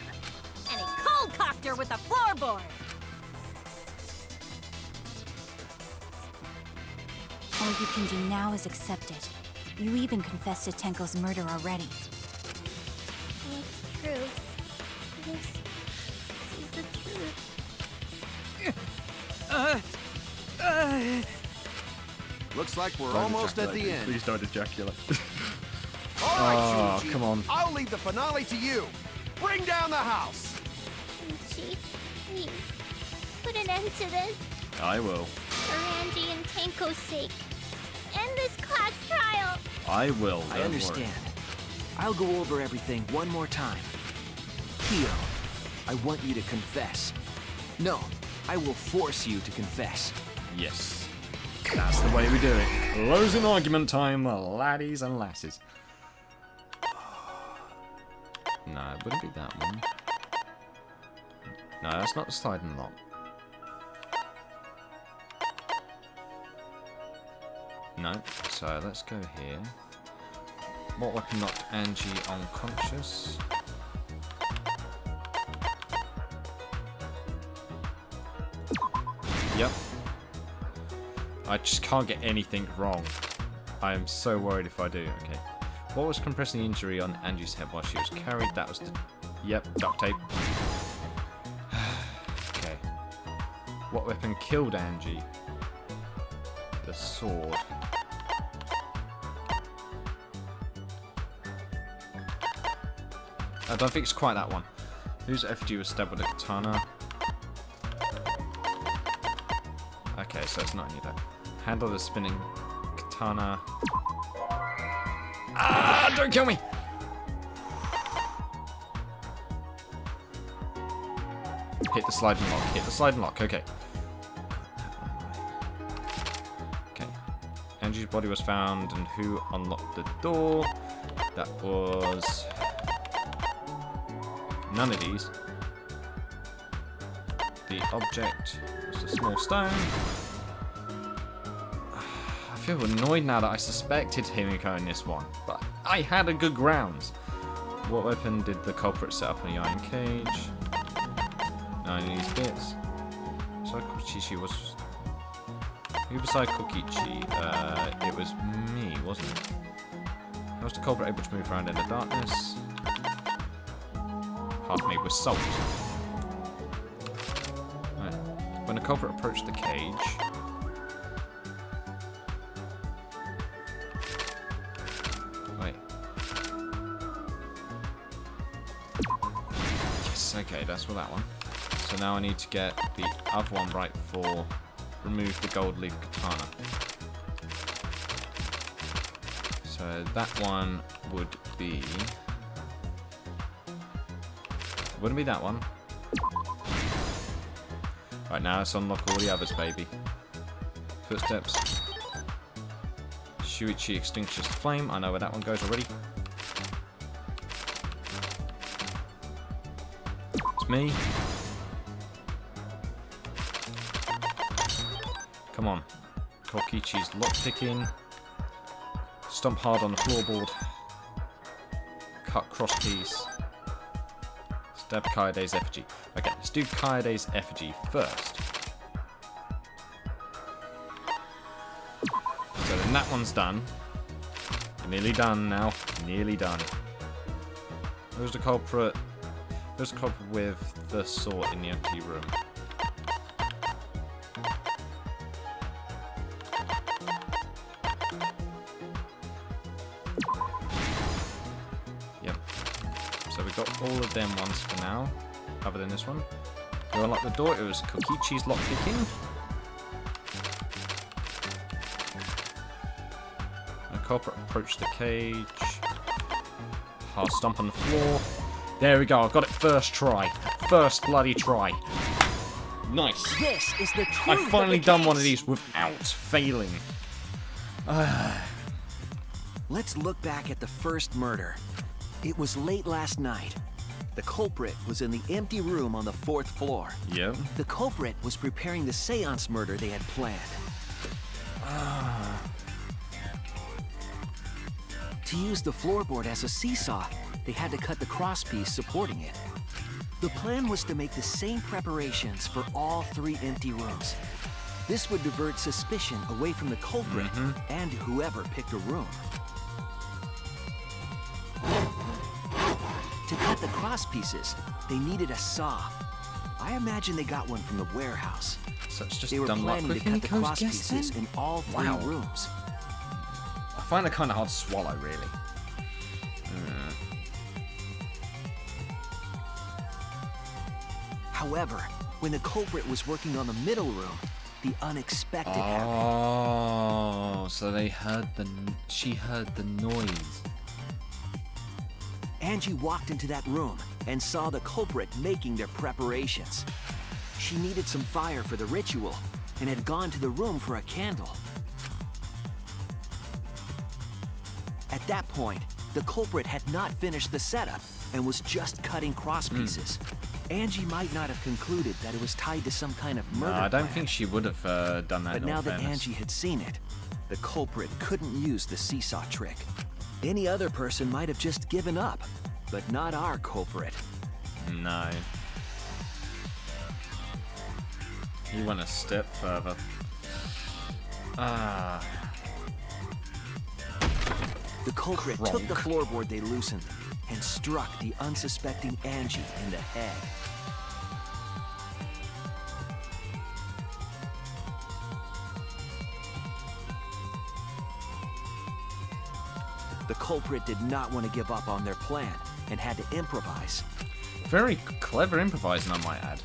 And he cold-cocked her with the floorboard. all you can do now is accept it. You even confessed to Tenko's murder already. It's true. This is the truth. Looks like we're almost at the end. Please don't ejaculate. All right, Oh, Shuji. come on. I'll leave the finale to you. Bring down the house. Yuushi, please, put an end to this. I will. For Angie and Tenko's sake. End this class trial. I will. I don't understand. worry. I'll go over everything one more time. Kyo, I want you to confess. No, I will force you to confess. Yes. That's the way we do it. Closing argument time, laddies and lasses. No, it wouldn't be that one. No, that's not the sliding lock. No, so let's go here. What weapon knocked Angie unconscious? Yep. I just can't get anything wrong. I am so worried if I do. Okay. What was compressing the injury on Angie's head while she was carried? That was the... Yep, duct tape. Okay. What weapon killed Angie? The sword. I don't think it's quite that one. Whose effigy was stabbed with a katana? Okay, so it's not any of that. Handle the spinning katana. Ah! Don't kill me! Hit the sliding lock. Hit the sliding lock. Okay. Angie's body was found, and who unlocked the door? That was none of these. The object was a small stone. I feel annoyed now that I suspected Himiko in this one, but I had a good grounds. What weapon did the culprit set up in the iron cage? None of these bits. So Kokichi was... Who beside Kokichi? It was me, wasn't it? How was the culprit able to move around in the darkness? Half made with salt. Right. When the culprit approached the cage... Wait. Yes, okay, that's for that one. So now I need to get the other one right for remove the gold leaf katana. So that one would be... Wouldn't be that one. Right, now let's unlock all the others, baby. Footsteps. Shuichi extinguishes the flame. I know where that one goes already. It's me. Come on. Kokichi's lockpicking. Stomp hard on the floorboard. Cut cross piece. Stab Kaede's effigy. Okay, let's do Kaede's effigy first. So then that one's done. Nearly done now. Nearly done. Who's the culprit? Who's the culprit with the sword in the empty room? Got all of them ones for now, other than this one. You unlock the door, it was Kokichi's lockpicking. The culprit approached the cage. Hard stomp on the floor. There we go, I got it first try. First bloody try. Nice. This is the truth. I've finally done one of these without failing. Let's look back at the first murder. It was late last night. The culprit was in the empty room on the 4th floor. Yep. The culprit was preparing the seance murder they had planned. To use the floorboard as a seesaw, they had to cut the crosspiece supporting it. The plan was to make the same preparations for all 3 empty rooms. This would divert suspicion away from the culprit and whoever picked a room. To cut the cross pieces, they needed a saw. I imagine they got one from the warehouse. So it's just they were done planning like to cut the Himiko's cross guess pieces then? in all 3 rooms. I find it kind of hard to swallow, really. However, when the culprit was working on the middle room, the unexpected happened. Oh, so they heard she heard the noise. Angie walked into that room and saw the culprit making their preparations. She needed some fire for the ritual and had gone to the room for a candle. At that point, the culprit had not finished the setup and was just cutting cross pieces. Angie might not have concluded that it was tied to some kind of murder No, I don't plan. think she would have done that. But now that Angie had seen it, the culprit couldn't use the seesaw trick. Any other person might have just given up, but not our culprit. No. He went a step further. The culprit took the floorboard they loosened and struck the unsuspecting Angie in the head. The culprit did not want to give up on their plan and had to improvise. Very clever improvising, I might add.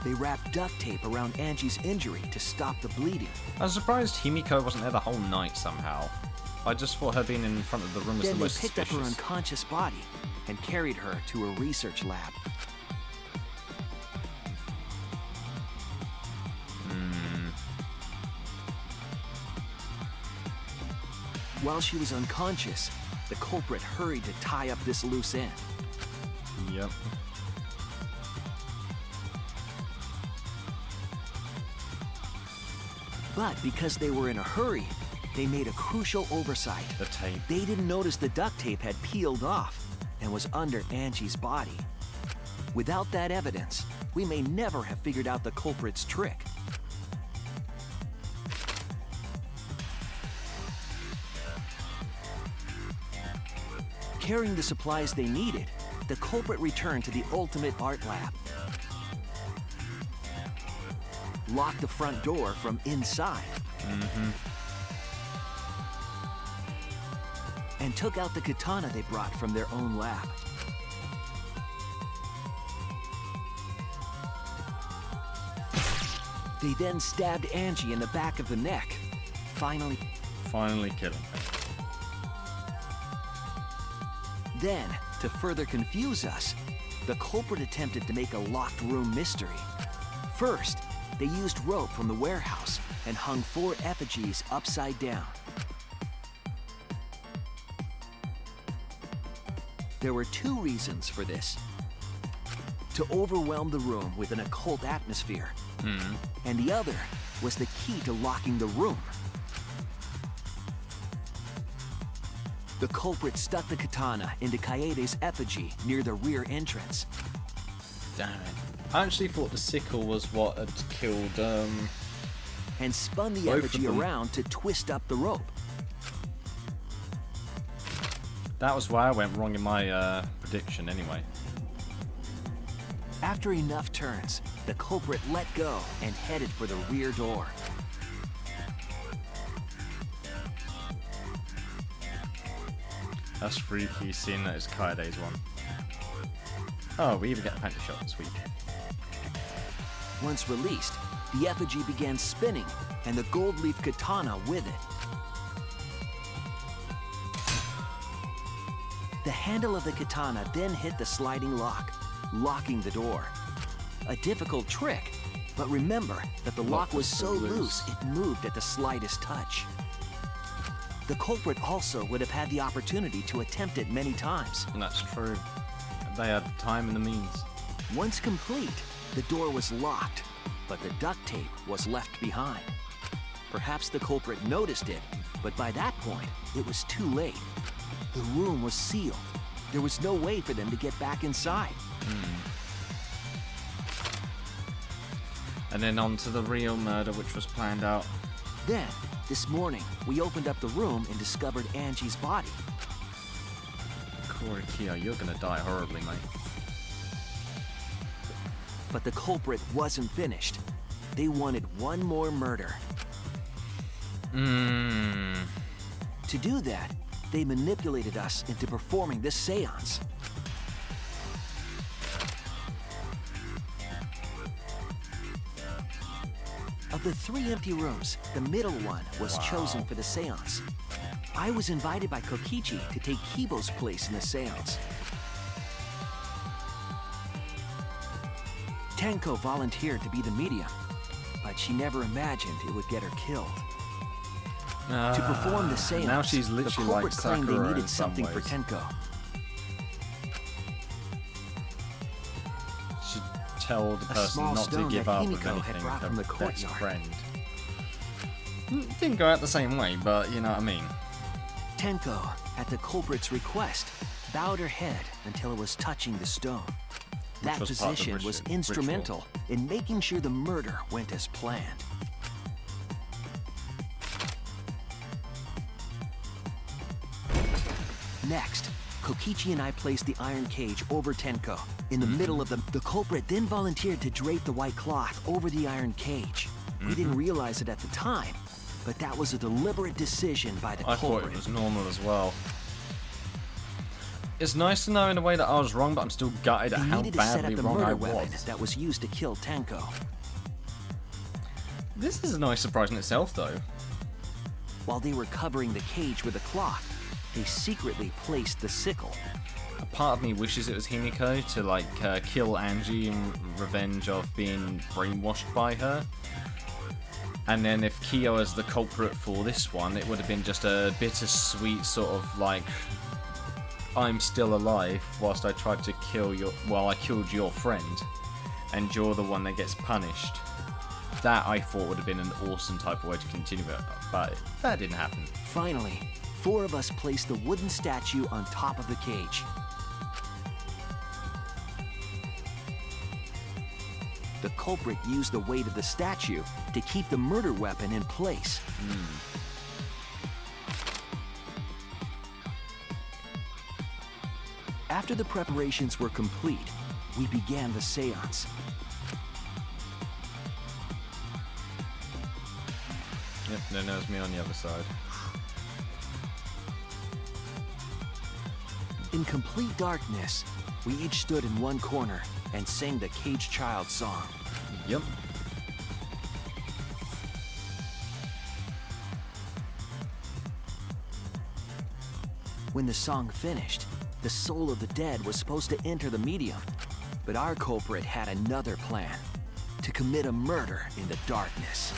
They wrapped duct tape around Angie's injury to stop the bleeding. I was surprised Himiko wasn't there the whole night somehow. I just thought her being in front of the room was Then the they most picked up her suspicious. unconscious body and carried her to a research lab. while she was unconscious, the culprit hurried to tie up this loose end. Yep. But because they were in a hurry, they made a crucial oversight. The tape. They didn't notice the duct tape had peeled off and was under Angie's body. Without that evidence, we may never have figured out the culprit's trick. Carrying the supplies they needed, the culprit returned to the ultimate art lab. Locked the front door from inside. And took out the katana they brought from their own lab. They then stabbed Angie in the back of the neck, finally killing her. Then, to further confuse us, the culprit attempted to make a locked room mystery. First, they used rope from the warehouse and hung 4 effigies upside down. There were 2 reasons for this. To overwhelm the room with an occult atmosphere, and the other was the key to locking the room. The culprit stuck the katana into Kaede's effigy near the rear entrance. Damn it. I actually thought the sickle was what had killed, and spun the both effigy of them. around to twist up the rope. That was why I went wrong in my prediction anyway. After enough turns, the culprit let go and headed for the rear door. That's freaky, seeing that it's Kaede's one. Oh, we even get a panty shot, sweet. Once released, the effigy began spinning, and the gold leaf katana with it. The handle of the katana then hit the sliding lock, locking the door. A difficult trick, but remember that the lock was so loose it moved at the slightest touch. The culprit also would have had the opportunity to attempt it many times. And that's true. They had the time and the means. Once complete, the door was locked, but the duct tape was left behind. Perhaps the culprit noticed it, but by that point, it was too late. The room was sealed. There was no way for them to get back inside. And then on to the real murder, which was planned out. Then, this morning, we opened up the room and discovered Angie's body. Korikia, you're gonna die horribly, mate. But the culprit wasn't finished. They wanted one more murder. To do that, they manipulated us into performing this seance. Of the 3 empty rooms, the middle one was chosen for the seance. I was invited by Kokichi to take Kibo's place in the seance. Tenko volunteered to be the medium, but she never imagined it would get her killed. To perform the seance, now she's the literally culprit like claimed they Sakura needed in some something for ways. Tenko. Should tell the A person small not to stone give that up of Himiko had anything, brought her from the best courtyard. friend. Didn't go out the same way, but you know what I mean. Tenko, at the culprit's request, bowed her head until it was touching the stone. That was part of the position was ritual. instrumental in making sure the murder went as planned. Next, Kokichi and I placed the iron cage over Tenko. In the middle of the culprit then volunteered to drape the white cloth over the iron cage. We didn't realize it at the time, but that was a deliberate decision by the I culprit. thought it was normal as well. It's nice to know in a way that I was wrong, but I'm still gutted at They how needed to set badly up the wrong I murder weapon was. that was used to kill Tenko. This is a nice surprise in itself, though. While they were covering the cage with a cloth, they secretly placed the sickle. A part of me wishes it was Himiko to like kill Angie in revenge of being brainwashed by her. And then if Kyo is the culprit for this one, it would have been just a bittersweet sort of like, I'm still alive whilst I tried to kill your, well, I killed your friend, and you're the one that gets punished. That I thought would have been an awesome type of way to continue it, but that didn't happen. Finally, 4 of us placed the wooden statue on top of the cage. The culprit used the weight of the statue to keep the murder weapon in place. After the preparations were complete, we began the seance. Yep, then there's me on the other side. In complete darkness, we each stood in one corner and sang the Caged Child song. Yep. When the song finished, the soul of the dead was supposed to enter the medium, but our culprit had another plan: to commit a murder in the darkness.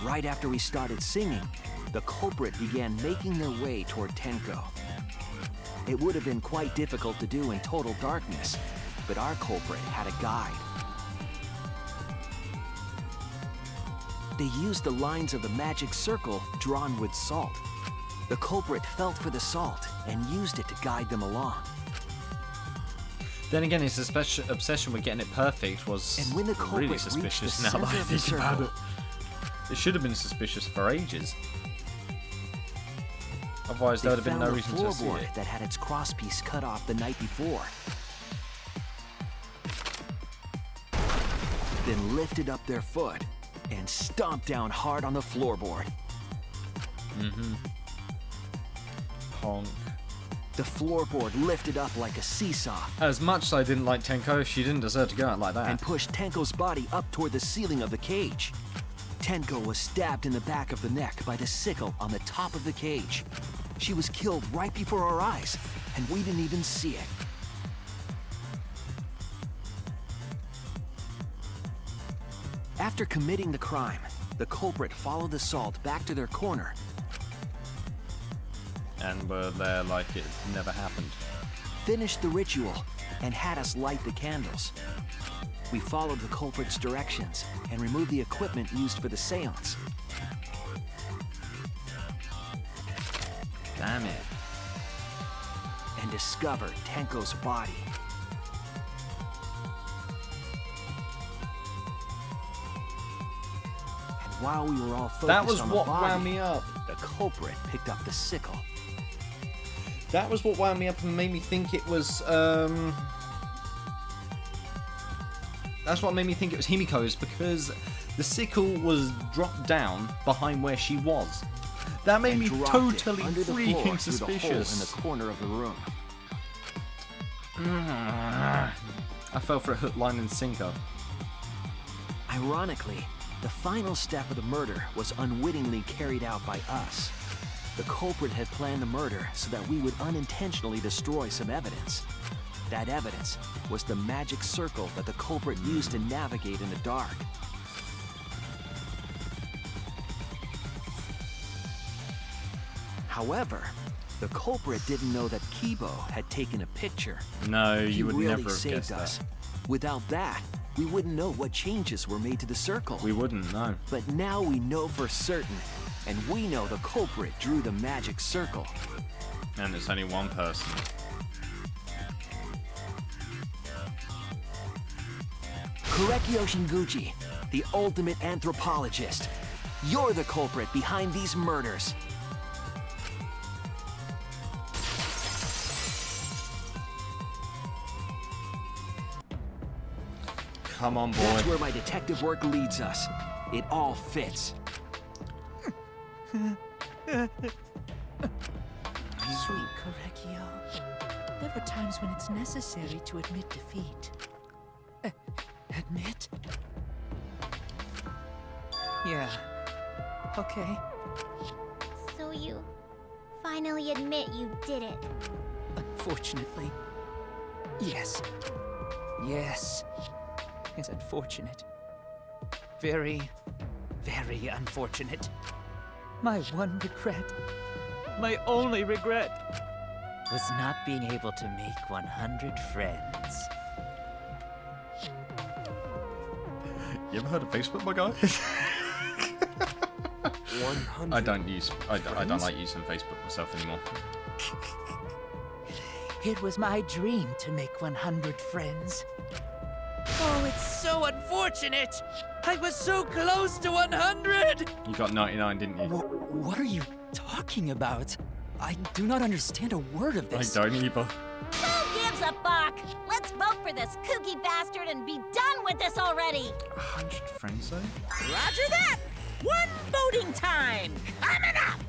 Right after we started singing, the culprit began making their way toward Tenko. It would have been quite difficult to do in total darkness, but our culprit had a guide. They used the lines of the magic circle drawn with salt. The culprit felt for the salt and used it to guide them along. Then again, his obsession with getting it perfect was And when the culprit really suspicious reached the now that I center of the think about circle, it. It should have been suspicious for ages. Otherwise, there would have been no reason to see floorboard it. that had its crosspiece cut off the night before. Then lifted up their foot and stomped down hard on the floorboard. Honk. The floorboard lifted up like a seesaw As much as I didn't like Tenko, she didn't deserve to go out like that. and pushed Tenko's body up toward the ceiling of the cage. Tenko was stabbed in the back of the neck by the sickle on the top of the cage. She was killed right before our eyes, and we didn't even see it. After committing the crime, the culprit followed the salt back to their corner. And were there like it never happened. Finished the ritual, and had us light the candles. We followed the culprit's directions and removed the equipment used for the seance. Damn it. And discovered Tenko's body. And while we were all focused That was on the what body, wound me up. the culprit picked up the sickle. That was what wound me up and made me think it was, That's what made me think it was Himiko's, because the sickle was dropped down behind where she was. That made and me dropped totally it under the floor freaking through the hole in the suspicious. corner of the room. I fell for a hook, line, and sinker. Ironically, the final step of the murder was unwittingly carried out by us. The culprit had planned the murder so that we would unintentionally destroy some evidence. That evidence was the magic circle that the culprit used to navigate in the dark. However, the culprit didn't know that Kibo had taken a picture. No, He you would really never have saved guessed us. that. Without that, we wouldn't know what changes were made to the circle. We wouldn't, no. But now we know for certain, and we know the culprit drew the magic circle. And it's only one person. Korekio Shinguchi, the ultimate anthropologist. You're the culprit behind these murders. Come on, boy. That's where my detective work leads us. It all fits. Sweet Korekio. There are times when it's necessary to admit defeat. Admit? Yeah. Okay. So you finally admit you did it. Unfortunately. Yes. Yes. is unfortunate. Very, very unfortunate. My one regret, my only regret, was not being able to make 100 friends. You ever heard of Facebook, my guy? 100. I don't like using Facebook myself anymore. It was my dream to make 100 friends. Oh, it's so unfortunate! I was so close to 100! You got 99, didn't you? What are you talking about? I do not understand a word of this. I don't either. Who gives a fuck? Let's vote for this kooky bastard and be done with this already. 100 friends, though? Roger that. One voting time coming up.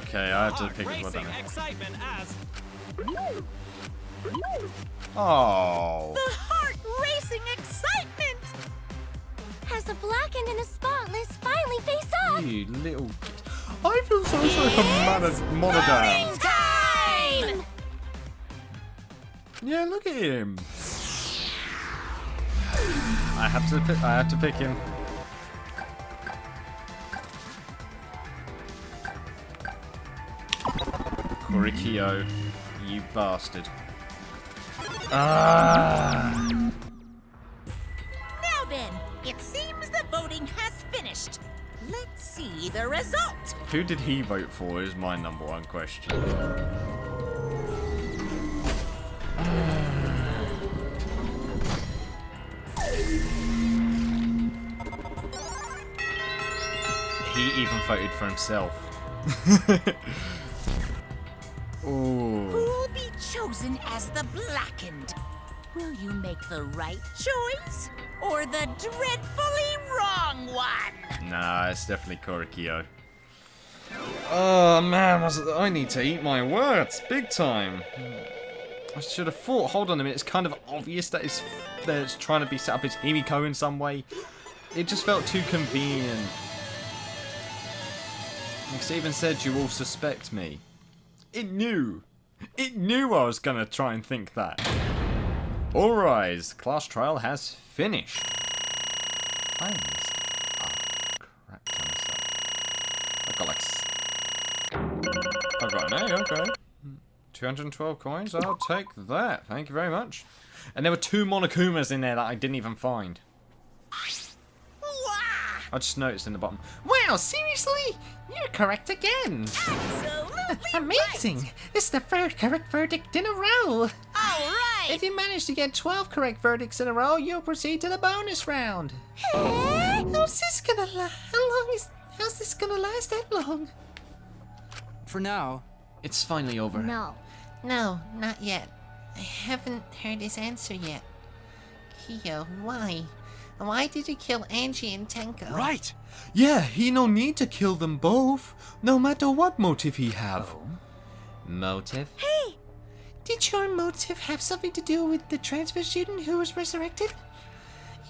Okay, I have to pick as well, don't I? Excitement as Oh. The heart-racing excitement. As a blackened and a spotless finally face off. You little... I feel so sorry for Monodam. Time. Yeah, look at him. I have to pick him. Korikio, you bastard. Ah. Now then, it seems the voting has finished. Let's see the result. Who did he vote for is my number one question. He even voted for himself. Ooh. Who'll be chosen as the blackened? Will you make the right choice or the dreadfully wrong one? Nah, it's definitely Korikio. Oh man, I need to eat my words big time. I should have thought. Hold on a minute. It's kind of obvious that it's trying to be set up as Himiko in some way. It just felt too convenient. It even said you all suspect me. It knew. It knew I was gonna try and think that. All rise. Class trial has finished. I missed a crap ton of stuff. I got like... I got an A, okay. 212 coins, I'll take that. Thank you very much. And there were 2 Monokumas in there that I didn't even find. I just noticed in the bottom. Wow, seriously? You're correct again. Absolutely Amazing. right. This is the third correct verdict in a row. All right. If you manage to get 12 correct verdicts in a row, you'll proceed to the bonus round. How's this gonna last? How's this gonna last that long? For now, It's finally over. No. No, not yet. I haven't heard his answer yet. Kyo, why? Why did you kill Angie and Tenko? right. Yeah, he no need to kill them both, no matter what motive he have. Motive? Hey! Did your motive have something to do with the transfer student who was resurrected?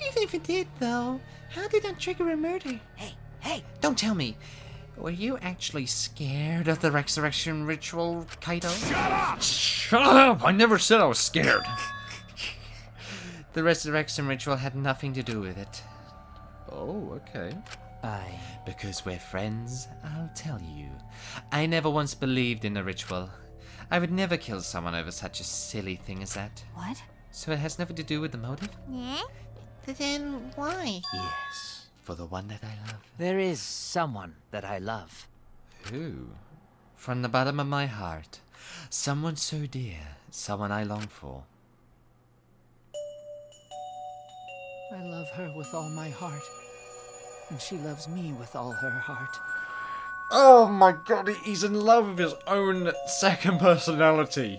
Even if it did, though, how did that trigger a murder? Hey, don't tell me. Were you actually scared of the resurrection ritual, Kaido? Shut up! I never said I was scared. The resurrection ritual had nothing to do with it. Oh, okay. Because we're friends, I'll tell you. I never once believed in the ritual. I would never kill someone over such a silly thing as that. What? So it has nothing to do with the motive? Yeah? Then why? Yes, For the one that I love. there is someone that I love. Who? From the bottom of my heart. Someone so dear. Someone I long for. I love her with all my heart, and she loves me with all her heart. Oh my god, he's in love with his own second personality.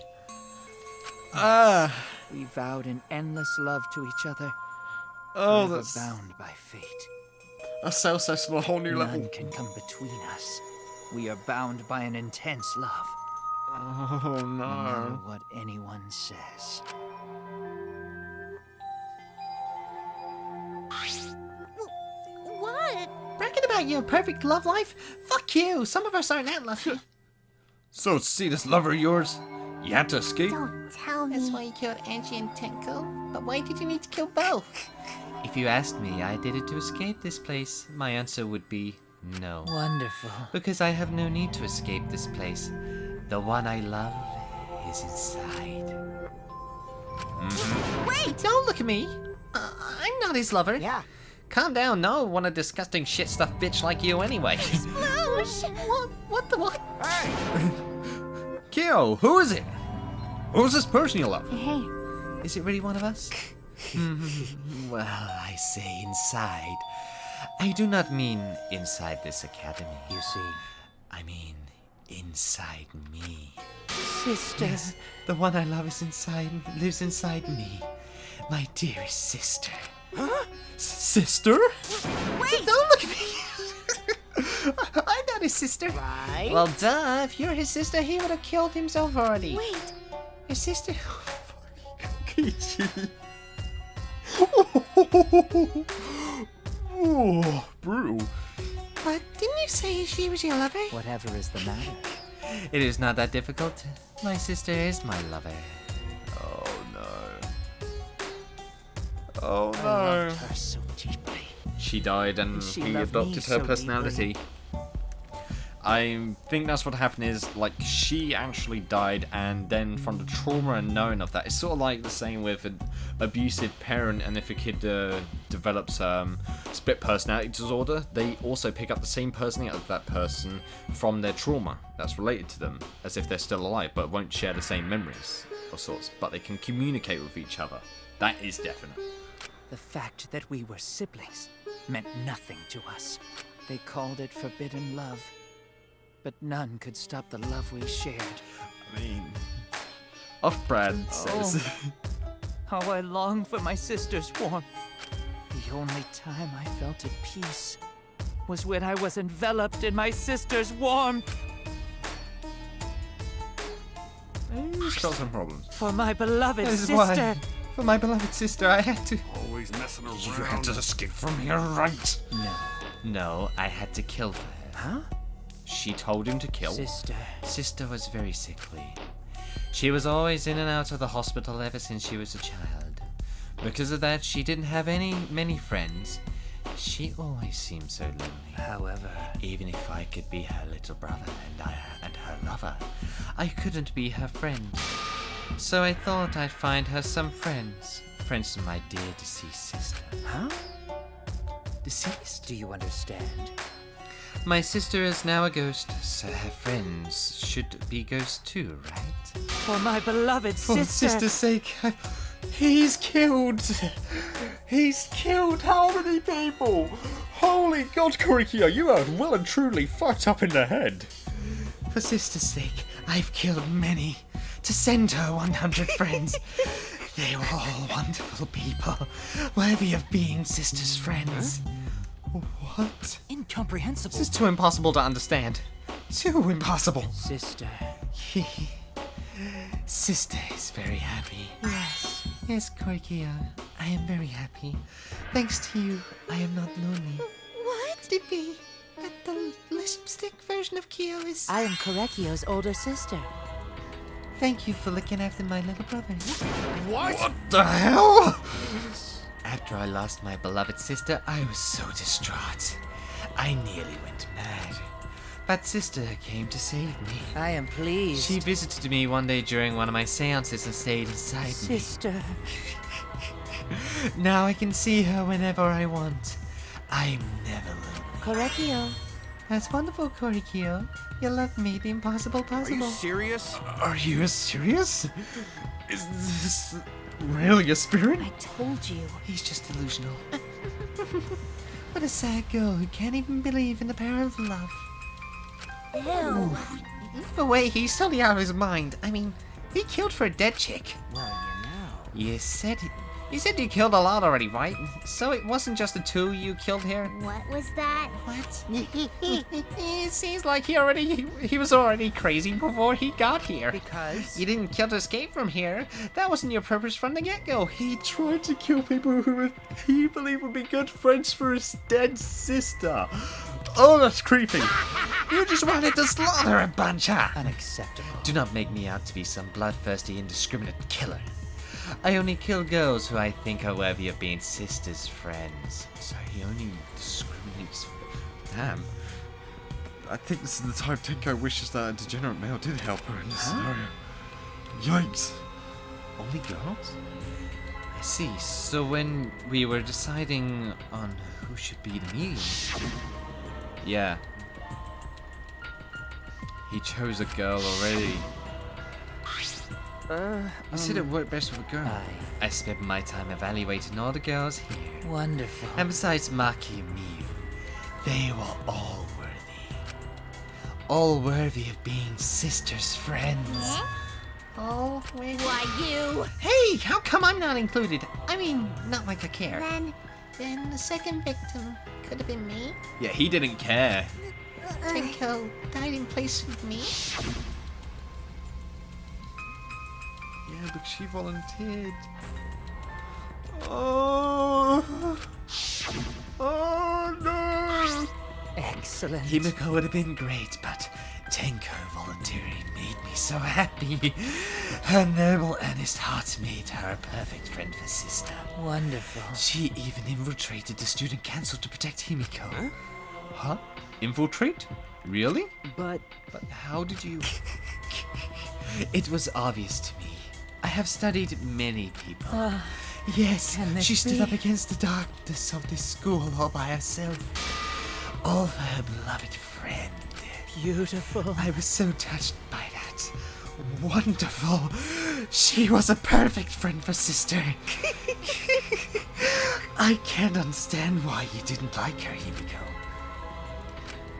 We vowed an endless love to each other, Oh, forever that's bound by fate. a Celsius on a whole new level. None can come between us. We are bound by an intense love, Oh no matter no. what anyone says. What? Bragging about your perfect love life? Fuck you! Some of us aren't that lucky. So, see this lover of yours? You had to escape? Don't tell me. That's why you killed Angie and Tenko. But why did you need to kill both? If you asked me, I did it to escape this place, my answer would be no. Wonderful. Because I have no need to escape this place. The one I love is inside. Wait! Don't look at me. I'm not his lover. Yeah. Calm down. No, want a disgusting shit stuff bitch like you anyway. What the what? Kyo, who is it? Who's this person you love? Hey, is it really one of us? Well, I say inside. I do not mean inside this academy. You see, I mean inside me. Sister. Yes, the one I love is lives inside me. My dearest sister. Huh? Sister? Wait! Don't look at me! I'm not his sister. Right? Well, duh. If you're his sister, he would have killed himself already. Wait. Your sister? Kichi. Oh, brutal. But didn't you say she was your lover? Whatever is the matter. It is not that difficult. My sister is my lover. Oh no. Oh I no. loved her so deeply. She died and She he loved me adopted so her personality. I think that's what happened is, like, she actually died, and then from the trauma and knowing of that, it's sort of like the same with an abusive parent, and if a kid develops split personality disorder, they also pick up the same personality of that person from their trauma that's related to them, as if they're still alive, but won't share the same memories of sorts, but they can communicate with each other. That is definite. The fact that we were siblings meant nothing to us. They called it forbidden love. But none could stop the love we shared. I mean, Off-Brand says. How I long for my sister's warmth. The only time I felt at peace was when I was enveloped in my sister's warmth. He's got some problems. For my beloved This is sister. why, for my beloved sister, I had to. Always messing around. You had to escape from here, right? No, I had to kill her. Huh? She told him to kill? Sister was very sickly. She was always in and out of the hospital ever since she was a child. Because of that, she didn't have many friends. She always seemed so lonely. However, even if I could be her little brother and her lover, I couldn't be her friend. So I thought I'd find her some friends. Friends of my dear deceased sister. Huh? Deceased? Do you understand? My sister is now a ghost, so her friends should be ghosts too, right? For my beloved For sister. sister's sake, he's killed. He's killed how many people? Holy God, Korikio, you are well and truly fucked up in the head. For sister's sake, I've killed many. To send her 100 friends. They were all wonderful people, worthy of being sister's friends. What? Incomprehensible. This is too impossible to understand. Too impossible. Sister. Sister is very happy. Yes. Yes, Korikio, I am very happy. Thanks to you, I am not lonely. What? Did we? The lipstick version of Kyo is. I am Korekio's older sister. Thank you for looking after my little brother. What the hell? After I lost my beloved sister, I was so distraught. I nearly went mad. But sister came to save me. I am pleased. She visited me one day during one of my seances and stayed inside me. Sister. Now I can see her whenever I want. I'm never lonely. Korekio. That's wonderful, Korikio. You love me, the impossible Are possible. you serious? Are you serious? Is this really a spirit? I told you. He's just delusional. What a sad girl who can't even believe in the power of love. Ew. Either way, he's totally out of his mind. I mean, he killed for a dead chick. Well, you know. You said You said you killed a lot already, right? So it wasn't just the two you killed here? What was that? What? It seems like he was already crazy before he got here. Because? You didn't kill to escape from here. That wasn't your purpose from the get-go. He tried to kill people who he believed would be good friends for his dead sister. Oh, that's creepy. You just wanted to slaughter a bunch, huh? Unacceptable. Do not make me out to be some bloodthirsty, indiscriminate killer. I only kill girls who I think are worthy of being sisters' friends. So he only discriminates. Damn. I think this is the time Tenko wishes that a degenerate male did help her in this scenario. Yikes. Only girls? I see. So when we were deciding on who should be the medium... Yeah. He chose a girl already. You said it worked best with a girl. I spent my time evaluating all the girls here. Wonderful. And besides Maki and Miu, they were all worthy. All worthy of being sisters' friends. Oh, where? Why, you? Hey, how come I'm not included? I mean, not like I care. Then the second victim could have been me. Yeah, he didn't care. Tenko died in place of me. Yeah, but she volunteered. Oh. Oh no. Excellent. Himiko would have been great, but Tenko volunteering made me so happy. Her noble, earnest heart made her a perfect friend for sister. Wonderful. She even infiltrated the student council to protect Himiko. Huh? Infiltrate? Really? But how did you... It was obvious to me. I have studied many people. Yes, she stood up against the darkness of this school all by herself. All for her beloved friend. Beautiful. I was so touched by that. Wonderful. She was a perfect friend for sister. I can't understand why you didn't like her, Himiko.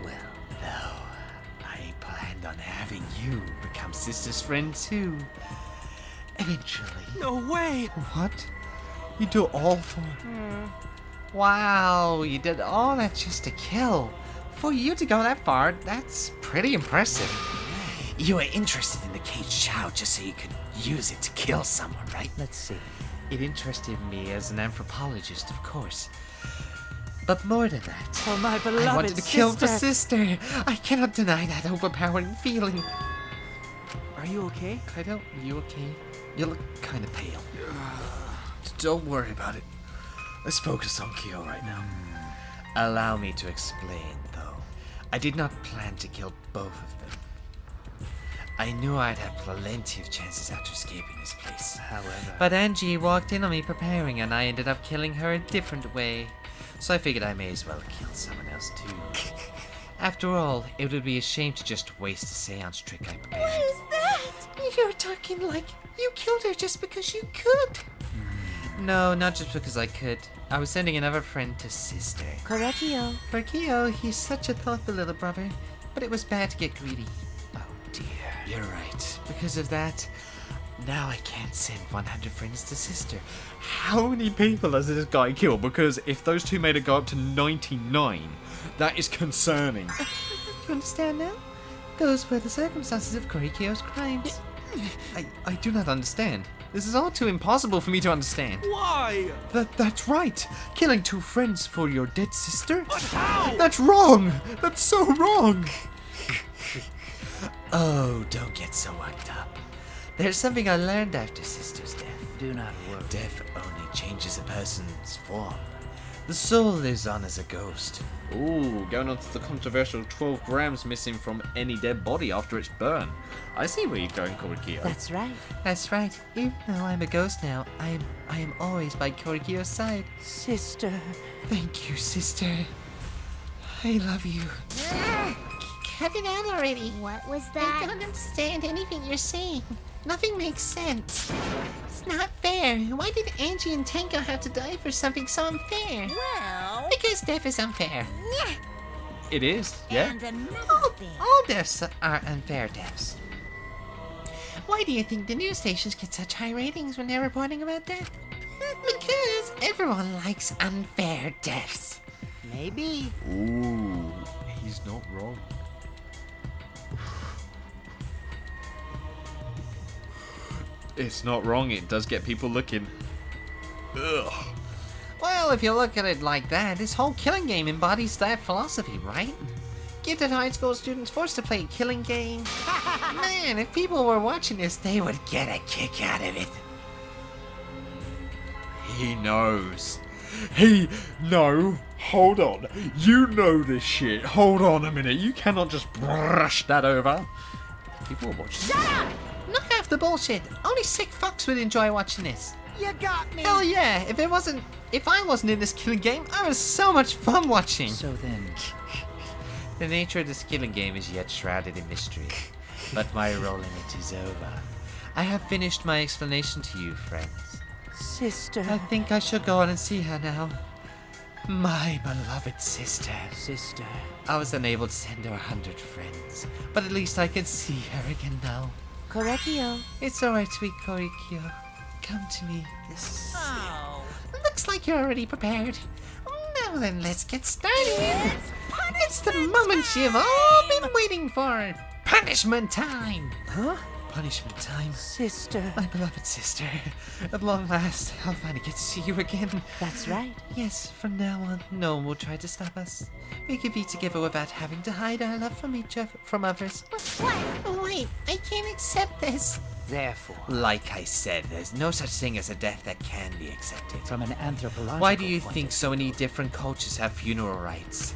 Well, though, I planned on having you become sister's friend too. Eventually. No way! What? You do it all for... Wow, you did all that just to kill. For you to go that far, that's pretty impressive. You were interested in the caged chow just so you could use it to kill someone, right? let's see. It interested me as an anthropologist, of course. But more than that, For my beloved I wanted to kill the sister. sister. I cannot deny that overpowering feeling. Are you okay? Kaido, you okay? You look kind of pale. Don't worry about it. Let's focus on Kyo right now. Allow me to explain, though. I did not plan to kill both of them. I knew I'd have plenty of chances after escaping this place. However... But Angie walked in on me preparing, and I ended up killing her a different way. So I figured I may as well kill someone else too. After all, it would be a shame to just waste a seance trick I prepared. What is that? You're talking like you killed her just because you could. No, not just because I could. I was sending another friend to sister. Correctio. Perkio, he's such a thoughtful little brother, but it was bad to get greedy. Oh dear. You're right. Because of that, now I can't send 100 friends to sister. How many people has this guy killed? Because if those two made it go up to 99, that is concerning. You understand now? Those were the circumstances of Korikio's crimes. I do not understand. This is all too impossible for me to understand. Why? That's right. Killing two friends for your dead sister? But how? That's wrong. That's so wrong. Oh, don't get so worked up. There's something I learned after sister's death. Do not worry. Death only changes a person's form. The soul lives on as a ghost. Ooh, going on to the controversial 12 grams missing from any dead body after it's burned. I see where you're going, Korikio. That's right. That's right. Even though I'm a ghost now, I am always by Korikio's side. Sister. Thank you, sister. I love you. Cut it out already. What was I that? don't understand anything you're saying. Nothing makes sense. It's not fair. Why did Angie and Tenko have to die for something so unfair? Well... Because death is unfair. It is, yeah. And another thing. All deaths are unfair deaths. Why do you think the news stations get such high ratings when they're reporting about death? Because everyone likes unfair deaths. Maybe. Ooh, he's not wrong. It's not wrong, it does get people looking. Ugh. Well, if you look at it like that, this whole killing game embodies that philosophy, right? Gifted high school students forced to play a killing game. Man, if people were watching this, they would get a kick out of it. He knows. No, hold on. You know this shit. Hold on a minute. You cannot just brush that over. People are watching. Shut up! Knock off the bullshit. Only sick fucks would enjoy watching this. You got me. Hell yeah! If I wasn't in this killing game, I was so much fun watching. So then, the nature of this killing game is yet shrouded in mystery, but my role in it is over. I have finished my explanation to you, friends. Sister. I think I shall go on and see her now. My beloved sister. Sister. I was unable to send her 100 friends, but at least I can see her again now. Correcchio. It's alright, sweet Korikyo. Come to me. Yes. Oh. Looks like you're already prepared. Now then, let's get started. It's the moment you've all been waiting for. Punishment time. Huh? Punishment time. Sister. My beloved sister. At long last, I'll finally get to see you again. That's right. Yes, from now on, no one will try to stop us. We can be together without having to hide our love from from others. What? Oh, wait, I can't accept this. Therefore, Like I said, there's no such thing as a death that can be accepted. from an anthropological Why do you point think of so many different cultures have funeral rites?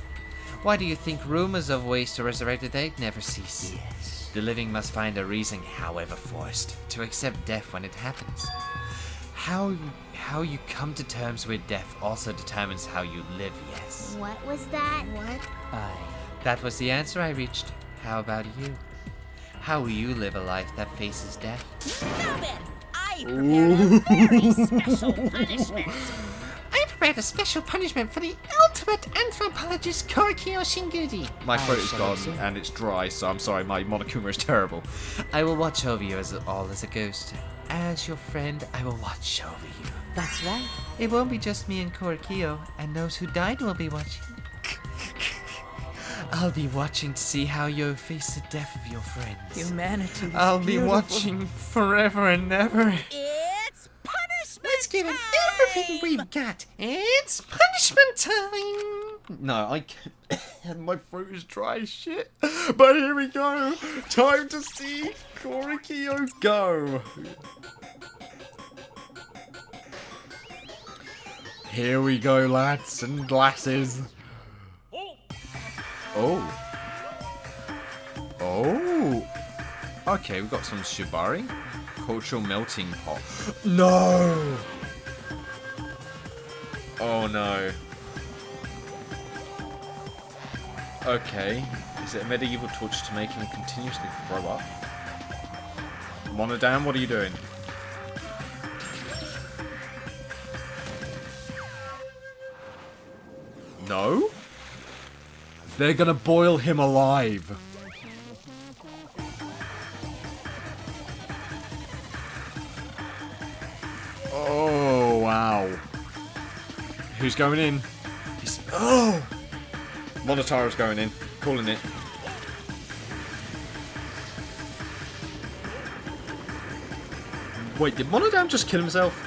Why do you think rumors of ways to resurrect the dead never cease? Yes. The living must find a reason, however forced, to accept death when it happens. How you come to terms with death also determines how you live, yes. What was that? What? I That was the answer I reached. How about you? How will you live a life that faces death? Now then, I prepared a very special punishment. I prepared a special punishment for the ultimate anthropologist Korikyo Shingudi. My throat is shall gone observe. and it's dry, so I'm sorry. My Monokuma is terrible. I will watch over you as a ghost. As your friend, I will watch over you. That's right. It won't be just me and Korikyo, and those who died will be watching. I'll be watching to see how you face the death of your friends. Humanity is I'll be beautiful. watching forever and ever. It's punishment Let's give it time! everything we've got. It's punishment time. No, I can't. My throat is dry as shit. But here we go. Time to see Korikyo go. Here we go, lads and lasses. Oh. Oh. Okay, we've got some shibari. Cultural melting pot. No! Oh no. Okay. Is it a medieval torch to make him continuously throw up? Monodam, what are you doing? No? They're gonna boil him alive. Oh, wow. Who's going in? Oh! Monotaro's going in. Calling it. Wait, did Monodam just kill himself?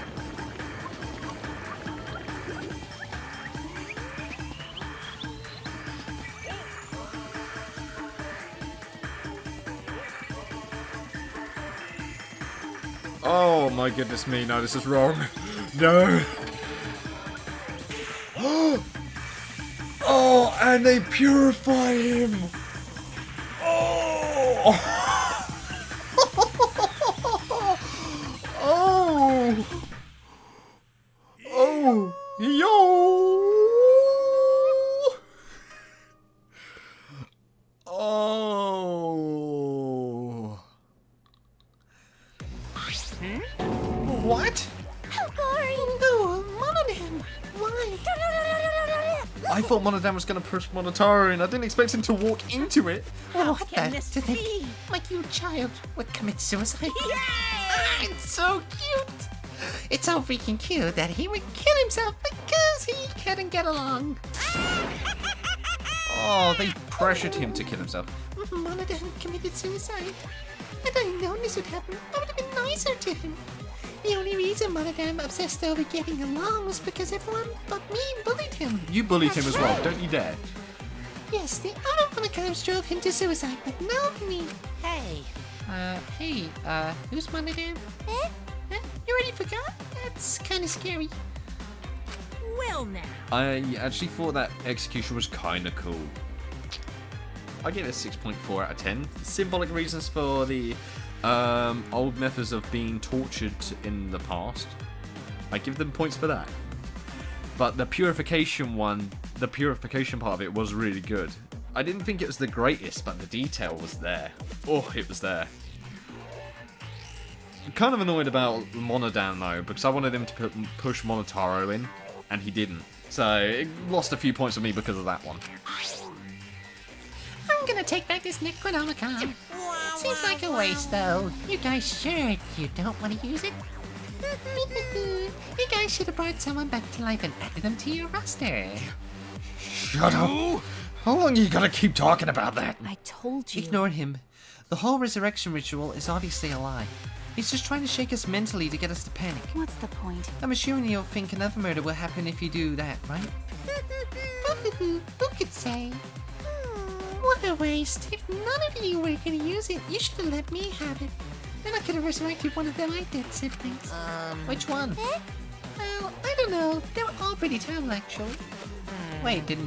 Oh my goodness me, no, this is wrong. No. Oh, and they purify him. Oh. Oh. Oh. Yo. Oh. What? No, Monodam. Why? I thought Monodam was going to push Monotaro in. I didn't expect him to walk into it. Oh, How what can the? this To think be? my cute child would commit suicide. Yay! It's so cute. It's so freaking cute that he would kill himself because he couldn't get along. Oh, they pressured him to kill himself. Monodam committed suicide. Had I known this would happen, I would have been nicer to him. The only reason one of them obsessed over getting along was because everyone but me bullied him. You bullied him That's as well, right. don't you dare. Yes, the other Monocombs drove him to suicide, but not me. Hey, Who's one of them? Huh? You already forgot? That's kind of scary. Well now. I actually thought that execution was kind of cool. I give it a 6.4 out of 10. Symbolic reasons for the old methods of being tortured in the past. I give them points for that. But the purification one, the purification part of it was really good. I didn't think it was the greatest, but the detail was there. Oh, it was there. I'm kind of annoyed about Monodan though, because I wanted him to push Monotaro in, and he didn't. So it lost a few points for me because of that one. I'm gonna take back this Necronomicon. Seems like a waste, though. You guys sure you don't want to use it? You guys should have brought someone back to life and added them to your roster. Shut up! How long are you gonna keep talking about that? I told you. Ignore him. The whole resurrection ritual is obviously a lie. He's just trying to shake us mentally to get us to panic. What's the point? I'm assuming you'll think another murder will happen if you do that, right? Who could say? What a waste. If none of you were gonna use it, you should have let me have it. Then I could have resurrected one of their dead siblings. Which one? Well, I don't know. They were all pretty terrible, actually. Wait, did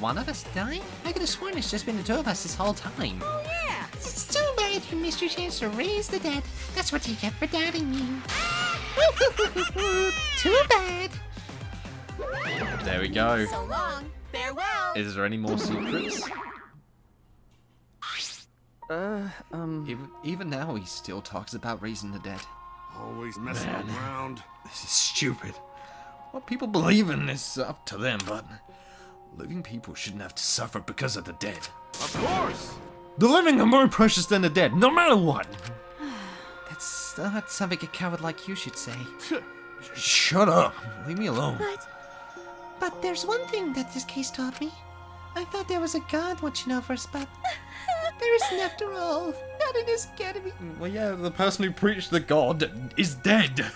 one of us die? I could have sworn it's just been the two of us this whole time. Oh yeah. It's too bad you missed your chance to raise the dead. That's what you get for doubting me. Too bad. There we go. So long. Farewell. Is there any more secrets? Even now he still talks about raising the dead. Always messing around. This is stupid. What people believe in is up to them, but living people shouldn't have to suffer because of the dead. Of course. The living are more precious than the dead, no matter what. That's not something a coward like you should say. Shut up. Leave me alone. But there's one thing that this case taught me. I thought there was a god watching over us, but there isn't after all. Not in this academy. Well, yeah, the person who preached the god is dead.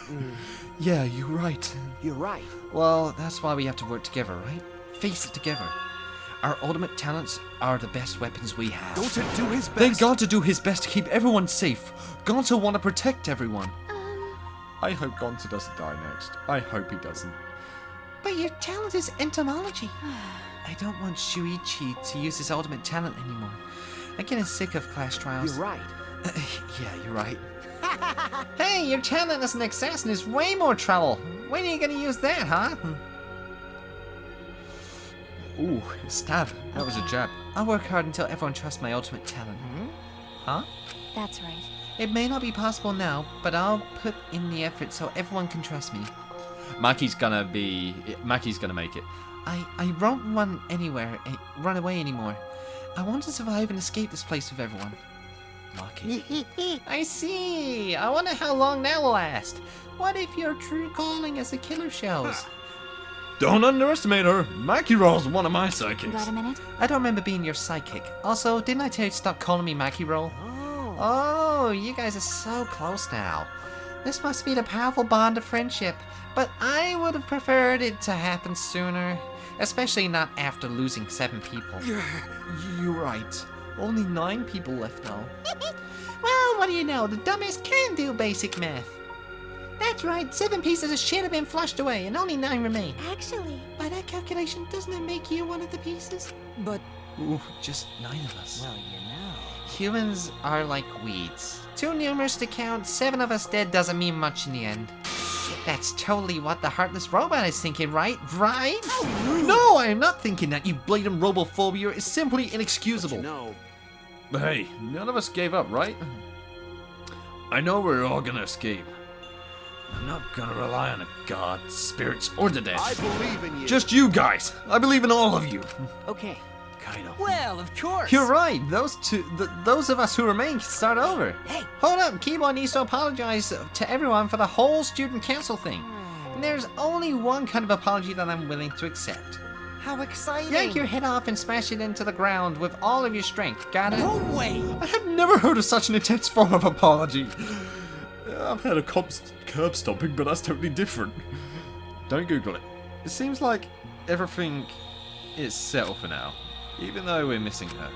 Yeah, you're right. You're right. Well, that's why we have to work together, right? Face it together. Our ultimate talents are the best weapons we have. Go to do his best. Then God to do his best to keep everyone safe. God to want to protect everyone. I hope Gonta doesn't die next. I hope he doesn't. But your talent is entomology. I don't want Shuichi to use his ultimate talent anymore. I'm getting sick of class trials. You're right. Yeah, you're right. Hey, your talent as an assassin is way more trouble. When are you gonna use that, huh? Ooh, stab. That was a jab. I'll work hard until everyone trusts my ultimate talent. Huh? That's right. It may not be possible now, but I'll put in the effort so everyone can trust me. Maki's gonna make it. I won't run away anymore. I want to survive and escape this place with everyone. Maki. I see. I wonder how long that'll last. What if your true calling as a killer shows? Don't underestimate her. Makiro's one of my You psychics. got a minute? I don't remember being your psychic. Also, didn't I tell you to stop calling me Makiro? Oh, you guys are so close now. This must be the powerful bond of friendship, but I would have preferred it to happen sooner. Especially not after losing 7 people. You're right. Only 9 people left now. Well, what do you know? The dumbest can do basic math. That's right, 7 pieces of shit have been flushed away and only 9 remain. Actually, By that calculation, doesn't it make you one of the pieces? But, Ooh, just 9 of us. well, you know. Humans are like weeds. Too numerous to count, 7 of us dead doesn't mean much in the end. That's totally what the heartless robot is thinking, right? Right? No, I am not thinking that. You blatant robophobia is simply inexcusable. No. But hey, none of us gave up, right? I know we're all gonna escape. I'm not gonna rely on a god, spirits, or the dead. I believe in you. Just you guys. I believe in all of you. Okay. Kind of. Well, of course. You're right. Those of us who remain can start over. Hey. Hold up. Kibo needs to apologize to everyone for the whole student council thing. And there's only one kind of apology that I'm willing to accept. How exciting. Yank your head off and smash it into the ground with all of your strength. Got it? No way. I have never heard of such an intense form of apology. I've had a curb stomping, but that's totally different. Don't Google it. It seems like everything is settled for now, even though we're missing her.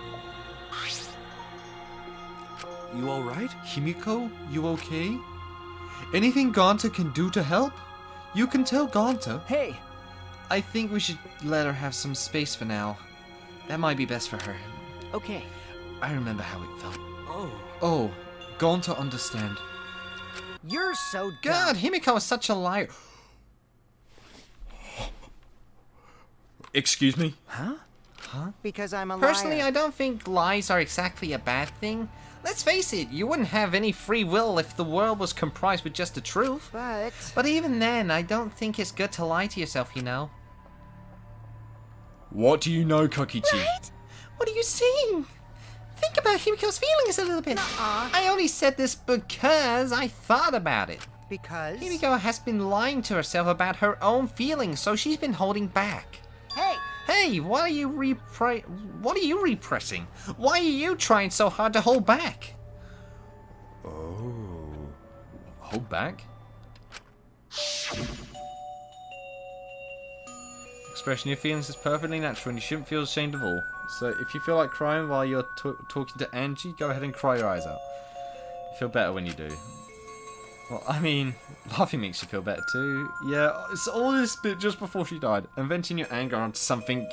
You alright? Himiko, you okay? Anything Gonta can do to help? You can tell Gonta. Hey! I think we should let her have some space for now. That might be best for her. Okay. I remember how it felt. Oh. Oh, Gonta understand. You're so dumb. God, Himiko is such a liar. Excuse me? Huh? Because I'm a liar. Personally, I don't think lies are exactly a bad thing. Let's face it, you wouldn't have any free will if the world was comprised with just the truth. But even then, I don't think it's good to lie to yourself, you know. What do you know, Kokichi? Right? What are you saying? Think about Himiko's feelings a little bit. I only said this because I thought about it. Because? Himiko has been lying to herself about her own feelings, so she's been holding back. Hey! Hey, what are you repressing? Why are you trying so hard to hold back? Oh. Hold back? Expressing your feelings is perfectly natural and you shouldn't feel ashamed of all. So if you feel like crying while you're talking to Angie, go ahead and cry your eyes out. You feel better when you do. Well, I mean, laughing makes you feel better too. Yeah, it's all this bit just before she died. And venting your anger onto something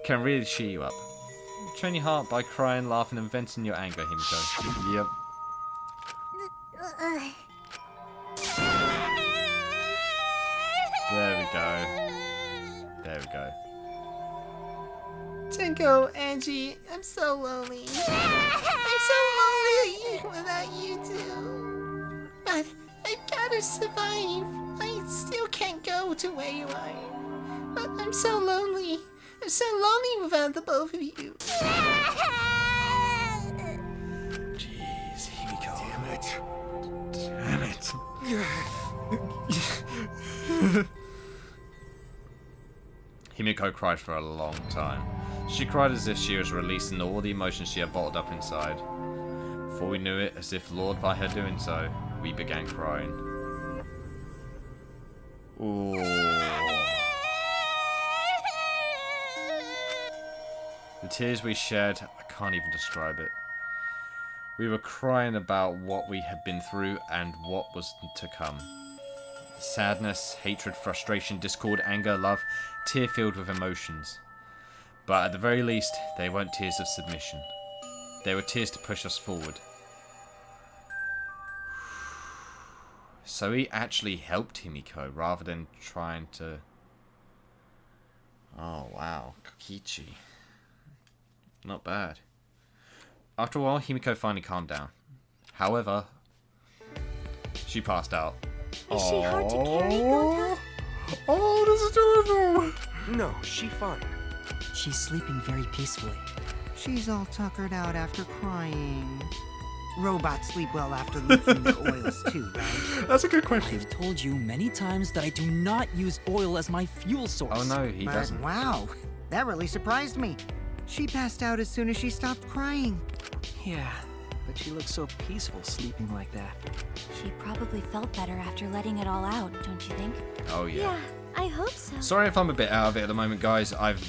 can really cheer you up. Train your heart by crying, laughing, and venting your anger, Himiko. Yep. There we go. There we go. Tenko, Angie, I'm so lonely. I'm so lonely without you two. But I've gotta survive. I still can't go to where you are. But I'm so lonely. I'm so lonely without the both of you. Jeez, Himiko. Damn it. Damn it. Himiko cried for a long time. She cried as if she was releasing all the emotions she had bottled up inside. Before we knew it, as if lured by her doing so, we began crying. Ooh. The tears we shed, I can't even describe it. We were crying about what we had been through and what was to come. Sadness, hatred, frustration, discord, anger, love, tear-filled with emotions. But at the very least, they weren't tears of submission. They were tears to push us forward. So he actually helped Himiko rather than trying to... Oh wow, Kokichi. Not bad. After a while, Himiko finally calmed down. However, she passed out. Is she hard to carry, Gonta? Oh, this is terrible! No, she fine. She's sleeping very peacefully. She's all tuckered out after crying. Robots sleep well after licking the oils too, right? That's a good question. I've told you many times that I do not use oil as my fuel source. Oh no, he But doesn't. wow, that really surprised me. She passed out as soon as she stopped crying. Yeah, but she looks so peaceful sleeping like that. She probably felt better after letting it all out, don't you think? Oh yeah. Yeah, I hope so. Sorry if I'm a bit out of it at the moment, guys. I've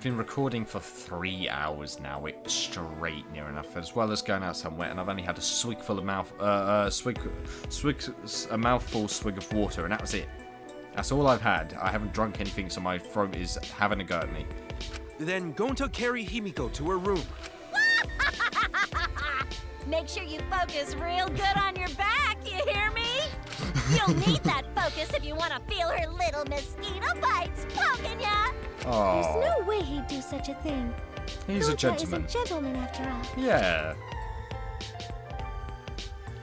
been recording for 3 hours now, it's straight near enough, as well as going out somewhere, and I've only had a swig full of a mouthful swig of water, and that was it. That's all I've had. I haven't drunk anything, so my throat is having a go at me. Then Gonta carry Himiko to her room. Make sure you focus real good on your back, you hear me? You'll need that focus if you want to feel her little mosquito bites poking ya. Oh, There's no way he'd do such a thing. he's a Gonta gentleman. is a gentleman after all. Yeah.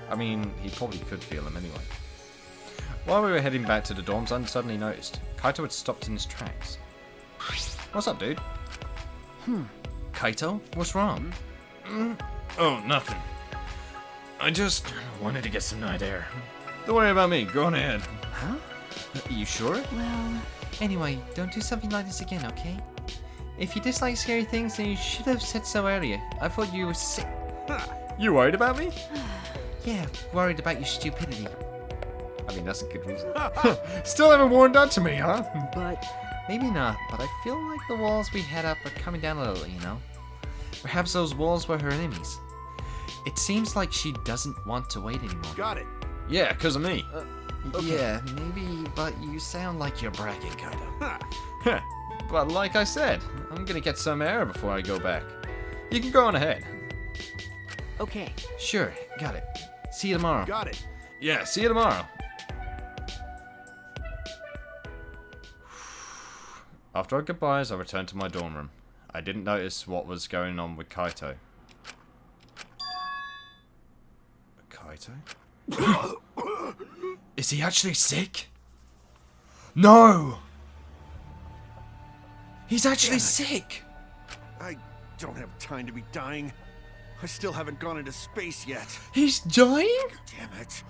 I mean, he probably could feel him anyway. While we were heading back to the dorms, I suddenly noticed Kaito had stopped in his tracks. What's up, dude? Kaito, what's wrong? Oh, nothing. I just wanted to get some night air. Don't worry about me. Go on ahead. Huh? Are you sure? Well, anyway, don't do something like this again, okay? If you dislike scary things, then you should have said so earlier. I thought you were sick. You worried about me? Yeah, worried about your stupidity. I mean, that's a good reason. Still haven't warned that to me, huh? But Maybe not, but I feel like the walls we had up are coming down a little, you know? Perhaps those walls were her enemies. It seems like she doesn't want to wait anymore. Got it. Yeah, because of me. Yeah, maybe, but you sound like you're bragging, kinda. But like I said, I'm gonna get some air before I go back. You can go on ahead. okay. Sure, got it. See you tomorrow. Got it. Yeah, see you tomorrow. After our goodbyes, I returned to my dorm room. I didn't notice what was going on with Kaito. Kaito? Is he actually sick? No! He's actually sick! I don't have time to be dying. I still haven't gone into space yet. He's dying? Damn it.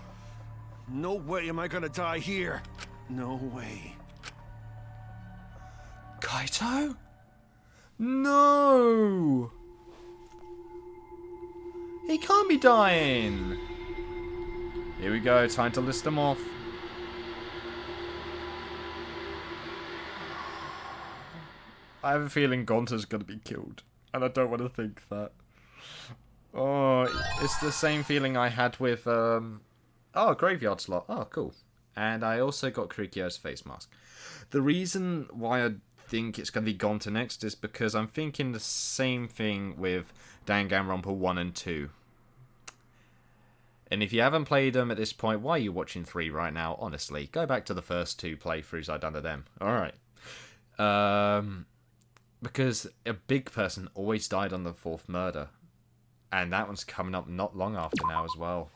No way am I gonna die here. No way. Kaito? No! He can't be dying! Here we go, time to list them off. I have a feeling Gonta's gonna be killed, and I don't want to think that. Oh, it's the same feeling I had with, Graveyard Slot. Oh, cool. And I also got Kurikyo's face mask. The reason why I think it's going to be Gonta next is because I'm thinking the same thing with DanganRonpa 1 and 2. And if you haven't played them at this point, why are you watching 3 right now? Honestly, go back to the first 2 playthroughs I've done of them. Alright. Because a big person always died on the 4th murder. And that one's coming up not long after now as well.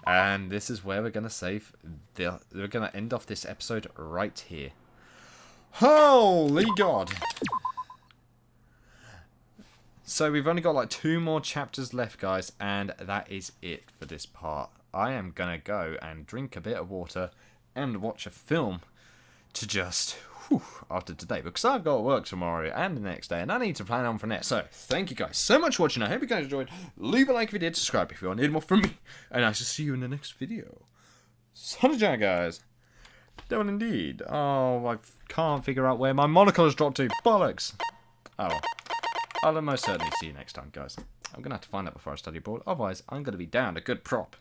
And this is where we're going to save. We're going to end off this episode right here. Holy God! So we've only got like 2 more chapters left, guys. And that is it for this part. I am going to go and drink a bit of water and watch a film to just... after today, because I've got work tomorrow and the next day, and I need to plan on from there. So, thank you guys so much for watching. I hope you guys enjoyed. Leave a like if you did, subscribe if you want more from me, and I shall see you in the next video. Sonja, guys. Don't indeed. Oh, I can't figure out where my monocle has dropped to. Bollocks. Oh, well. I'll most certainly see you next time, guys. I'm going to have to find that before I study abroad. Otherwise, I'm going to be down a good prop.